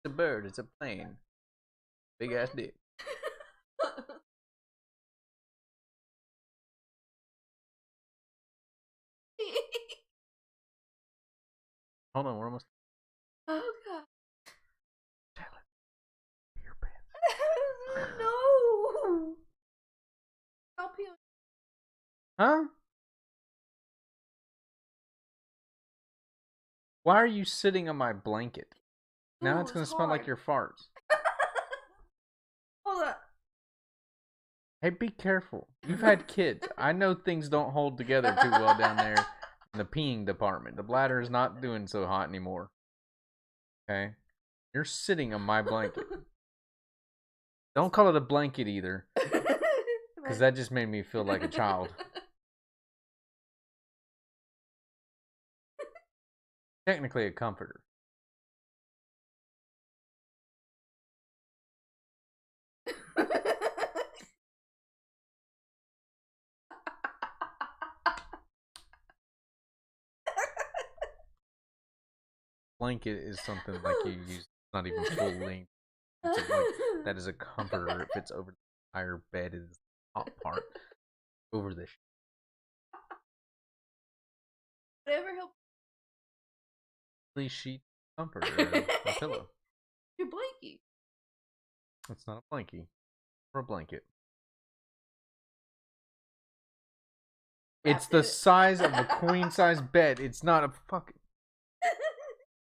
It's a bird. It's a plane. Big ass dick. Hold on, we're almost. Oh god. Your pants. No. Help you. Huh? Why are you sitting on my blanket? Now it's gonna smell like your farts. Hold up. Hey, be careful. You've had kids. I know things don't hold together too well down there in the peeing department. The bladder is not doing so hot anymore. Okay? You're sitting on my blanket. Don't call it a blanket either. Because that just made me feel like a child. Technically a comforter. Blanket is something like you use, not even full length. It's like, that is a comforter. It fits over the entire bed. Is the top part over the Whatever help. sheet comforter, a pillow. Your blankie. It's not a blankie or a blanket. It's the size of a queen size bed. It's not a fucking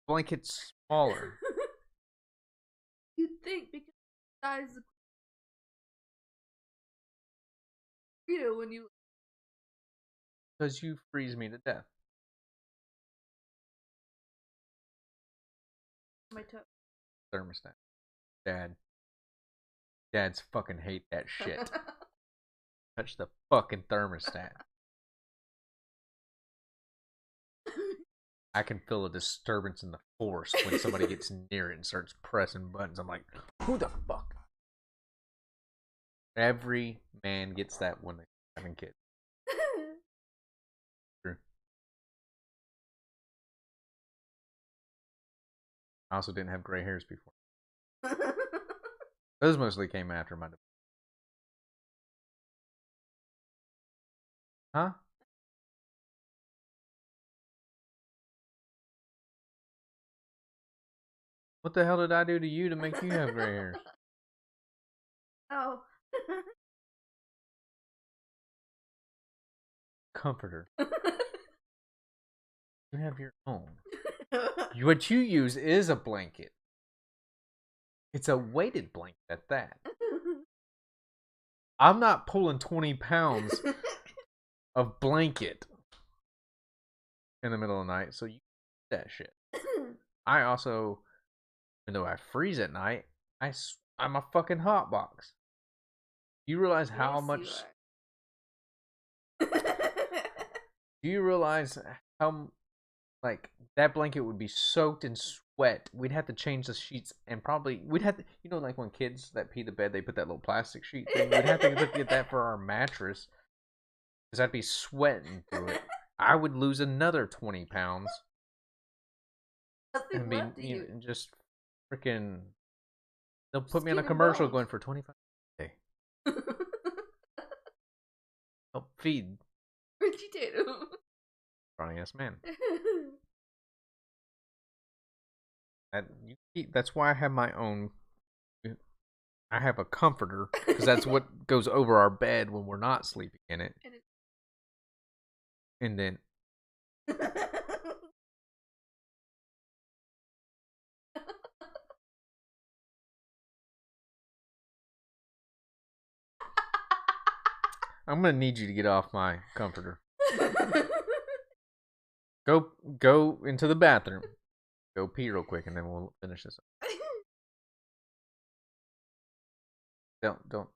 blanket's smaller. You'd think because the size of when you Because you freeze me to death. my toe. Thermostat. Dads fucking hate that shit. Touch the fucking thermostat. I can feel a disturbance in the force when somebody gets near it and starts pressing buttons. I'm like, who the fuck? Every man gets that when they're having kids. True. I also didn't have gray hairs before. Those mostly came after my divorce. Huh? What the hell did I do to you to make you have gray hairs? Oh. Comforter. You have your own. What you use is a blanket. It's a weighted blanket at that. I'm not pulling 20 pounds of blanket in the middle of the night, so you that shit. I also, even though I freeze at night, I'm a fucking hot box. Do you realize how much? Do you realize how, like, that blanket would be soaked in sweat? We'd have to change the sheets, and probably we'd have to, you know, like when kids that pee the bed, they put that little plastic sheet thing. We'd have to get that for our mattress, because I'd be sweating through it. I would lose another 20 pounds. Nothing And be, left of you know, you. just freaking. They'll put me on a commercial going for 25 a day. Help feed. Richie Tatum. Funny ass man. That's why I have my own. I have a comforter because that's what goes over our bed when we're not sleeping in it. And then. I'm gonna need you to get off my comforter. Go into the bathroom. Go pee real quick, and then we'll finish this up. Don't.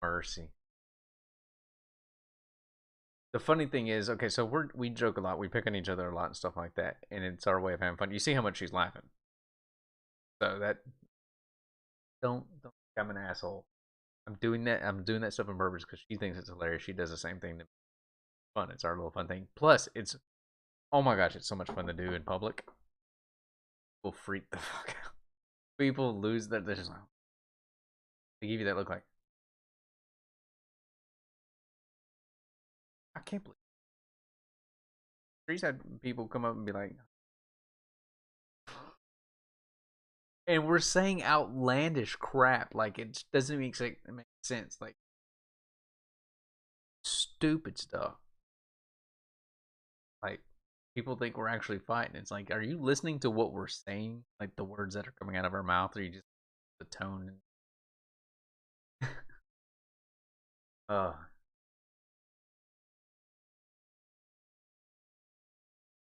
mercy. The funny thing is, okay, so we joke a lot, we pick on each other a lot and stuff like that, and it's our way of having fun. You see how much she's laughing. So that don't think I'm an asshole. I'm doing that stuff on purpose because she thinks it's hilarious. She does the same thing to me. Fun. It's our little fun thing. Plus, it's oh my gosh, it's so much fun to do in public. People freak the fuck out. People lose their. They're just like, they give you that look like, I can't believe. She's had people come up and be like, and we're saying outlandish crap. Like it doesn't make sense. Like stupid stuff. Like people think we're actually fighting. It's like, are you listening to what we're saying? Like the words that are coming out of our mouth, or you just the tone?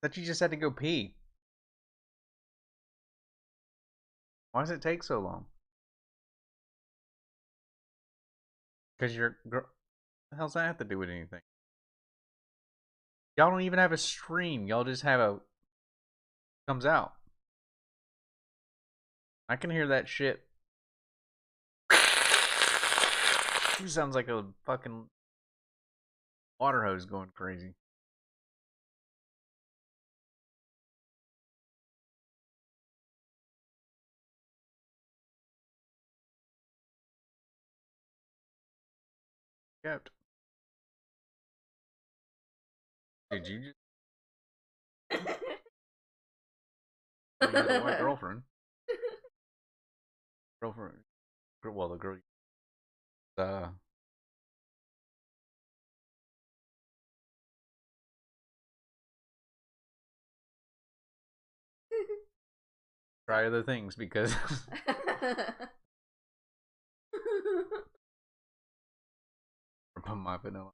That you just had to go pee. Why does it take so long? Because you're girl. What the hell's that have to do with anything? Y'all don't even have a stream. Y'all just have a comes out. I can hear that shit. It sounds like a fucking water hose going crazy. Kept. Did you just? You had a white girlfriend. Girlfriend. Well, the girl. Try other things because. Put my vanilla.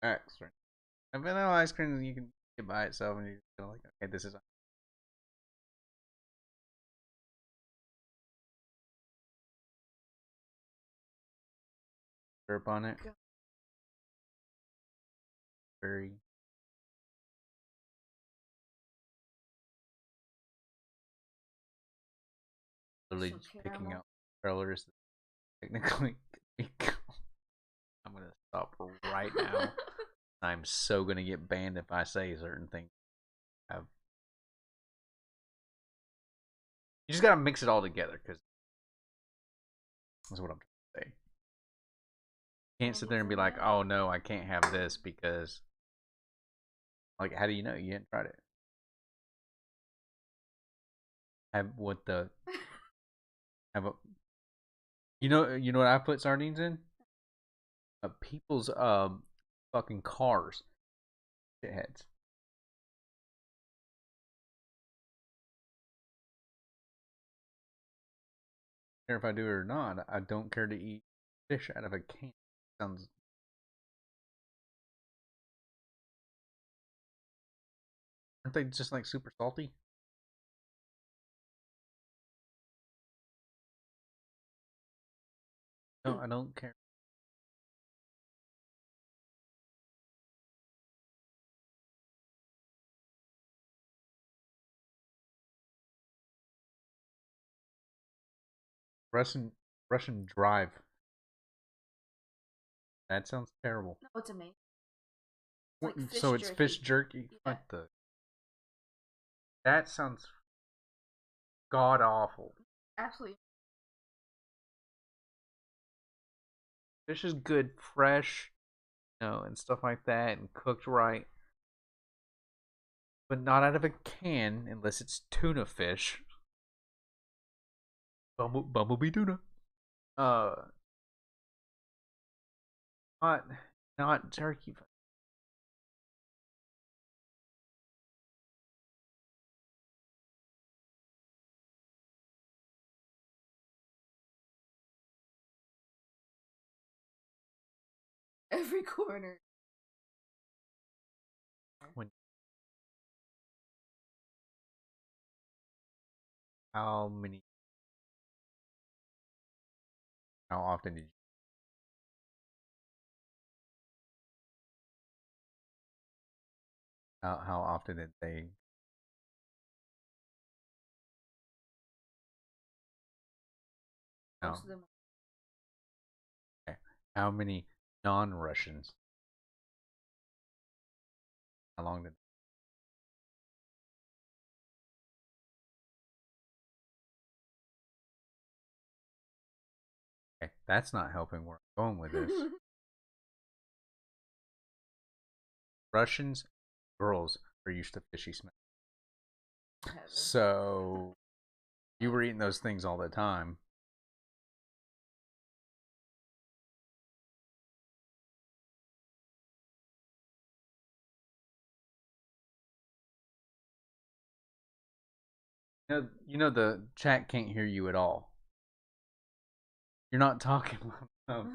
Alright, sorry. And vanilla ice cream you can get by itself and you feel like, okay, this is syrup on it. Very literally just picking out colors technically. I'm gonna stop right now. I'm so gonna get banned if I say certain things. You just gotta mix it all together because that's what I'm trying to say. You can't sit there and be like, oh no, I can't have this because, like, how do you know you hadn't tried it? Have what the have a you know what I put sardines in? People's fucking cars. Shitheads. Care if I do it or not. I don't care to eat fish out of a can. Sounds. Aren't they just like super salty? No, I don't care. Russian drive. That sounds terrible. No, it's amazing. It's like so it's fish jerky. Yeah. What the? That sounds god awful. Absolutely. Fish is good, fresh, and stuff like that, and cooked right. But not out of a can unless it's tuna fish. Bumblebee tuna. Not turkey. Every corner. How often did you? How often did they? Most of them. Okay. How many non-Russians? How long did? Okay, that's not helping where I'm going with this. Russians, girls are used to fishy smell. So you were eating those things all the time. You know the chat can't hear you at all. You're not talking. So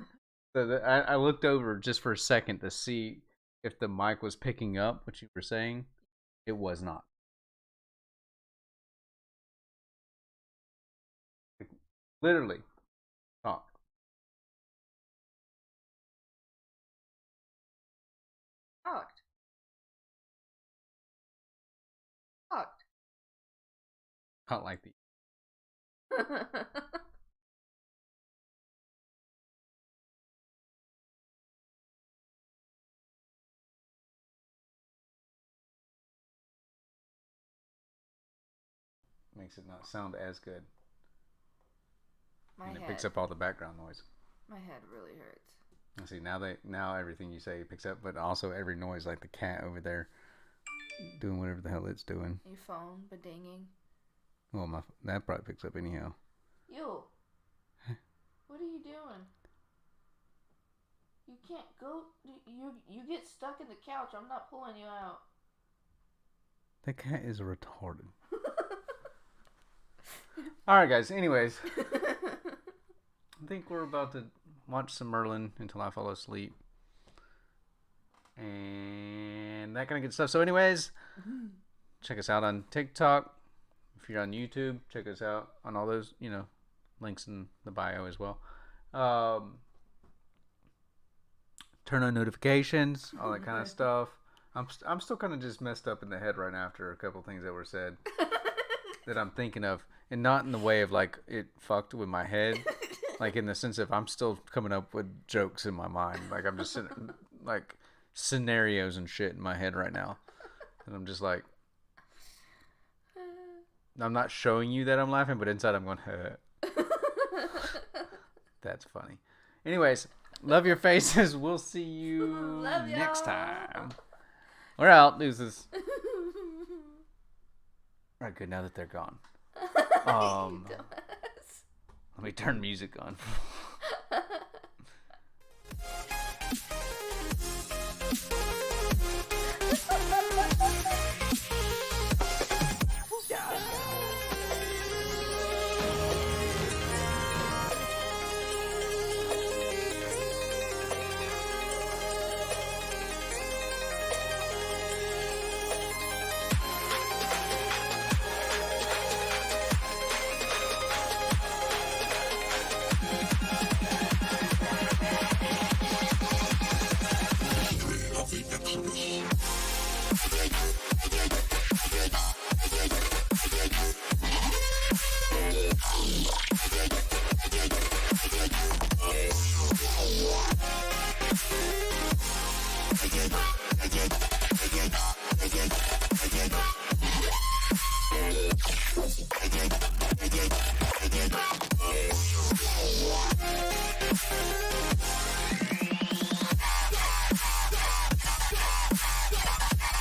I looked over just for a second to see if the mic was picking up what you were saying. It was not. Literally, talk. Talked. Talked. Not like the. Makes it not sound as good. My and it head. picks up all the background noise. My head really hurts. I see now everything you say picks up, but also every noise, like the cat over there doing whatever the hell it's doing. Your phone bedinging. Well, that probably picks up anyhow. You. What are you doing? You can't go. You get stuck in the couch. I'm not pulling you out. That cat is retarded. All right, guys. Anyways, I think we're about to watch some Merlin until I fall asleep, and that kind of good stuff. So, anyways, check us out on TikTok. If you're on YouTube, check us out on all those, links in the bio as well. Turn on notifications, all that kind of stuff. I'm still kind of just messed up in the head right now after a couple things that were said that I'm thinking of, and not in the way of like it fucked with my head, like in the sense of I'm still coming up with jokes in my mind, like I'm just sitting, like scenarios and shit in my head right now, and I'm just like, I'm not showing you that I'm laughing, but inside I'm going, that's funny. Anyways, love your faces. We'll see you next time. We're out. Deuces. All right, good. Now that they're gone. Let me turn music on.